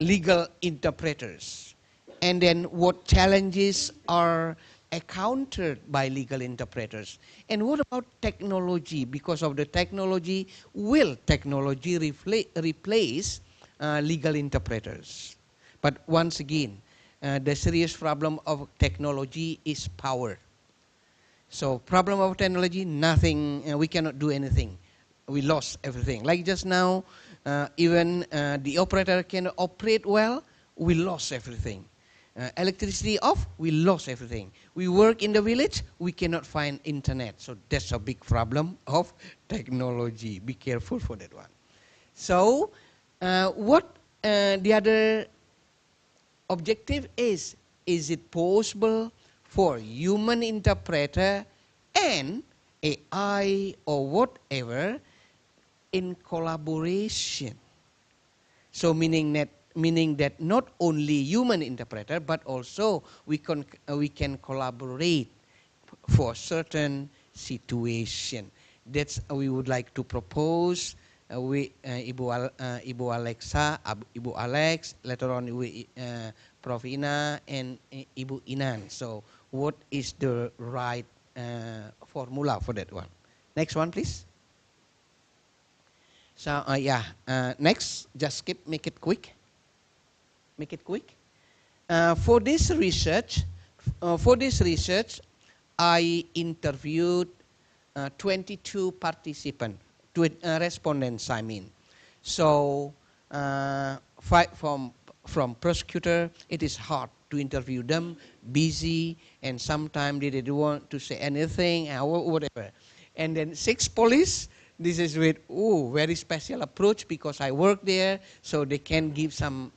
legal interpreters? And then what challenges are accounted by legal interpreters. And what about technology? Because of the technology, will technology replace legal interpreters? But once again, the serious problem of technology is power. So problem of technology, nothing, we cannot do anything. We lost everything. Like just now, even the operator cannot operate well, we lost everything. Electricity off, we lost everything. We work in the village, we cannot find internet. So that's a big problem of technology. Be careful for that one. So what the other objective is it possible for human interpreter and AI or whatever in collaboration? So meaning that not only human interpreter, but also we can collaborate for certain situation. That's we would like to propose. Ibu Alexa, Ibu Alex, later on Prof Ina and Ibu Inan. So what is the right formula for that one? Next one, please. So next, just skip, make it quick. Make it quick. For this research, I interviewed 22 participants, respondents, I mean. So, from prosecutor, it is hard to interview them, busy, and sometimes they don't want to say anything, or whatever. And then 6 police, this is with very special approach because I work there, so they can give some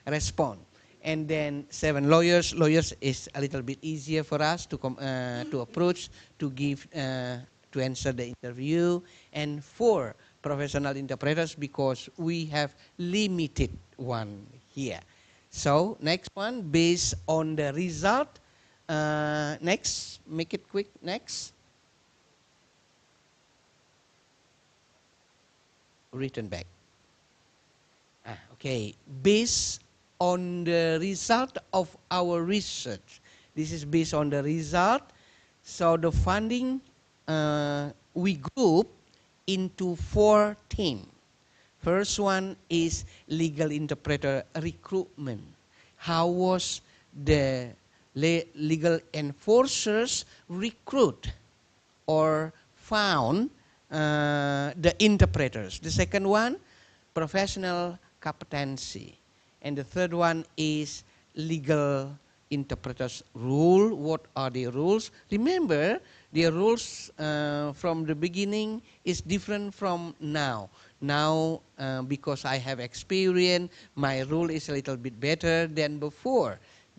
response. And then 7 lawyers. Lawyers is a little bit easier for us to approach, to give, to answer the interview. And 4 professional interpreters because we have limited one here. So next one, based on the result. Next, make it quick. Next. Written back. Okay, based on the result of our research. This is based on the result. So the funding, we group into 4 teams. First one is legal interpreter recruitment. How was the legal enforcers recruit or found the interpreters? The second one, professional competency. And the third one is legal interpreters rule. What are the rules? Remember, the rules from the beginning is different from now. Now, because I have experience, my rule is a little bit better than before.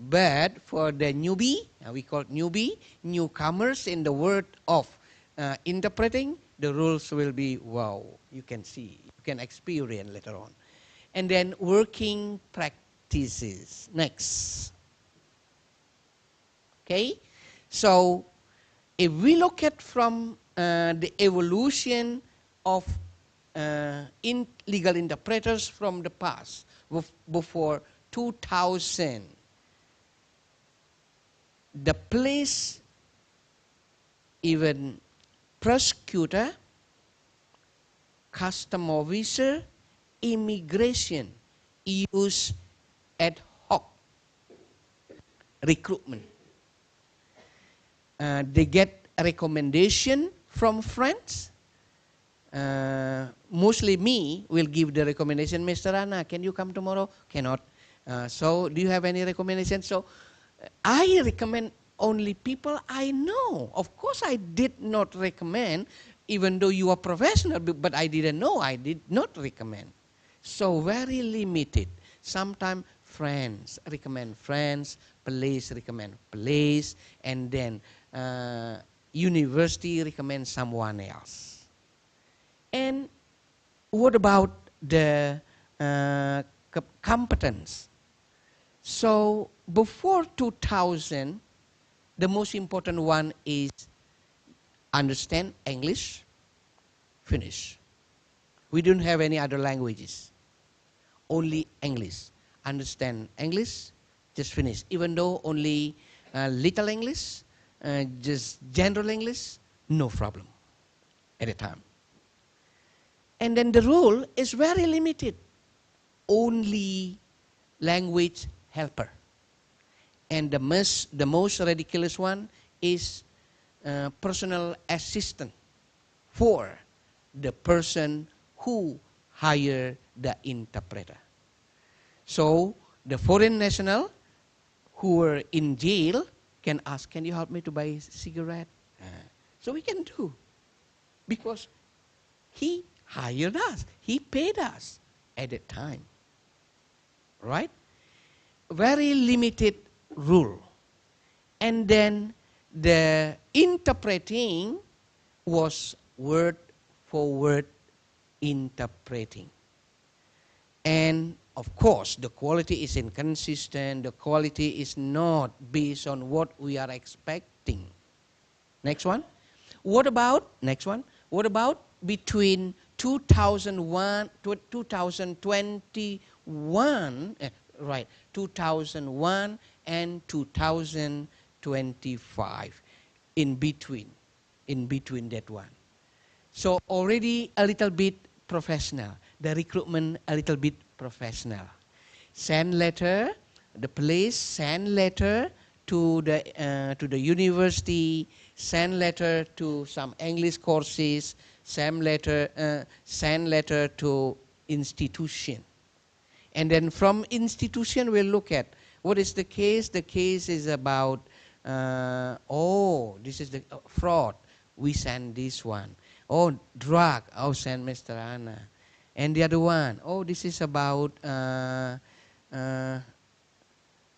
But for the newbie, we call it newbie, newcomers in the world of interpreting, the rules will be, wow, you can see, you can experience later on. And then working practices. Next. Okay, so if we look at from the evolution of legal interpreters from the past, before 2000, the place, even prosecutor, custom officer, immigration use ad hoc recruitment. They get a recommendation from friends. Mostly me will give the recommendation, Mr. Rana, can you come tomorrow? Cannot. So do you have any recommendation? So I recommend only people I know. Of course I did not recommend, even though you are professional, but I didn't know, I did not recommend. So very limited. Sometimes friends recommend friends, police recommend police, and then university recommend someone else. And what about the competence? So before 2000, the most important one is understand English, finish. We don't have any other languages, only English. Understand English, just finish. Even though only little English, just general English, no problem at a time. And then the rule is very limited. Only language helper. And the most ridiculous one is personal assistant for the person who hire the interpreter. So the foreign national who were in jail can ask, can you help me to buy a cigarette? So we can do, because he hired us, he paid us at that time, right? Very limited rule. And then the interpreting was word for word interpreting. And of course, the quality is inconsistent. The quality is not based on what we are expecting. Next one. What about, next one, what about between 2001 to 2021, 2001 and 2025, in between that one. So already a little bit professional, the recruitment a little bit professional. Send letter, the place send letter to the university, send letter to some English courses, send letter to institution. And then from institution we'll look at what is the case. The case is about, this is the fraud. We send this one. Oh, drug. Oh, send Mr. Anna. And the other one, this is about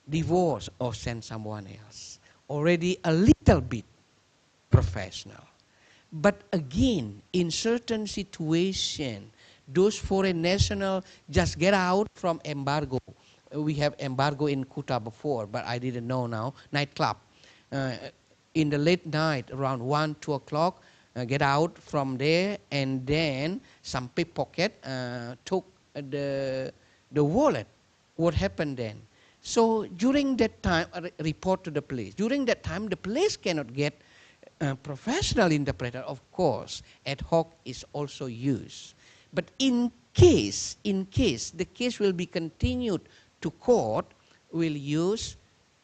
divorce. Oh, send someone else. Already a little bit professional. But again, in certain situation, those foreign nationals just get out from embargo. We have embargo in Kuta before, but I didn't know now. Nightclub. In the late night, around 1, 2 o'clock, get out from there, and then some pickpocket took the wallet. What happened then? So during that time, report to the police. During that time, the police cannot get a professional interpreter. Of course, ad hoc is also used. But in case the case will be continued to court, we'll use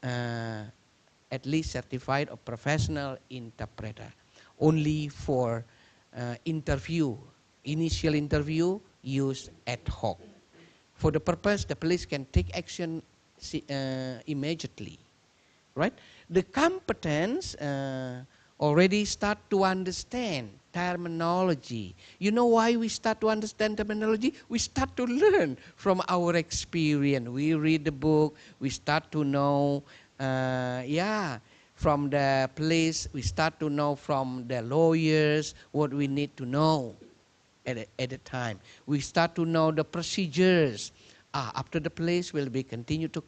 at least certified or professional interpreter. Only for interview, initial interview, use ad hoc. For the purpose, the police can take action immediately, right? The competence already start to understand terminology. You know why we start to understand terminology? We start to learn from our experience. We read the book, we start to know, from the place, we start to know from the lawyers what we need to know at the time. We start to know the procedures. After the place will be continued to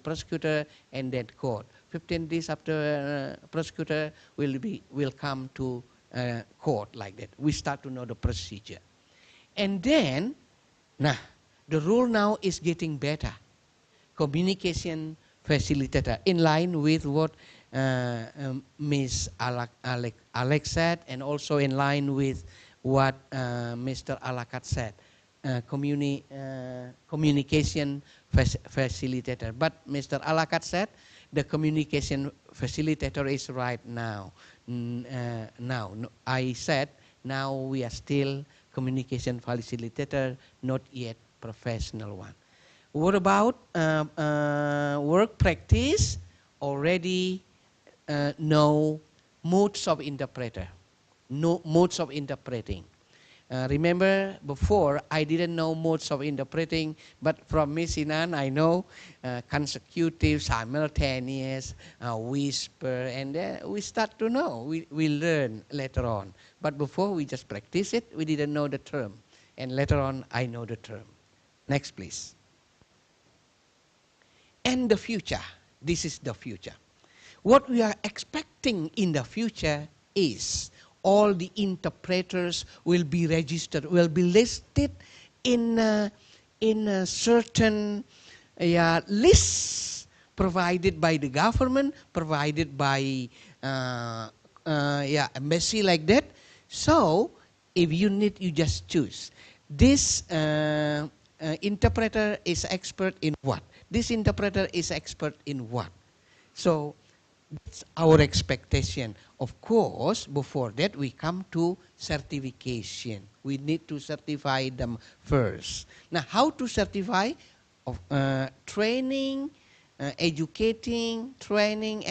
prosecutor and then court. 15 days after prosecutor will come to court, like that. We start to know the procedure. And then, the rule now is getting better. Communication facilitator, in line with what Ms. Alex said, and also in line with what Mr. Alakat said. Communication facilitator. But Mr. Alakat said the communication facilitator is right now. I said now we are still communication facilitator, not yet professional one. What about work practice? Already know modes of interpreter, modes of interpreting. Remember before I didn't know modes of interpreting, but from Ms. Inan I know consecutive, simultaneous, whisper, and we start to know. We learn later on. But before we just practice it, we didn't know the term. And later on I know the term. Next please. And the future. This is the future. What we are expecting in the future is all the interpreters will be registered, will be listed in a certain lists provided by the government, provided by embassy like that. So if you need, you just choose. This interpreter is expert in what? This interpreter is expert in what? So that's our expectation. Of course, before that we come to certification. We need to certify them first. Now, how to certify? Training, educating, training,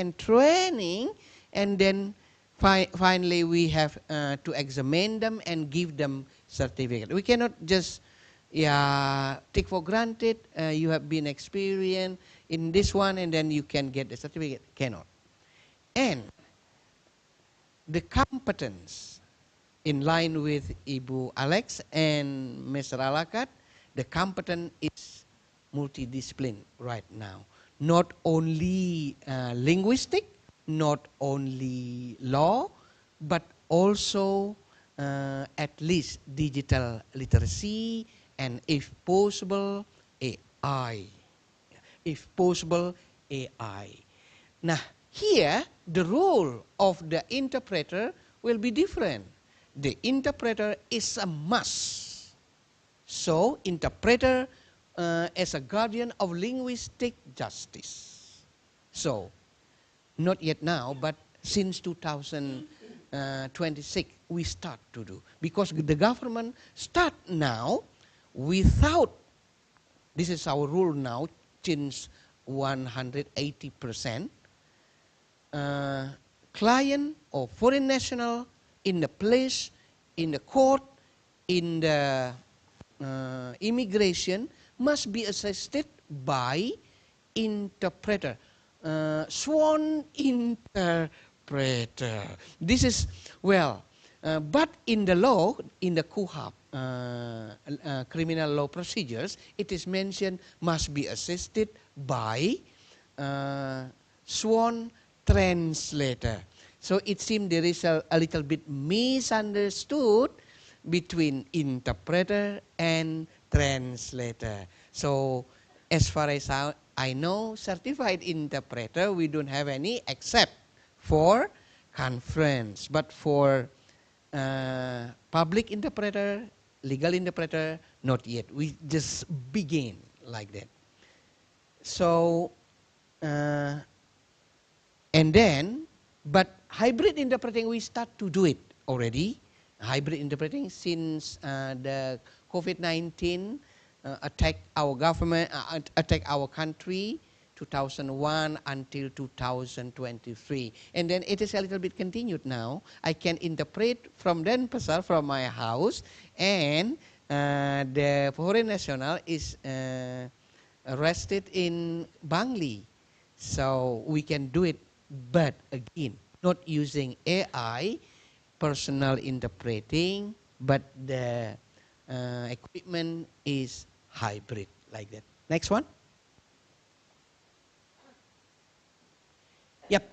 and then finally we have to examine them and give them certificate. We cannot just take for granted you have been experienced in this one and then you can get the certificate. Cannot. And the competence, in line with Ibu Alex and Mr. Alakat, the competence is multidiscipline right now. Not only linguistic, not only law, but also at least digital literacy, and if possible, AI. If possible, AI. Now, here, the role of the interpreter will be different. The interpreter is a must. So, interpreter as a guardian of linguistic justice. So, not yet now, but since 2026, we start to do. Because the government start now without, this is our rule now, since 180%, client or foreign national in the place, in the court, in the immigration must be assisted by interpreter, sworn interpreter. This is, well, but in the law, in the KUHAP, criminal law procedures, it is mentioned must be assisted by sworn translator. So it seems there is a little bit misunderstood between interpreter and translator. So as far as I know, certified interpreter, we don't have any except for conference. But for public interpreter, legal interpreter, not yet. We just begin like that. So, and then, but hybrid interpreting, we start to do it already. Hybrid interpreting since the COVID-19 attacked our government, attacked our country, 2001 until 2023. And then it is a little bit continued now. I can interpret from Denpasar, from my house, and the foreign national is arrested in Bangli. So we can do it, but again, not using AI, personal interpreting, but the equipment is hybrid like that. Next one. Yep.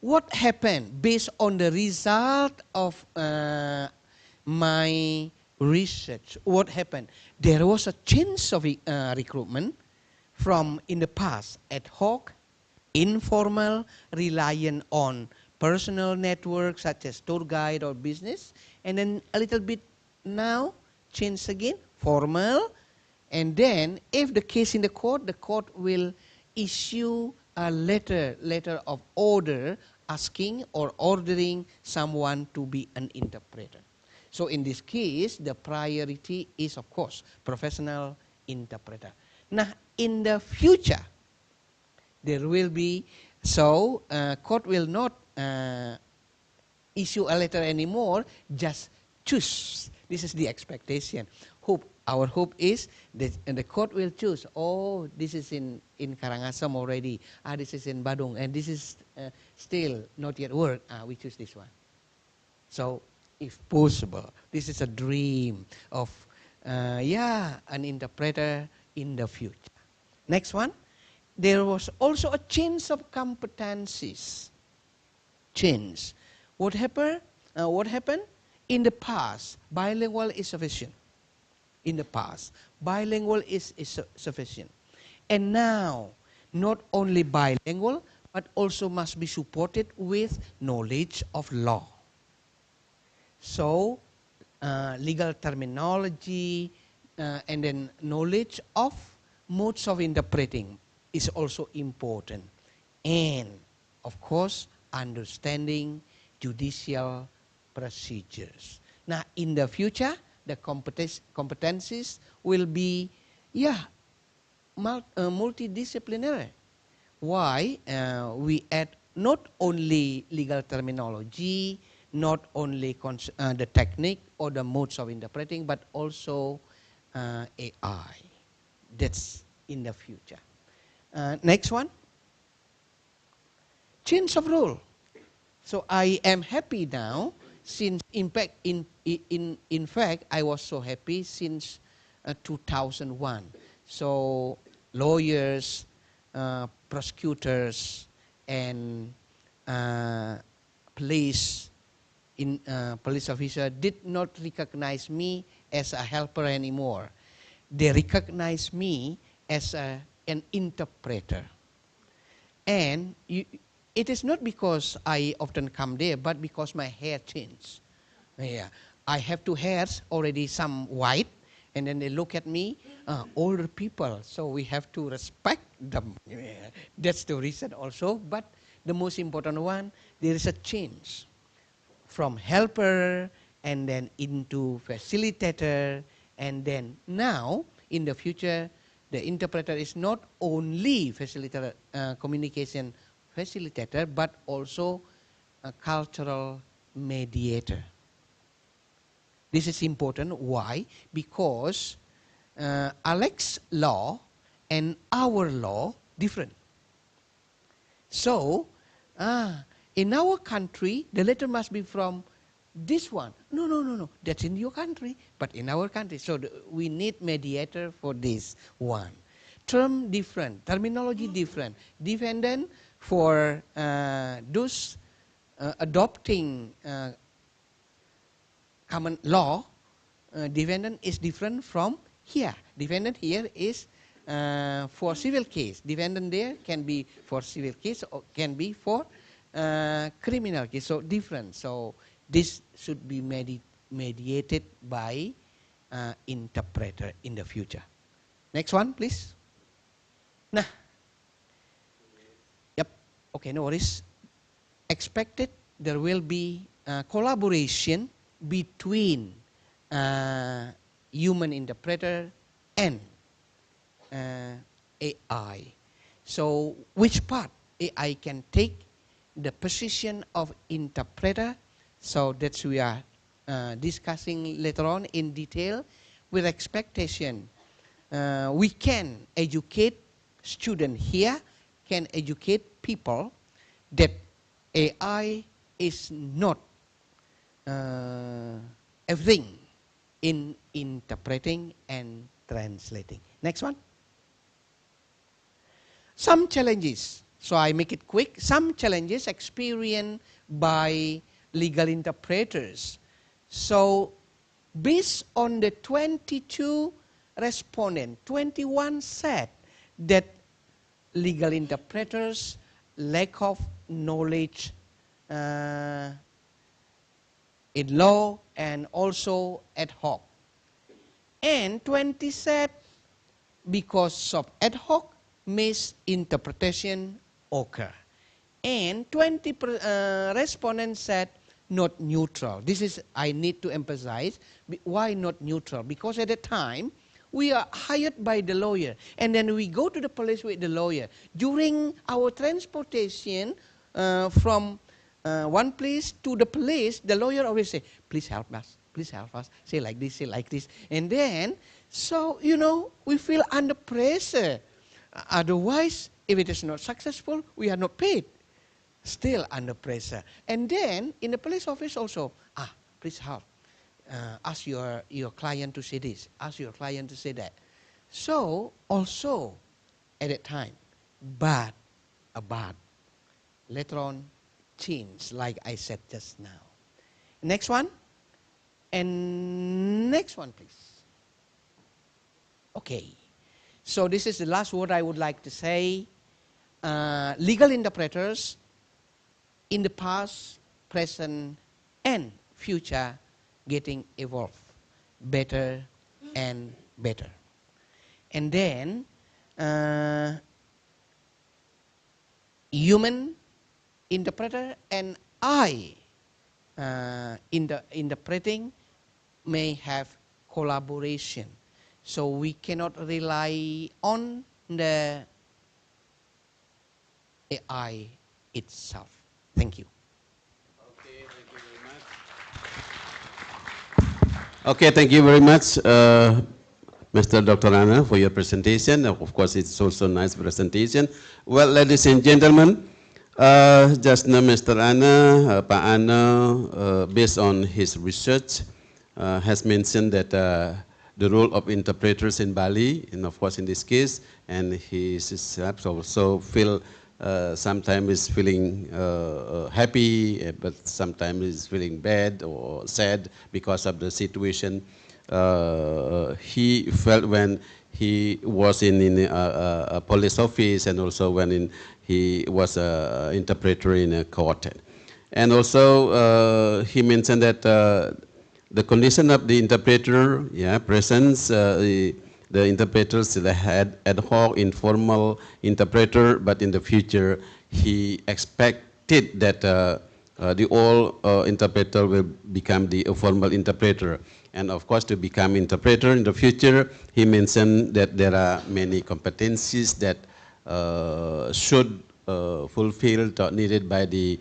What happened based on the result of my research? What happened? There was a change of recruitment from in the past ad hoc, informal, relying on personal networks such as tour guide or business, and then a little bit now change again, formal, and then if the case in the court will issue a letter of order asking or ordering someone to be an interpreter. So in this case, the priority is, of course, professional interpreter. Now, in the future, there will be, so court will not issue a letter anymore, just choose. This is the expectation. Our hope is that the court will choose, oh, this is in Karangasem already, this is in Badung, and this is still not yet work, we choose this one. So, if possible, this is a dream of, an interpreter in the future. Next one. There was also a change of competencies. Change. What happened? In the past, bilingual is sufficient. In the past, bilingual is sufficient. And now, not only bilingual, but also must be supported with knowledge of law. So, legal terminology and then knowledge of modes of interpreting is also important. And, of course, understanding judicial procedures. Now, in the future, the competencies will be, multidisciplinary. Why? We add not only legal terminology, not only the technique or the modes of interpreting, but also AI. That's in the future. Next one. Change of rule. So I am happy now, since in fact I was so happy since 2001. So lawyers, prosecutors, and police officer did not recognize me as a helper anymore. They recognize me as an interpreter. And it is not because I often come there, but because my hair changed. Yeah, I have two hairs, already some white, and then they look at me, older people, so we have to respect them. Yeah, that's the reason also. But the most important one, there is a change from helper and then into facilitator, and then now in the future, the interpreter is not only facilitator, communication facilitator, but also a cultural mediator. This is important. Why? Because Alex's law and our law different. So, in our country, the letter must be from this one. No. That's in your country, but in our country. So we need mediator for this one. Term different, terminology different. Defendant for those adopting common law, defendant is different from here. Defendant here is for civil case. Defendant there can be for civil case or can be for criminal case. So different. So this should be mediated by interpreter in the future. Next one, please. Nah. Yep. Okay, no worries. Expected there will be collaboration between human interpreter and AI. So which part AI can take the position of interpreter? So that's we are discussing later on in detail with expectation. We can educate students here, can educate people that AI is not everything in interpreting and translating. Next one. Some challenges. So I make it quick. Some challenges experienced by legal interpreters. So based on the 22 respondents, 21 said that legal interpreters lack of knowledge in law and also ad hoc. And 20 said because of ad hoc misinterpretation occur. And 20 respondents said not neutral. This is, I need to emphasize, why not neutral? Because at the time, we are hired by the lawyer, and then we go to the police with the lawyer. During our transportation from one place to the police, the lawyer always say, please help us, say like this, say like this. And then, so, you know, we feel under pressure. Otherwise, if it is not successful, we are not paid. Still under pressure. And then, in the police office also, please help. Ask your client to say this, ask your client to say that. So, also, at that time, but later on, change, like I said just now. Next one. And next one, please. Okay. So this is the last word I would like to say. legal interpreters in the past, present, and future getting evolved better and better. And then human interpreter and interpreting may have collaboration. So we cannot rely on the AI itself. Thank you. Okay, thank you very much, Mr. Dr. Anna, for your presentation. Of course, it's also a nice presentation. Well, ladies and gentlemen, just now Mr. Anna, Pak Anna, based on his research, has mentioned that the role of interpreters in Bali, and of course in this case, and he also feel sometimes is feeling happy, but sometimes is feeling bad or sad because of the situation he felt when he was in a police office, and also when he was an interpreter in a court. And also he mentioned that the condition of the interpreter, presence, the interpreters had ad hoc, informal interpreter, but in the future he expected that the all interpreter will become the formal interpreter. And of course, to become interpreter in the future, he mentioned that there are many competencies that should fulfilled or needed by the,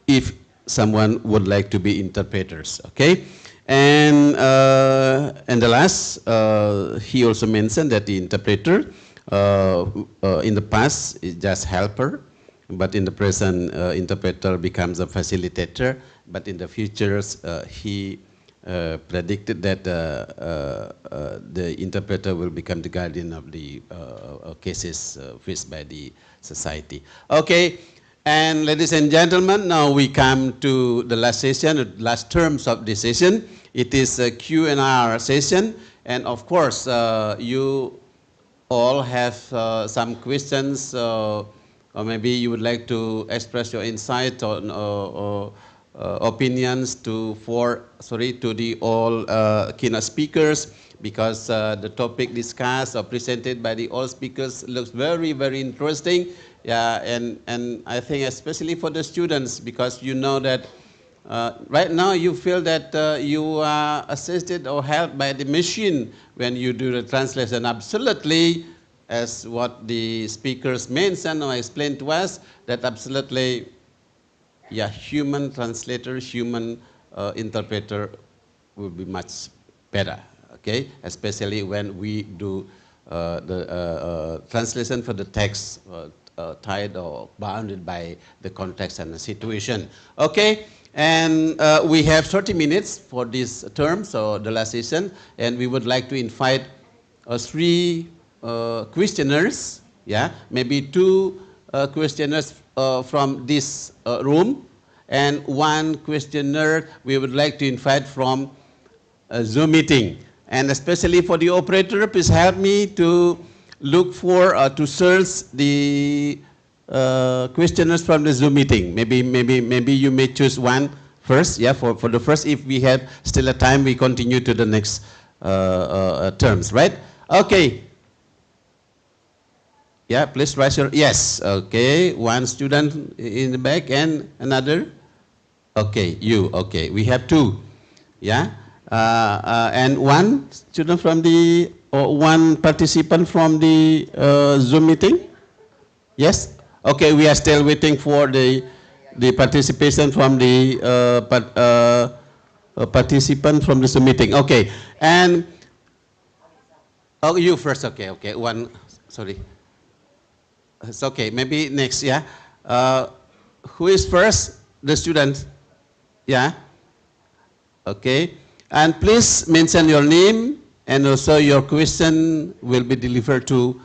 if someone would like to be interpreters, okay? And the last, he also mentioned that the interpreter in the past is just helper, but in the present, interpreter becomes a facilitator. But in the future, he predicted that the interpreter will become the guardian of the cases faced by the society. Okay. And ladies and gentlemen, now we come to the last session, last terms of this session. It is a Q&R session, and of course, you all have some questions, or maybe you would like to express your insight or opinions to the all keynote speakers, because the topic discussed or presented by the all speakers looks very, very interesting. Yeah, and I think especially for the students, because you know that right now you feel that you are assisted or helped by the machine when you do the translation. Absolutely, as what the speakers mentioned or explained to us, that absolutely, yeah, human translator, human interpreter will be much better, okay? Especially when we do the translation for the text tied or bounded by the context and the situation. Okay, and we have 30 minutes for this term, so the last session, and we would like to invite 3 questioners, yeah, maybe 2 questioners from this room, and 1 questioner we would like to invite from a Zoom meeting. And especially for the operator, please help me to look for, to search the questioners from the Zoom meeting. Maybe you may choose 1 first, yeah, for the first. If we have still a time, we continue to the next terms, right? Okay. Yeah, please raise your, yes, okay. 1 student in the back and another? Okay, you, okay. We have 2, yeah? And 1 student from the, or 1 participant from the Zoom meeting? Yes? Okay, we are still waiting for the participation from the participant from the Zoom meeting. Okay, and, oh, you first, okay, okay. 1, sorry. It's okay, maybe next, yeah. Who is first? The student? Yeah? Okay. And please mention your name, and also your question will be delivered to,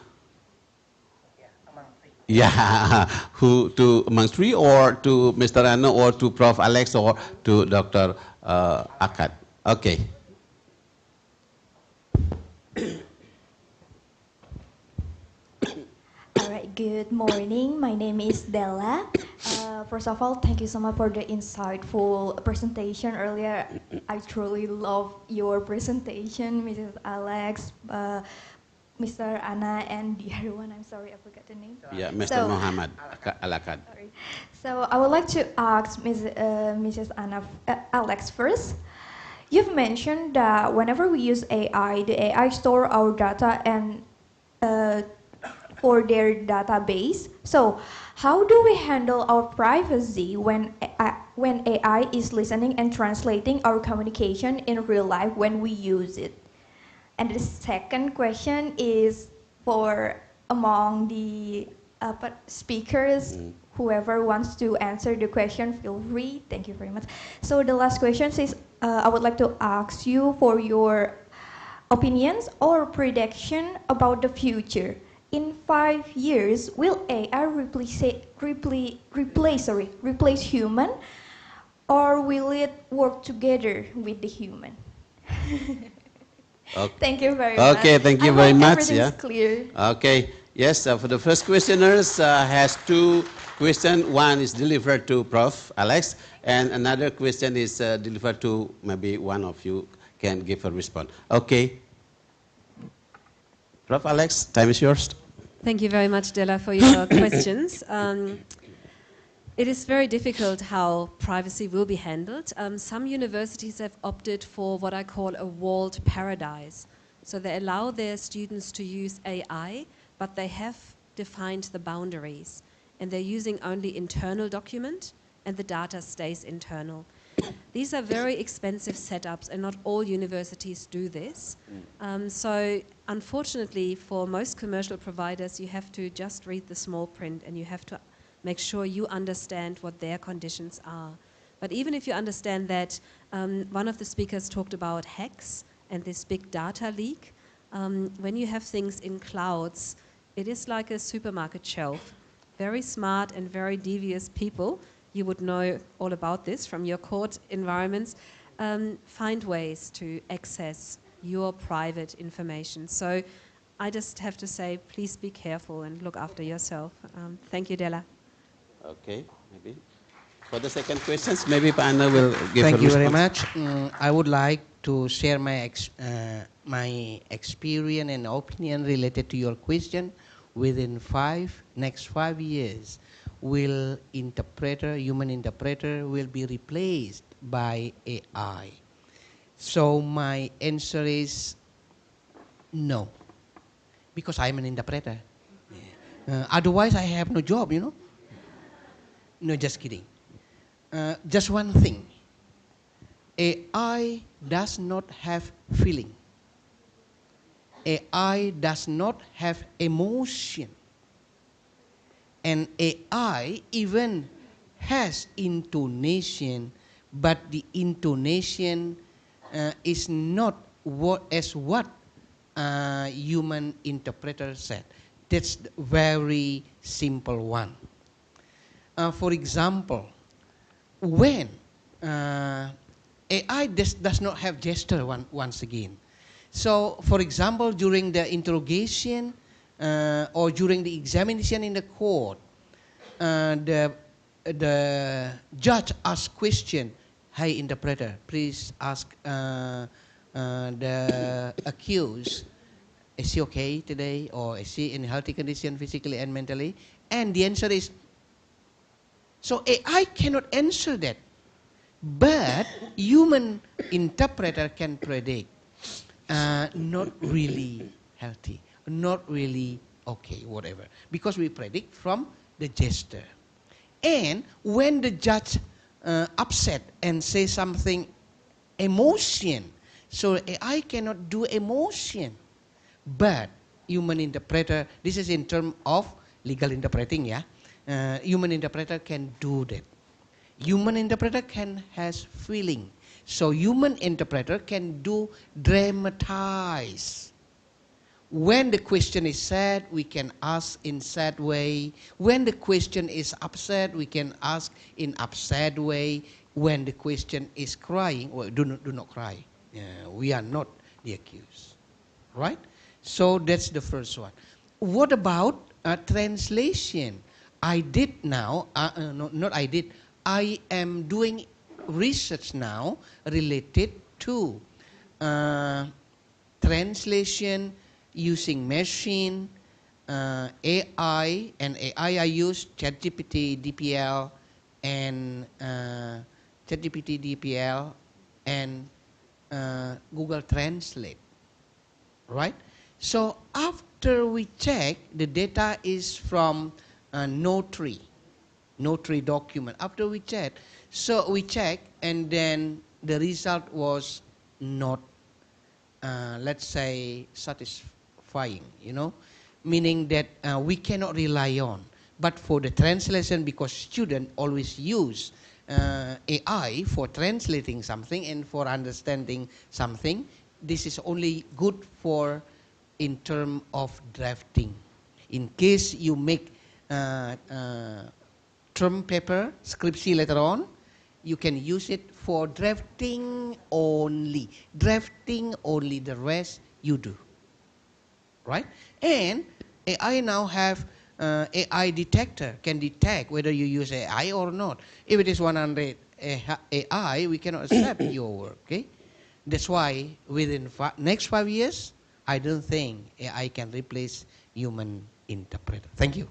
yeah, who, to among 3, or to Mr. Anno, or to Prof. Alex, or to Dr. Akad. Okay. Good morning. My name is Della. First of all, thank you so much for the insightful presentation earlier. I truly love your presentation, Mrs. Alex, Mr. Anna, and the other one. I'm sorry, I forgot the name. Yeah, Mr. Muhammad Alakad. Sorry. So I would like to ask Mrs. Anna, Alex first. You've mentioned that whenever we use AI, the AI store our data and for their database. So how do we handle our privacy when AI is listening and translating our communication in real life when we use it? And the second question is for among the speakers, whoever wants to answer the question, feel free. Thank you very much. So the last question is, I would like to ask you for your opinions or prediction about the future. In 5 years, will AI replace human, or will it work together with the human? Okay. Thank you very much. Okay, thank you I very hope much. everything's Yeah. clear. Okay. Yes, for the first questioners has 2 questions. One is delivered to Prof. Alex, and another question is delivered to maybe one of you can give a response. Okay. Prof. Alex, time is yours. Thank you very much, Della, for your questions. It is very difficult how privacy will be handled. Some universities have opted for what I call a walled paradise. So they allow their students to use AI, but they have defined the boundaries. And they're using only internal document, and the data stays internal. These are very expensive setups, and not all universities do this. So unfortunately, for most commercial providers, you have to just read the small print, and you have to make sure you understand what their conditions are. But even if you understand that, one of the speakers talked about hacks and this big data leak. When you have things in clouds, it is like a supermarket shelf. Very smart and very devious people, you would know all about this from your court environments, find ways to access your private information. So I just have to say, please be careful and look after yourself. Thank you, Della. Okay, maybe. For the second questions, maybe Pana will give Thank a you very response. much. I would like to share my experience and opinion related to your question. Within next 5 years, will human interpreter will be replaced by AI? So my answer is no, because I'm an interpreter. Otherwise, I have no job, you know. No, just kidding. Just one thing. AI does not have feeling. AI does not have emotion. And AI even has intonation, but the intonation is not what human interpreter said. That's the very simple one. For example, when AI does not have gesture once again. So, for example, during the interrogation or during the examination in the court, the judge asks question, "Hey, interpreter, please ask the accused, is he okay today, or is he in healthy condition physically and mentally?" And the answer is, so AI cannot answer that. But human interpreter can predict not really healthy, not really okay, whatever. Because we predict from the gesture. And when the judge upset and say something emotion, so AI cannot do emotion. But human interpreter, this is in terms of legal interpreting, yeah. Human interpreter can do that. Human interpreter has feeling. So human interpreter can do dramatize. When the question is sad, we can ask in sad way. When the question is upset, we can ask in upset way. When the question is crying, well, do not cry. We are not the accused, right? So that's the first one. What about translation. I did now, no, not I did, I am doing research now related to translation using machine, AI, and AI I use ChatGPT, DPL, and ChatGPT, DPL, and Google Translate, right? So after we check, the data is from notary document. After we check, so we check, and then the result was not, let's say, satisfying, you know, meaning that we cannot rely on. But for the translation, because students always use AI for translating something and for understanding something, this is only good for in terms of drafting. In case you make term paper, scripture later on, you can use it for drafting only. Drafting only, the rest you do. Right? And AI now have AI detector, can detect whether you use AI or not. If it is 100 AI, we cannot accept your work. Okay? That's why within next 5 years, I don't think AI can replace human interpreter. Thank you.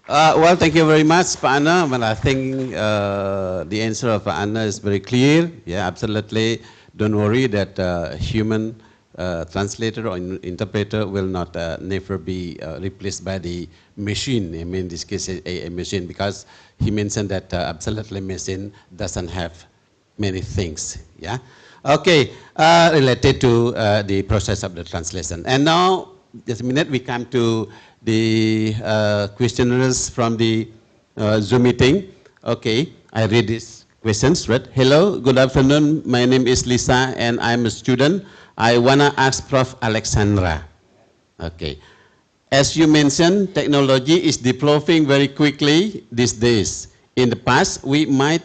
Well, thank you very much, Pak Anna. Well, I think the answer of Pak Anna is very clear. Yeah, absolutely. Don't worry that human translator or interpreter will not never be replaced by the machine. I mean, in this case, a machine, because he mentioned that absolutely machine doesn't have many things. Yeah. Okay. Related to the process of the translation. And now, just a minute, we come to the questioners from the Zoom meeting. Okay, I read these questions, right? Hello, good afternoon. My name is Lisa and I'm a student. I wanna ask Prof. Alexandra. Okay, as you mentioned, technology is developing very quickly these days. In the past, we might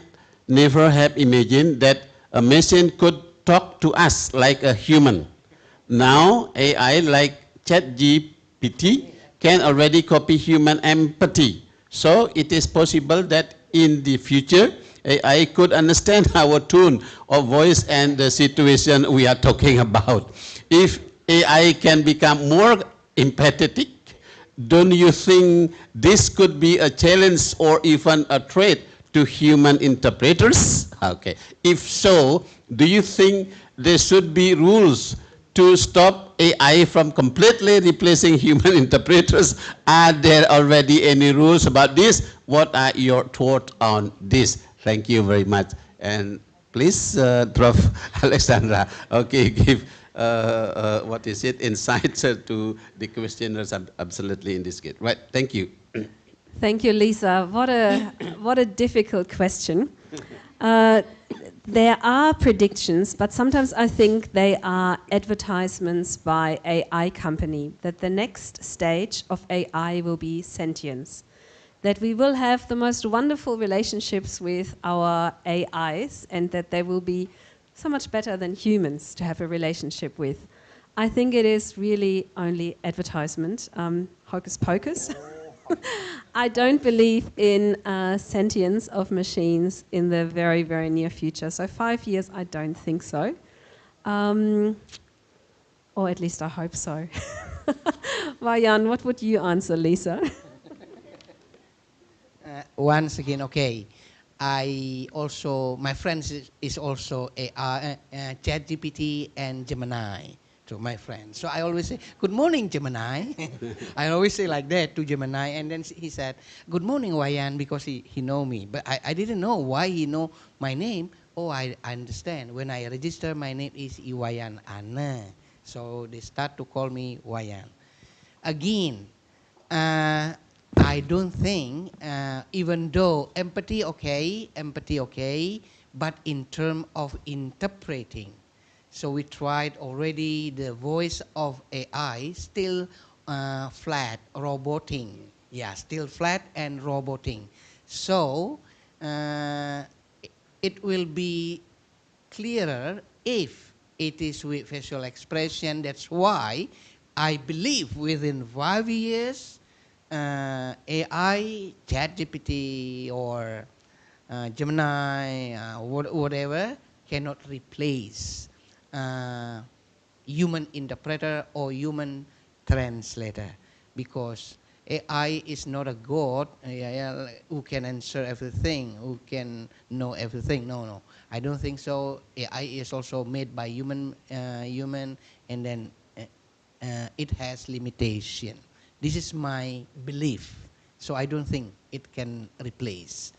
never have imagined that a machine could talk to us like a human. Now, AI like ChatGPT can already copy human empathy. So it is possible that in the future, AI could understand our tone of voice and the situation we are talking about. If AI can become more empathetic, don't you think this could be a challenge or even a threat to human interpreters? Okay. If so, do you think there should be rules to stop AI from completely replacing human interpreters? Are there already any rules about this? What are your thoughts on this? Thank you very much. And please, Prof. Alexandra, okay, give what is it, insights to the questioners absolutely in this case. Right, thank you. Thank you, Lisa. What a difficult question. There are predictions, but sometimes I think they are advertisements by AI company that the next stage of AI will be sentience. That we will have the most wonderful relationships with our AIs and that they will be so much better than humans to have a relationship with. I think it is really only advertisement, hocus pocus. I don't believe in sentience of machines in the very, very near future. So 5 years, I don't think so. Or at least I hope so. Vayan, what would you answer, Lisa? Once again, okay. I also, my friends is also ChatGPT and Gemini. To my friends. So I always say, good morning, Gemini. I always say like that to Gemini. And then he said, good morning, Wayan, because he know me. But I didn't know why he know my name. Oh, I understand. When I register, my name is Iwayan Anna. So they start to call me Wayan. Again, I don't think, even though empathy okay, but in terms of interpreting, so we tried already the voice of AI, still flat, roboting. Yeah, still flat and roboting. So it will be clearer if it is with facial expression. That's why I believe within 5 years, AI, ChatGPT, or Gemini, whatever, cannot replace human interpreter or human translator, because AI is not a god who can answer everything, who can know everything. No, no, I don't think so. AI is also made by human, and then it has limitation. This is my belief. So I don't think it can replace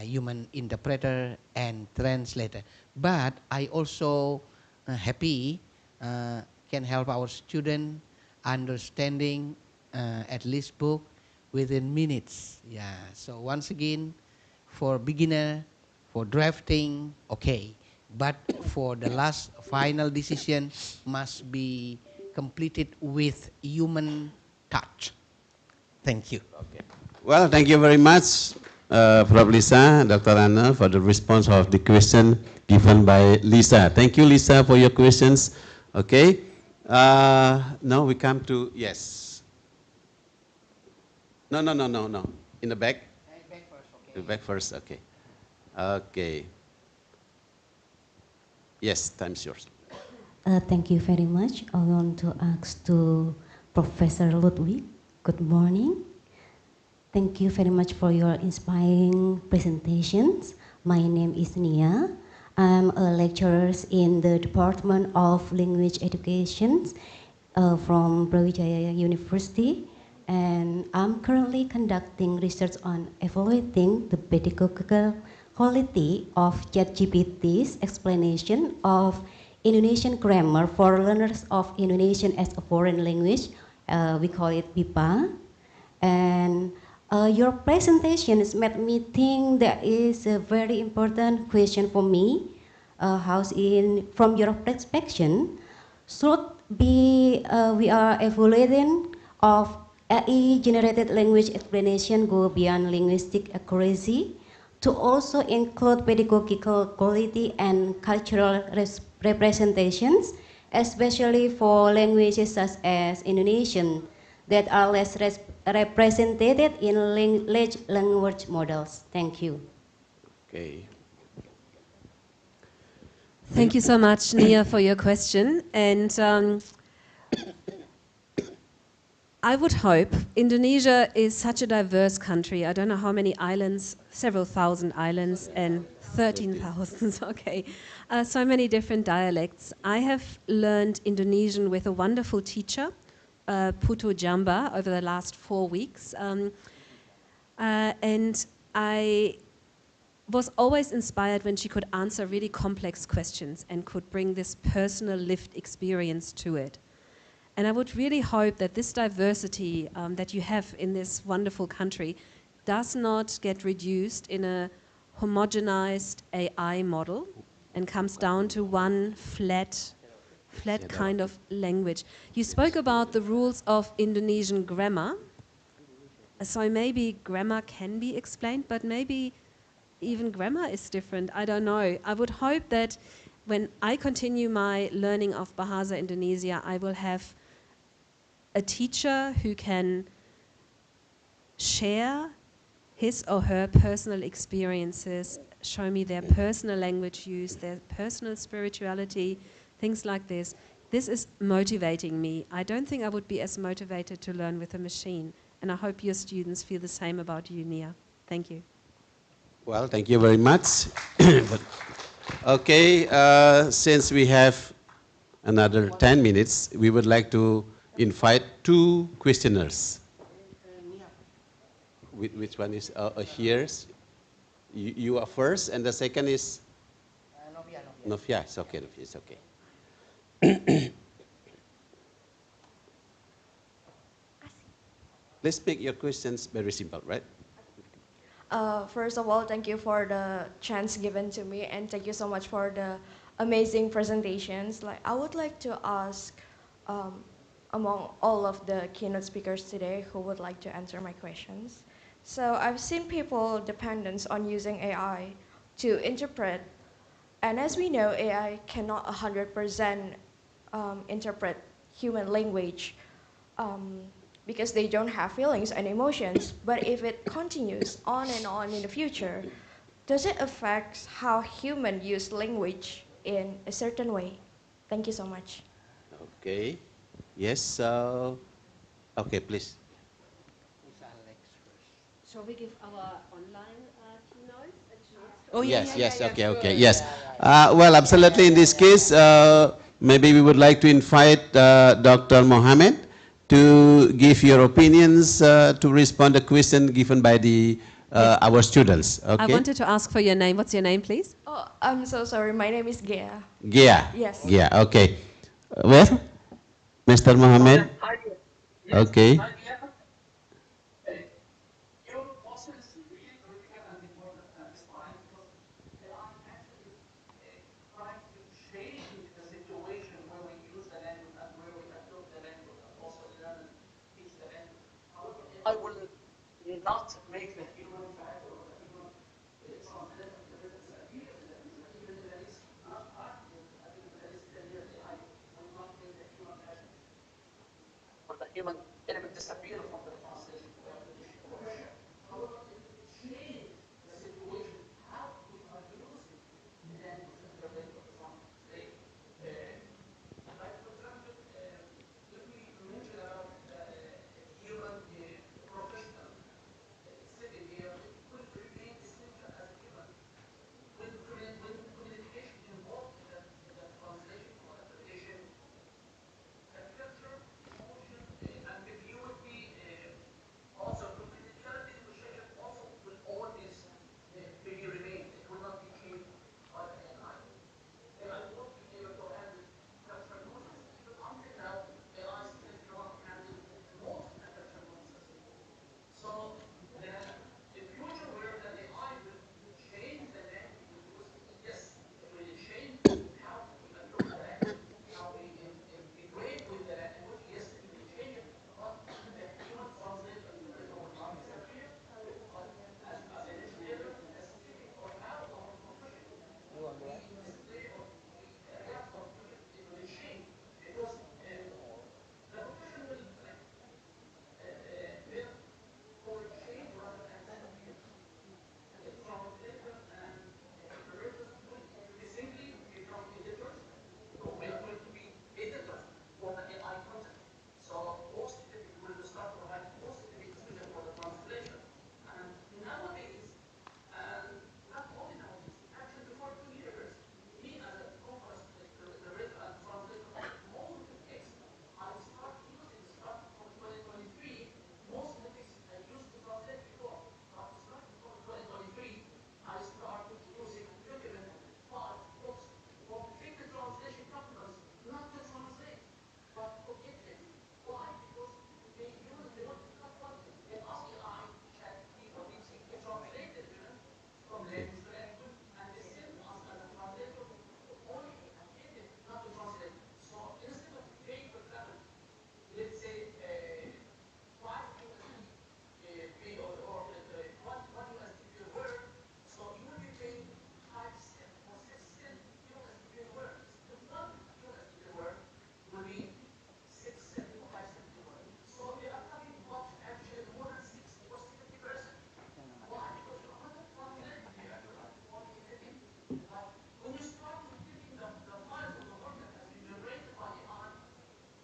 human interpreter and translator. But I also happy can help our student understanding at least book within minutes. Yeah. So once again, for beginner, for drafting, okay. But for the last final decision must be completed with human touch. Thank you. Okay. Well, thank you very much, Prof. Lisa, Dr. Anna, for the response of the question given by Lisa. Thank you, Lisa, for your questions. Okay. Now we come to, yes. No. In the back? Back first, okay. The back first, okay. Okay. Yes, time's yours. Thank you very much. I want to ask to Professor Ludwig. Good morning. Thank you very much for your inspiring presentations. My name is Nia. I'm a lecturer in the Department of Language Education from Brawijaya University, and I'm currently conducting research on evaluating the pedagogical quality of ChatGPT's explanation of Indonesian grammar for learners of Indonesian as a foreign language. We call it BIPA. And your presentations made me think that is a very important question for me. From your perspective, should be we are evaluating of AI-generated language explanation go beyond linguistic accuracy to also include pedagogical quality and cultural representations, especially for languages such as Indonesian that are less represented in large language models. Thank you. Okay. Thank you so much, Nia, for your question. And I would hope, Indonesia is such a diverse country. I don't know how many islands, several thousand islands and 13,000, okay. So many different dialects. I have learned Indonesian with a wonderful teacher, Putu Jamba, over the last 4 weeks. And I was always inspired when she could answer really complex questions and could bring this personal lived experience to it. And I would really hope that this diversity that you have in this wonderful country does not get reduced in a homogenized AI model and comes down to one flat kind of language. You spoke about the rules of Indonesian grammar. So maybe grammar can be explained, but maybe even grammar is different. I don't know. I would hope that when I continue my learning of Bahasa Indonesia, I will have a teacher who can share his or her personal experiences, show me their personal language use, their personal spirituality, things like this. This is motivating me. I don't think I would be as motivated to learn with a machine. And I hope your students feel the same about you, Nia. Thank you. Well, thank you very much. Okay, since we have another 10 minutes, we would like to invite 2 questioners. Which one is here? You are first, and the second is? Novia. It's okay, Novia, it's okay. Let's make your questions very simple, right? First of all, thank you for the chance given to me, and thank you so much for the amazing presentations. I would like to ask, among all of the keynote speakers today, who would like to answer my questions. So I've seen people dependent on using AI to interpret, and as we know, AI cannot 100% interpret human language. because they don't have feelings and emotions. But if it continues on and on in the future, does it affect how humans use language in a certain way? Thank you so much. Okay. Yes. Okay, please. Shall we give our online keynotes a chance to Oh, yes, answer? yes, okay, okay, yes. Well, absolutely. In this case, maybe we would like to invite Dr. Mohammed to give your opinions to respond to question given by the our students. I Okay. wanted to ask for your name. What's your name, please? Oh, I'm so sorry. My name is Gea. Gia. Yes. Gia. Okay. Well, Mr. Mohammed. Okay. Your question is really critical and important at this time because AI actually trying to change the situation where we use the language and where we adopt the language and also learn and teach the language. However, AI will not make the human factor or the human translator disappear. Even if there is not artificial, even if there is 10 years, AI will not make the human factor or the human element disappear from the translation for sure. However, it will change the situation, how we are using the language and the language translation. Like, for example, if we mention about the human professional setting here, it will remain essential as a human. When communication involved in the translation or interpretation, the culture, emotion, ambiguity, also confidentiality negotiation also will always maybe remain. It will not be changed by the AI. AI won't be able to handle cultural nuances. Even until now, AI still cannot handle most of the cultural nuances. So the future where the AI will change the language, because yes, it will change how we adopt the language, how we integrate with the language. Yes, it will change it, but the human translator, interpreter will not disappear. But as I mentioned earlier, the setting or how our profession we display or we react our profession, it will change because the profession will like for change rather than disappear. Translators and interpreters will increasingly become editors, or we are going to be editors for the AI content. So post-editing will start to have post-editing, especially for the translation. And nowadays, and not only nowadays, actually before 2 years, me as a conference interpreter and translator of most of the text, I start using, starting from 2023, most of the text I used to translate before, but starting from 2023, I start using document files, books from big translation companies, not to translate, but to edit. Why? Because they want to cut what they ask AI, ChatGPT or DeepSeek to translate the document from language to language, and they send us as a translator to only edit, not to translate. So instead of paying, for example, let's say 5 USD fee or one USD per word, so you will be paying 5 cents or 6 cents USD per word. Instead of 1 USD per word, will be 6 cents or 5 cents per word. So they are cutting costs actually more than 60 or 70%. Why? Because you are not translating here, you are only editing. But when you start to editing the files or the document has been generated by AI,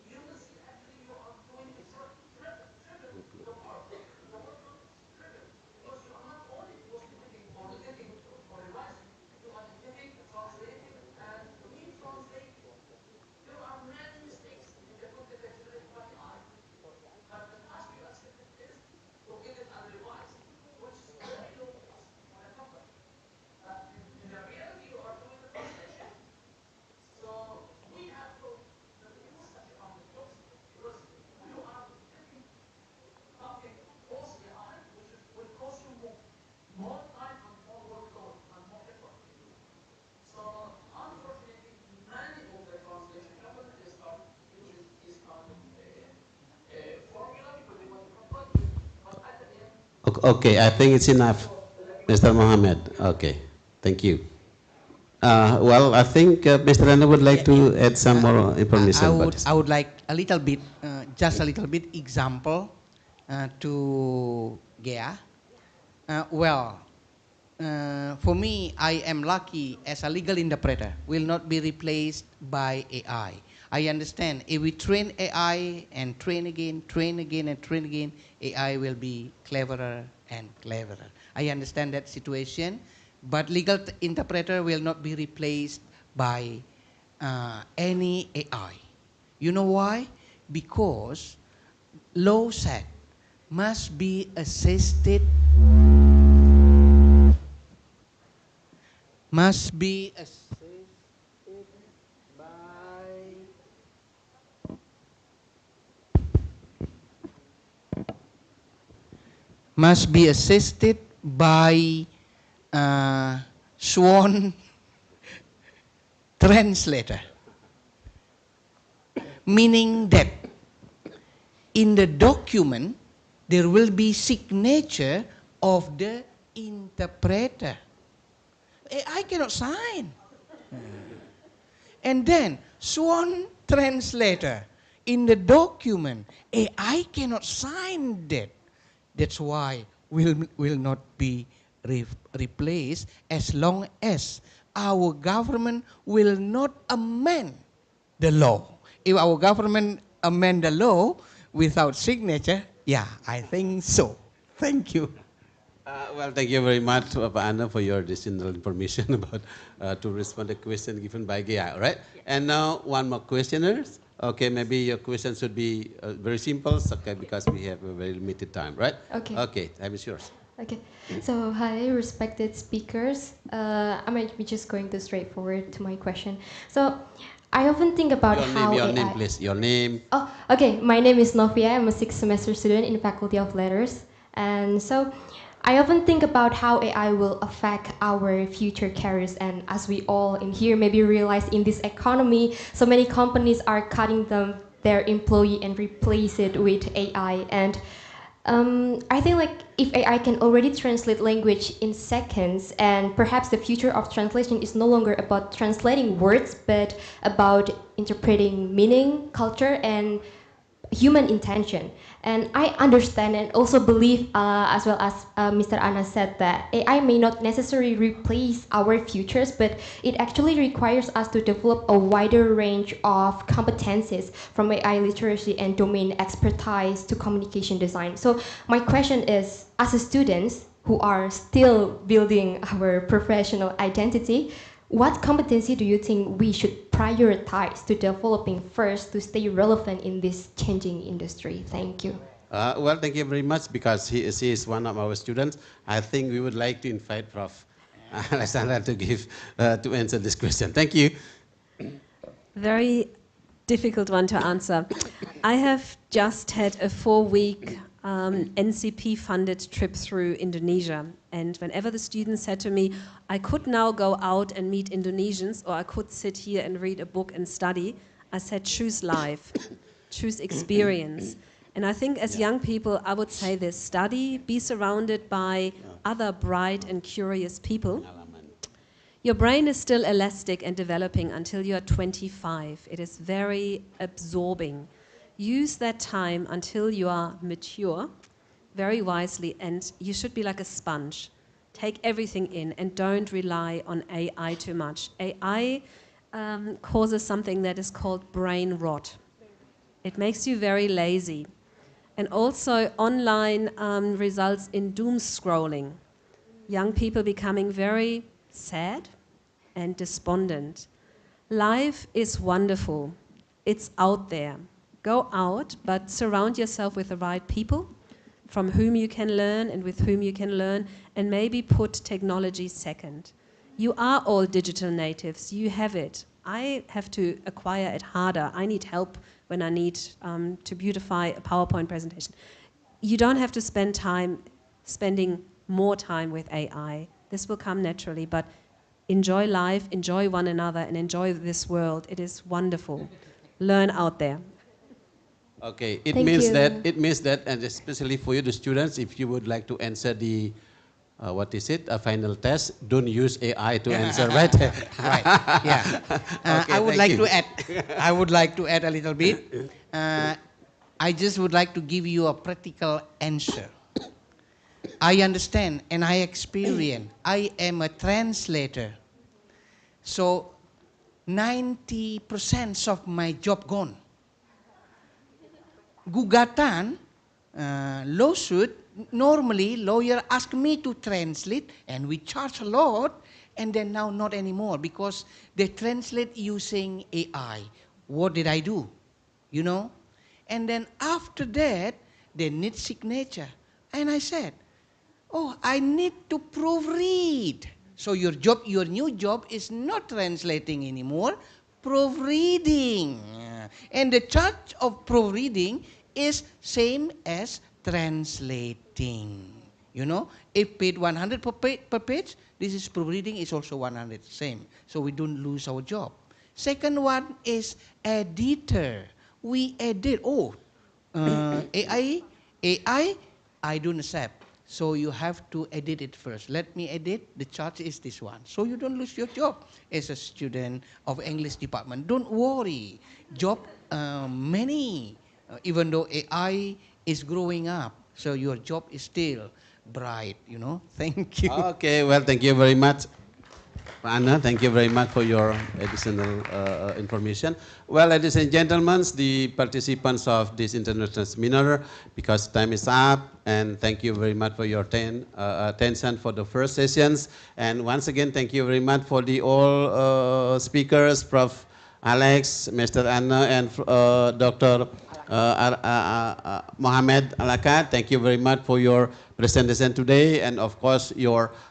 you will see actually you are doing triple the work. The workload is triple because you are not only post-editing or editing or revising, you are editing, translating, and retranslating. There are many mistakes in the content that generated by AI. But the task you accepted is to edit and revise, which is very low cost for the company. But in the reality, you are doing the translation. So we have to reduce such a kind of cost because you are getting something post AI, which will cost you more time and more workload and more effort. So unfortunately, many of the translation companies they start using this kind of formula because they want to cut budget. But at the end, Okay, I think it's enough, Mr. Mohammed. Okay, thank you. Well, I think Mr. Rana would like to add some more information about this. I would like a little bit, just a little bit example to Gea. For me, I am lucky as a legal interpreter will not be replaced by AI. I understand if we train AI and train again, train again and train again, AI will be cleverer and cleverer. I understand that situation, but legal interpreter will not be replaced by any AI. You know why? Because law said must be assisted by sworn translator, meaning that in the document there will be signature of the interpreter. I cannot sign. And then sworn translator in the document, I cannot sign that. That's why will not be replaced as long as our government will not amend the law. If our government amend the law without signature, yeah, I think so. Thank you. Well, thank you very much, Pak Anna, for your additional information about to respond to the question given by Gia. Right? Yes. And now one more questioner. Okay, maybe your question should be very simple, okay, because we have a very limited time, right? Okay. Okay, time is yours. Okay. So, hi, respected speakers. I might be just going to straightforward to my question. So, I often think about how Your AI... name, please. Your name. Oh, okay. My name is Novia. I'm a 6th semester student in the Faculty of Letters. And so, I often think about how AI will affect our future careers, and as we all in here maybe realize, in this economy, so many companies are cutting their employee and replace it with AI. And I think like if AI can already translate language in seconds, and perhaps the future of translation is no longer about translating words, but about interpreting meaning, culture, and human intention. And I understand and also believe, as well as Mr. Anna said, that AI may not necessarily replace our futures, but it actually requires us to develop a wider range of competencies, from AI literacy and domain expertise to communication design. So my question is, as a students who are still building our professional identity, what competency do you think we should prioritize to developing first to stay relevant in this changing industry? Thank you. Well, thank you very much, because she is one of our students. I think we would like to invite Prof. Alexandra to give to answer this question. Thank you. Very difficult one to answer. I have just had a 4-week NCP-funded trip through Indonesia. And whenever the students said to me, I could now go out and meet Indonesians, or I could sit here and read a book and study, I said, choose life, choose experience. And I think as young people, I would say this: study, be surrounded by other bright and curious people. Your brain is still elastic and developing until you are 25. It is very absorbing. Use that time until you are mature very wisely, and you should be like a sponge. Take everything in and don't rely on AI too much. AI causes something that is called brain rot. It makes you very lazy. And also online results in doom scrolling. Young people becoming very sad and despondent. Life is wonderful. It's out there. Go out, but surround yourself with the right people from whom you can learn and with whom you can learn, and maybe put technology second. You are all digital natives. You have it. I have to acquire it harder. I need help when I need to beautify a PowerPoint presentation. You don't have to spending more time with AI. This will come naturally, but enjoy life, enjoy one another, and enjoy this world. It is wonderful. Learn out there. Okay, it means that, and especially for you, the students, if you would like to answer the what is it? A final test. Don't use AI to answer, right? Right. Yeah. Okay, I would thank like you. to add. I would like to add a little bit. I just would like to give you a practical answer. I understand and I experience. I am a translator. So 90% of my job gone. Gugatan, lawsuit, normally lawyer ask me to translate and we charge a lot, and then now not anymore because they translate using AI. What did I do? You know? And then after that, they need signature. And I said, oh, I need to proofread. So your job, your new job is not translating anymore, proofreading. And the charge of proofreading is same as translating. You know, if paid 100 per page, this is proofreading is also 100, same. So we don't lose our job. Second one is editor. We edit, AI, I don't accept. So you have to edit it first. Let me edit, the charge is this one. So you don't lose your job as a student of English department. Don't worry, job many, even though AI is growing up. So your job is still bright, you know. Thank you. Okay, well, thank you very much. Anna, thank you very much for your additional information. Well, ladies and gentlemen, the participants of this international seminar, because time is up, and thank you very much for your attention for the first sessions. And once again, thank you very much for the all speakers, Prof. Alex, Mr. Anna, and Dr. Mohammed Alakat. Thank you very much for your presentation today, and of course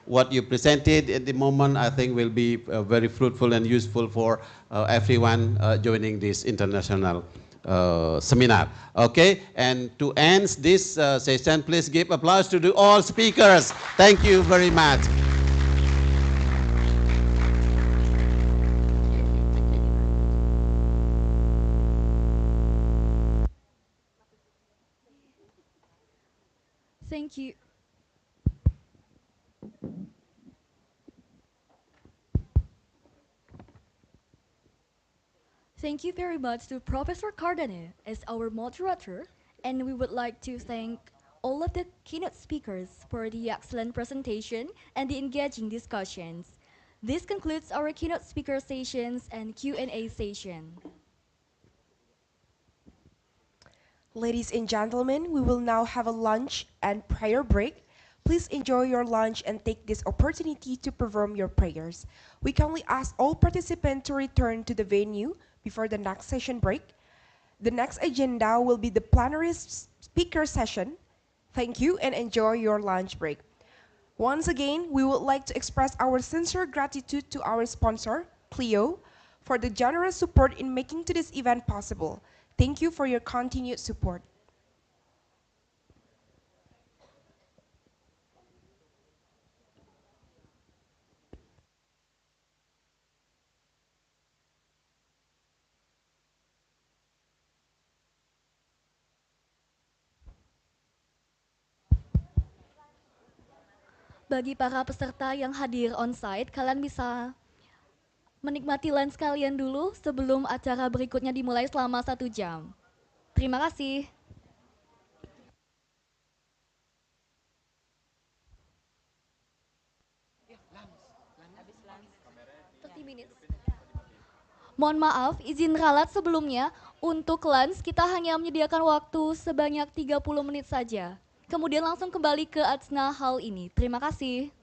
what you presented at the moment I think will be very fruitful and useful for everyone joining this international seminar. Okay, and to end this session, please give applause to the all speakers. Thank you very much. Thank you. Thank you very much to Professor Cardane as our moderator, and we would like to thank all of the keynote speakers for the excellent presentation and the engaging discussions. This concludes our keynote speaker sessions and Q&A session. Ladies and gentlemen, we will now have a lunch and prayer break. Please enjoy your lunch and take this opportunity to perform your prayers. We kindly ask all participants to return to the venue before the next session break. The next agenda will be the plenary speaker session. Thank you and enjoy your lunch break. Once again, we would like to express our sincere gratitude to our sponsor, Clio, for the generous support in making this event possible. Thank you for your continued support. Bagi para peserta yang hadir on-site, kalian bisa menikmati lunch kalian dulu sebelum acara berikutnya dimulai selama 1 jam. Terima kasih. Mohon maaf, izin ralat sebelumnya, untuk lunch kita hanya menyediakan waktu sebanyak 30 menit saja. Kemudian langsung kembali ke Atsna Hall ini. Terima kasih.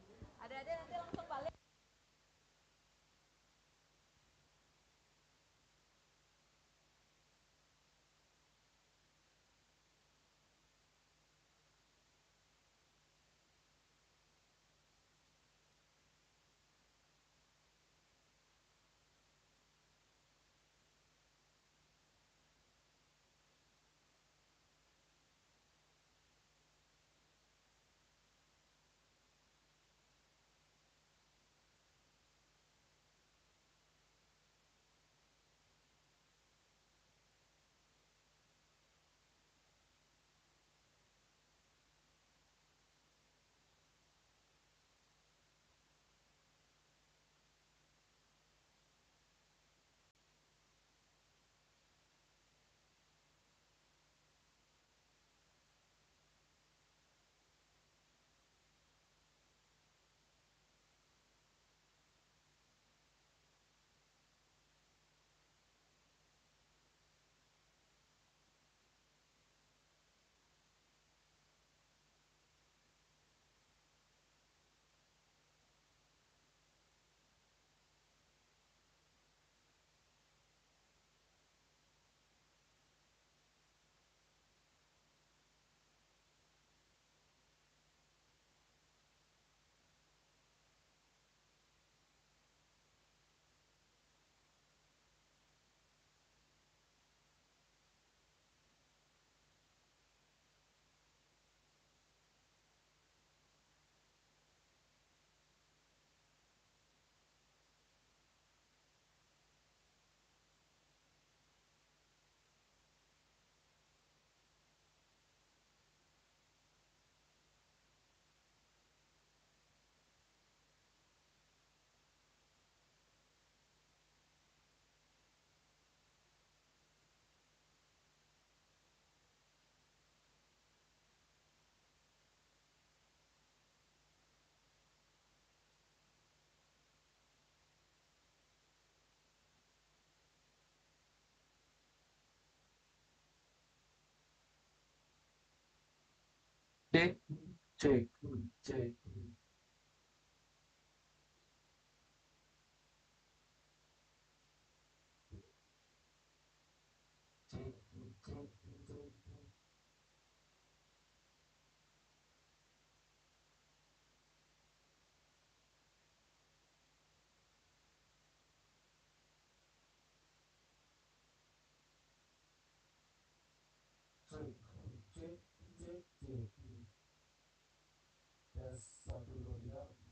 cek cek cek. Cek cek cek cek. Tes 1 2 3.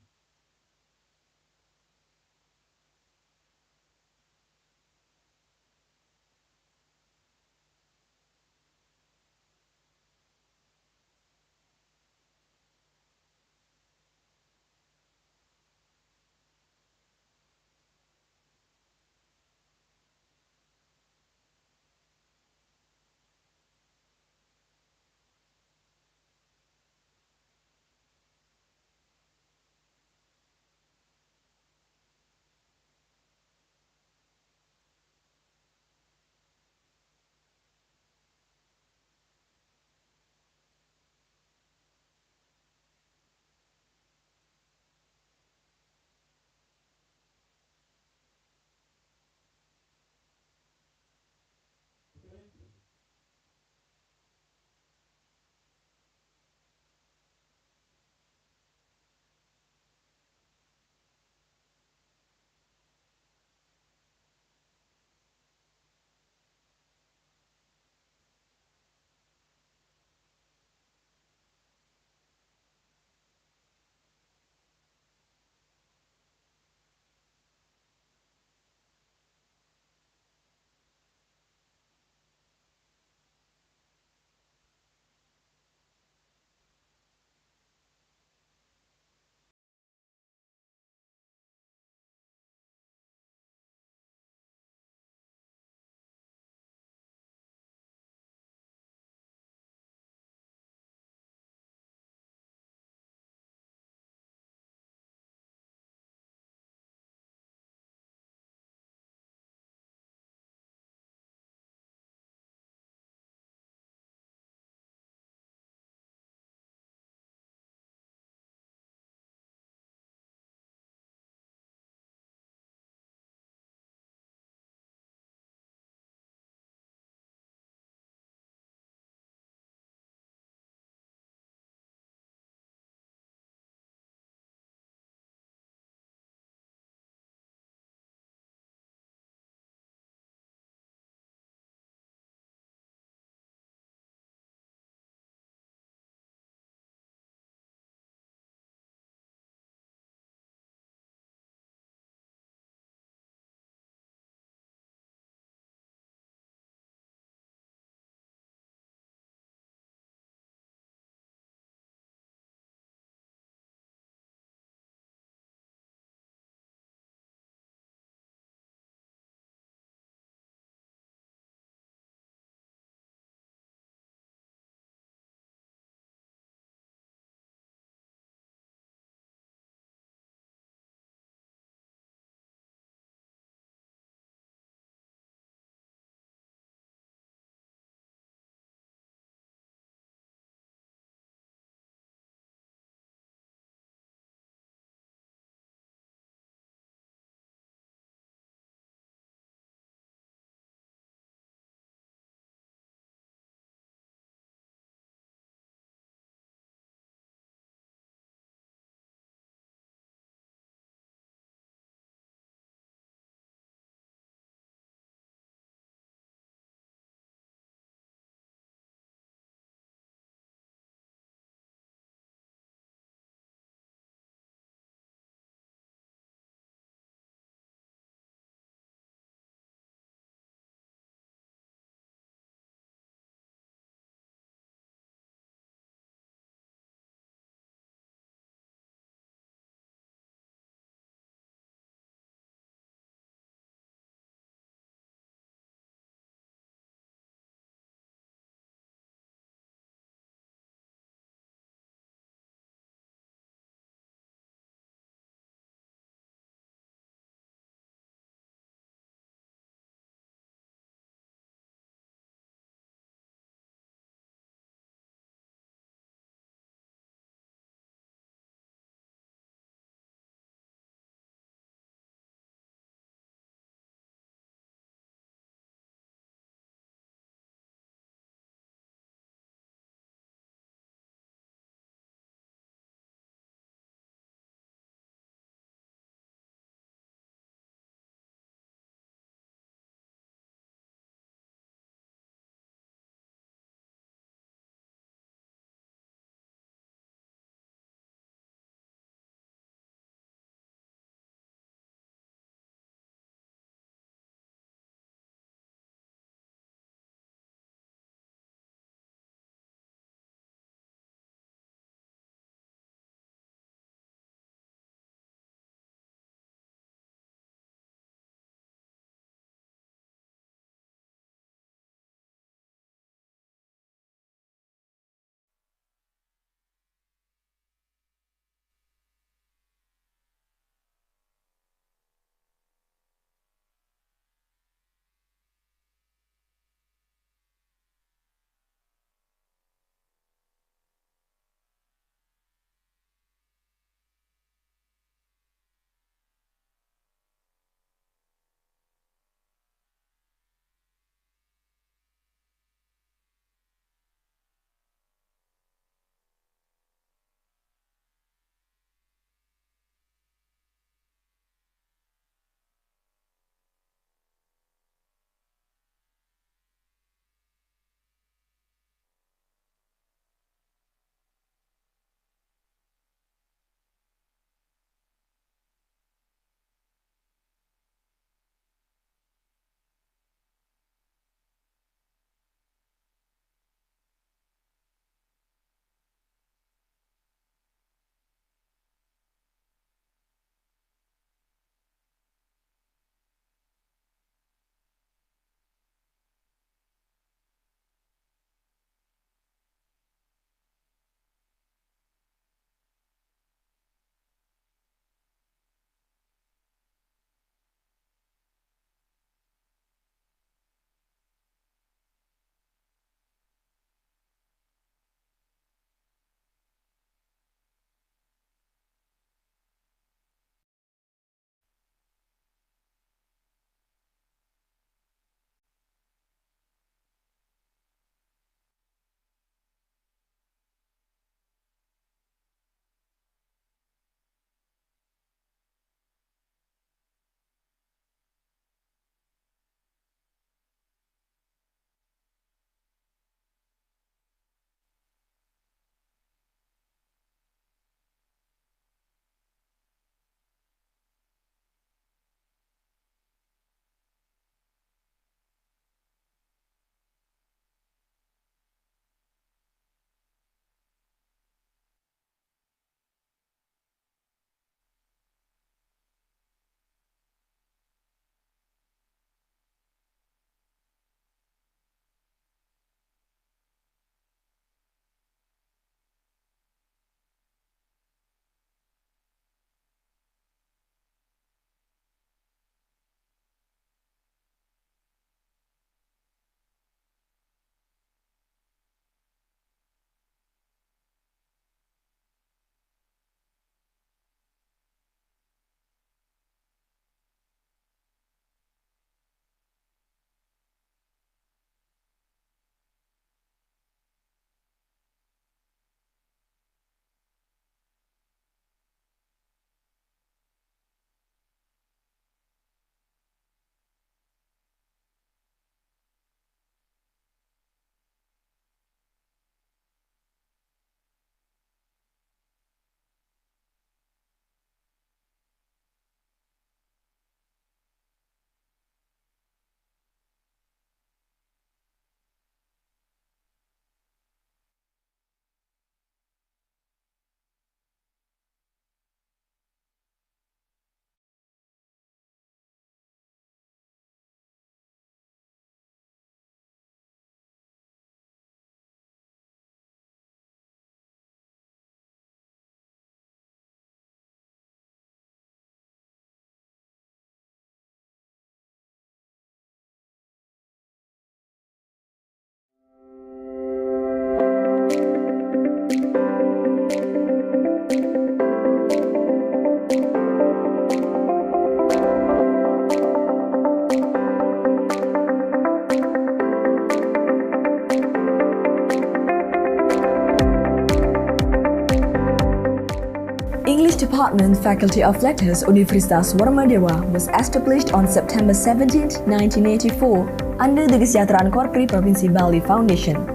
English Department Faculty of Letters Universitas Warmadewa was established on September 17, 1984 under the Kesejahteraan Korpri Provinsi Bali Foundation.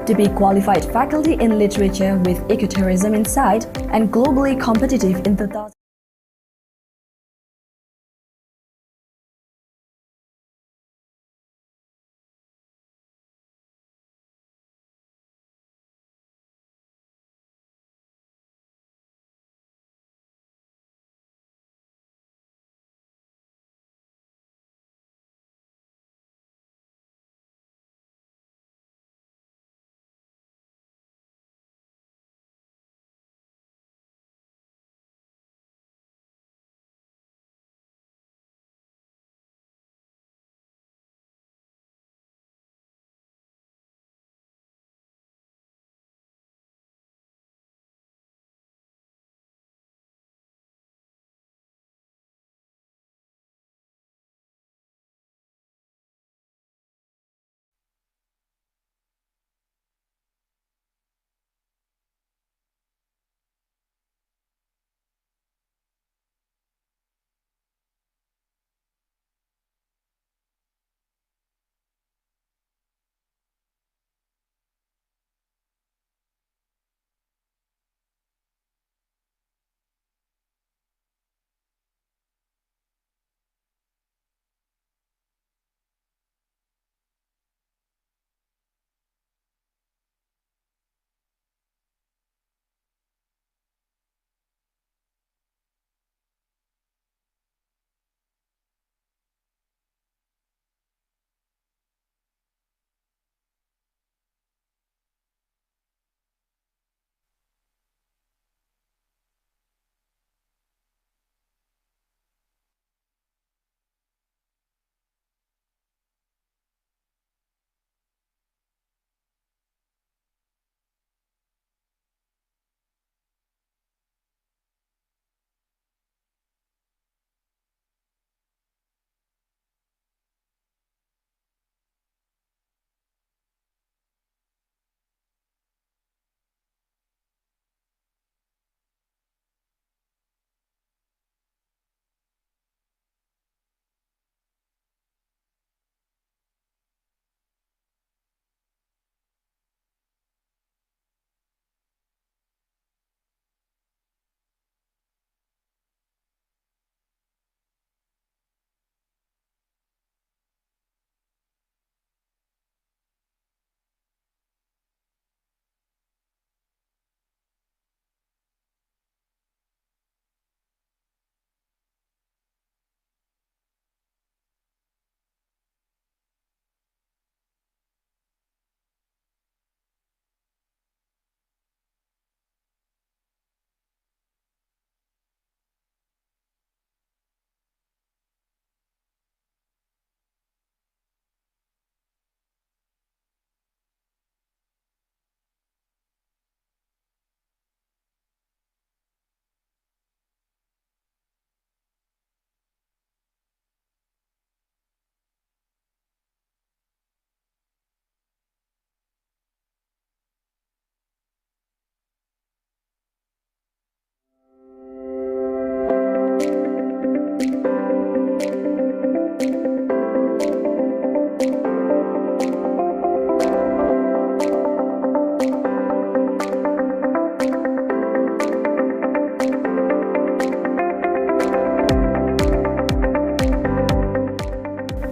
To be qualified faculty in literature with ecotourism insight and globally competitive in 2000.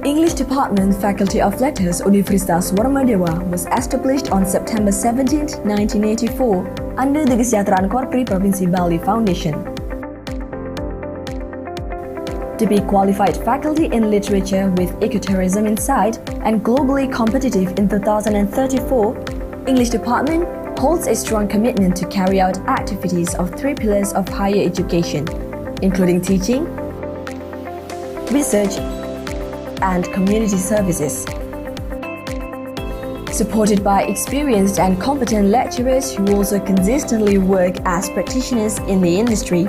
English Department Faculty of Letters Universitas Warmadewa was established on September 17, 1984 under the Kesejahteraan Korpri Provinsi Bali Foundation. To be qualified faculty in literature with ecotourism insight and globally competitive in 2034, English Department holds a strong commitment to carry out activities of 3 pillars of higher education, including teaching, research, and community services. Supported by experienced and competent lecturers who also consistently work as practitioners in the industry,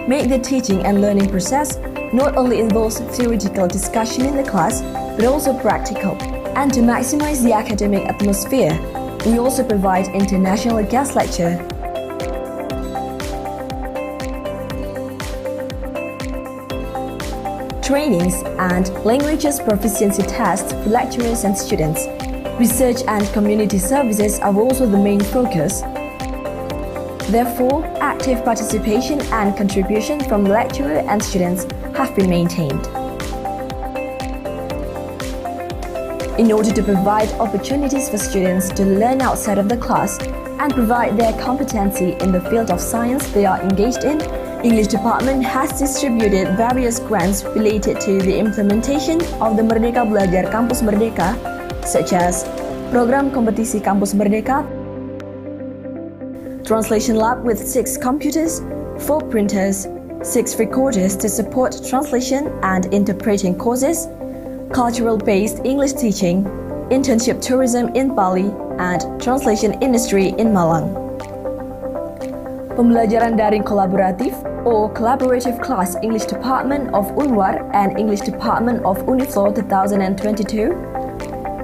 make the teaching and learning process not only involves theoretical discussion in the class, but also practical. And to maximize the academic atmosphere, we also provide international guest lecture trainings, and languages proficiency tests for lecturers and students. Research and community services are also the main focus. Therefore, active participation and contribution from lecturer and students have been maintained. In order to provide opportunities for students to learn outside of the class and provide their competency in the field of science they are engaged in, English Department has distributed various grants related to the implementation of the Merdeka Belajar Kampus Merdeka, such as Program Kompetisi Kampus Merdeka, Translation Lab with 6 computers, 4 printers, 6 recorders to support translation and interpreting courses, cultural-based English teaching, internship tourism in Bali, and translation industry in Malang. Pembelajaran daring kolaboratif or collaborative class English Department of UNWAR and English Department of Uniflo 2022,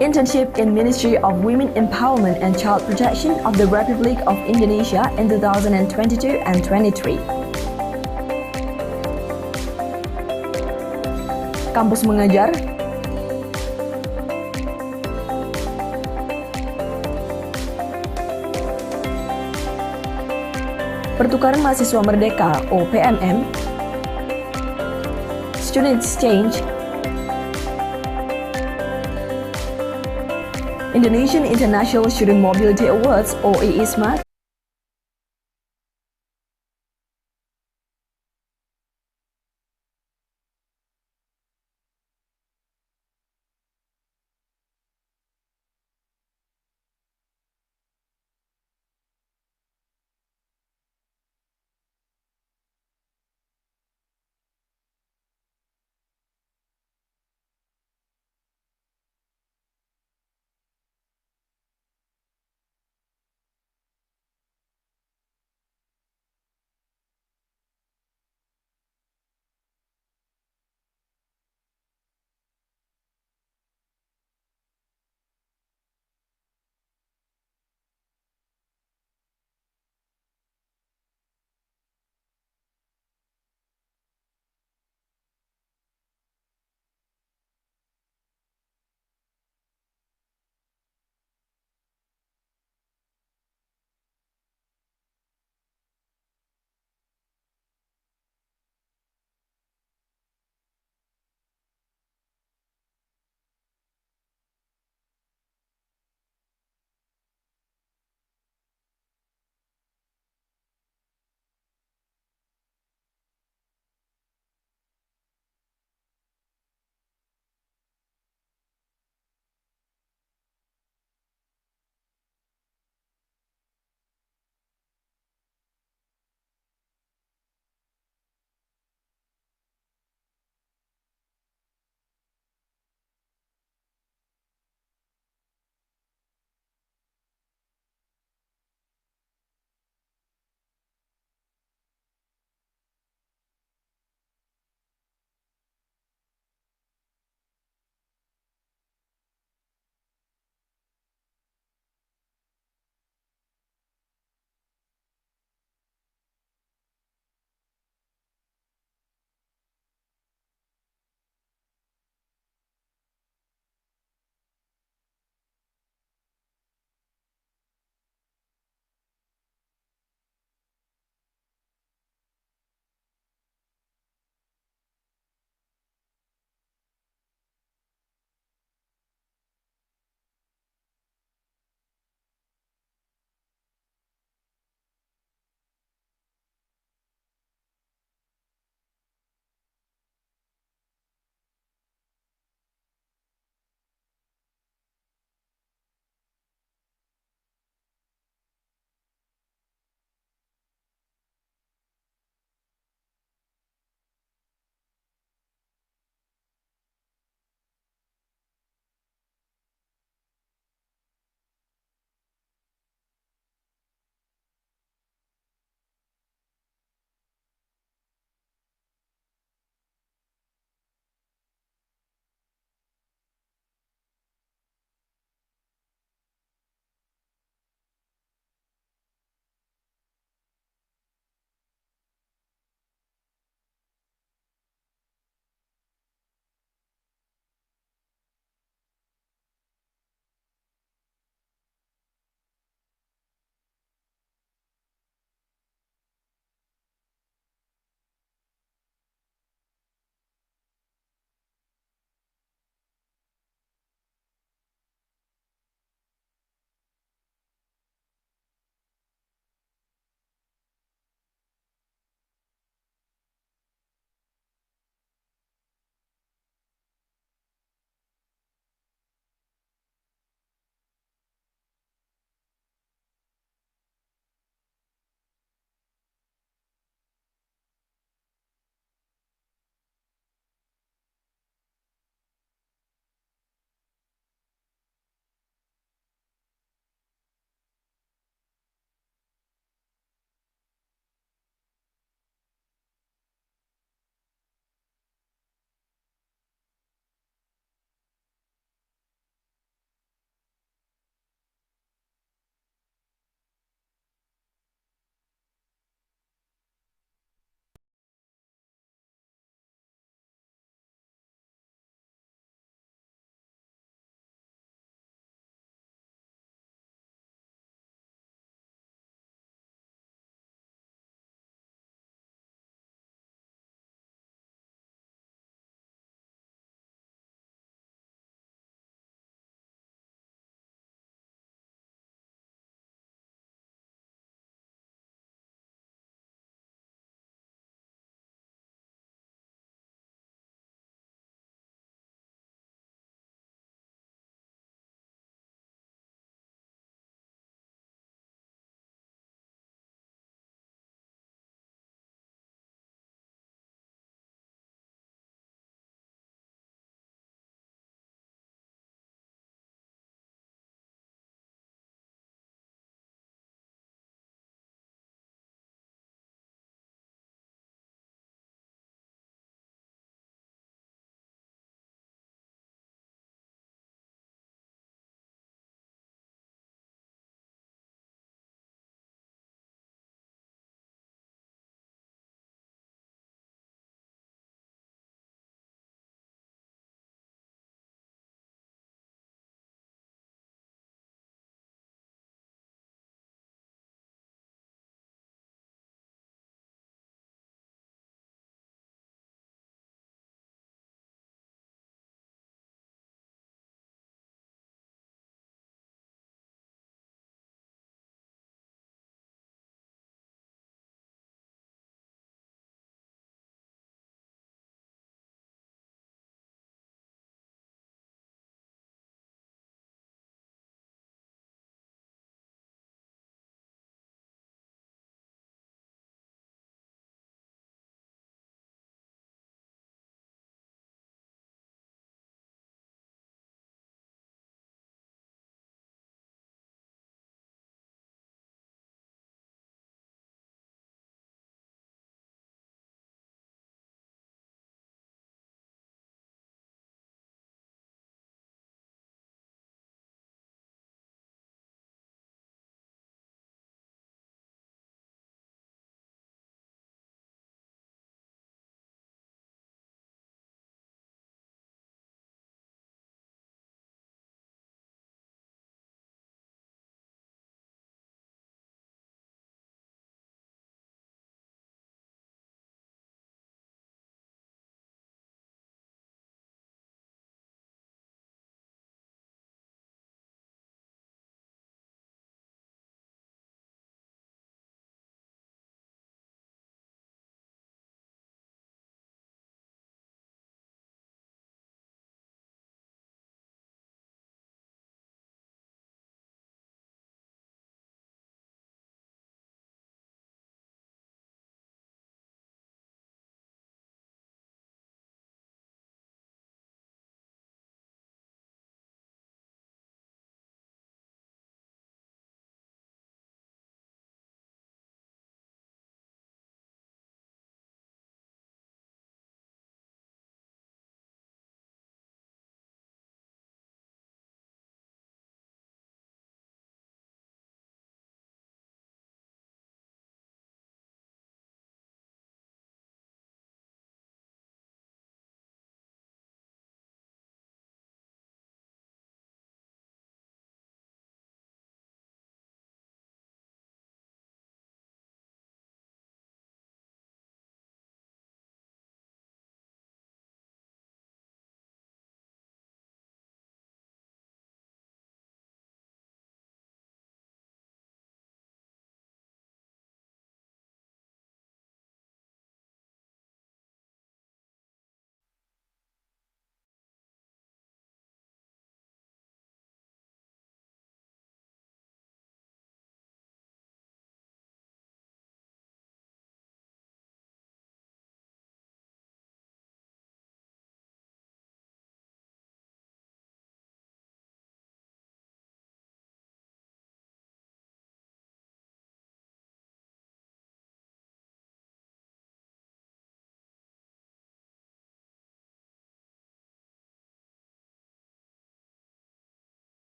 internship in Ministry of Women Empowerment and Child Protection of the Republic of Indonesia in 2022 and 23. Kampus mengajar, Pertukaran Mahasiswa Merdeka or PMM, Student Exchange, Indonesian International Student Mobility Awards or ISMA,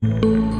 Thank you.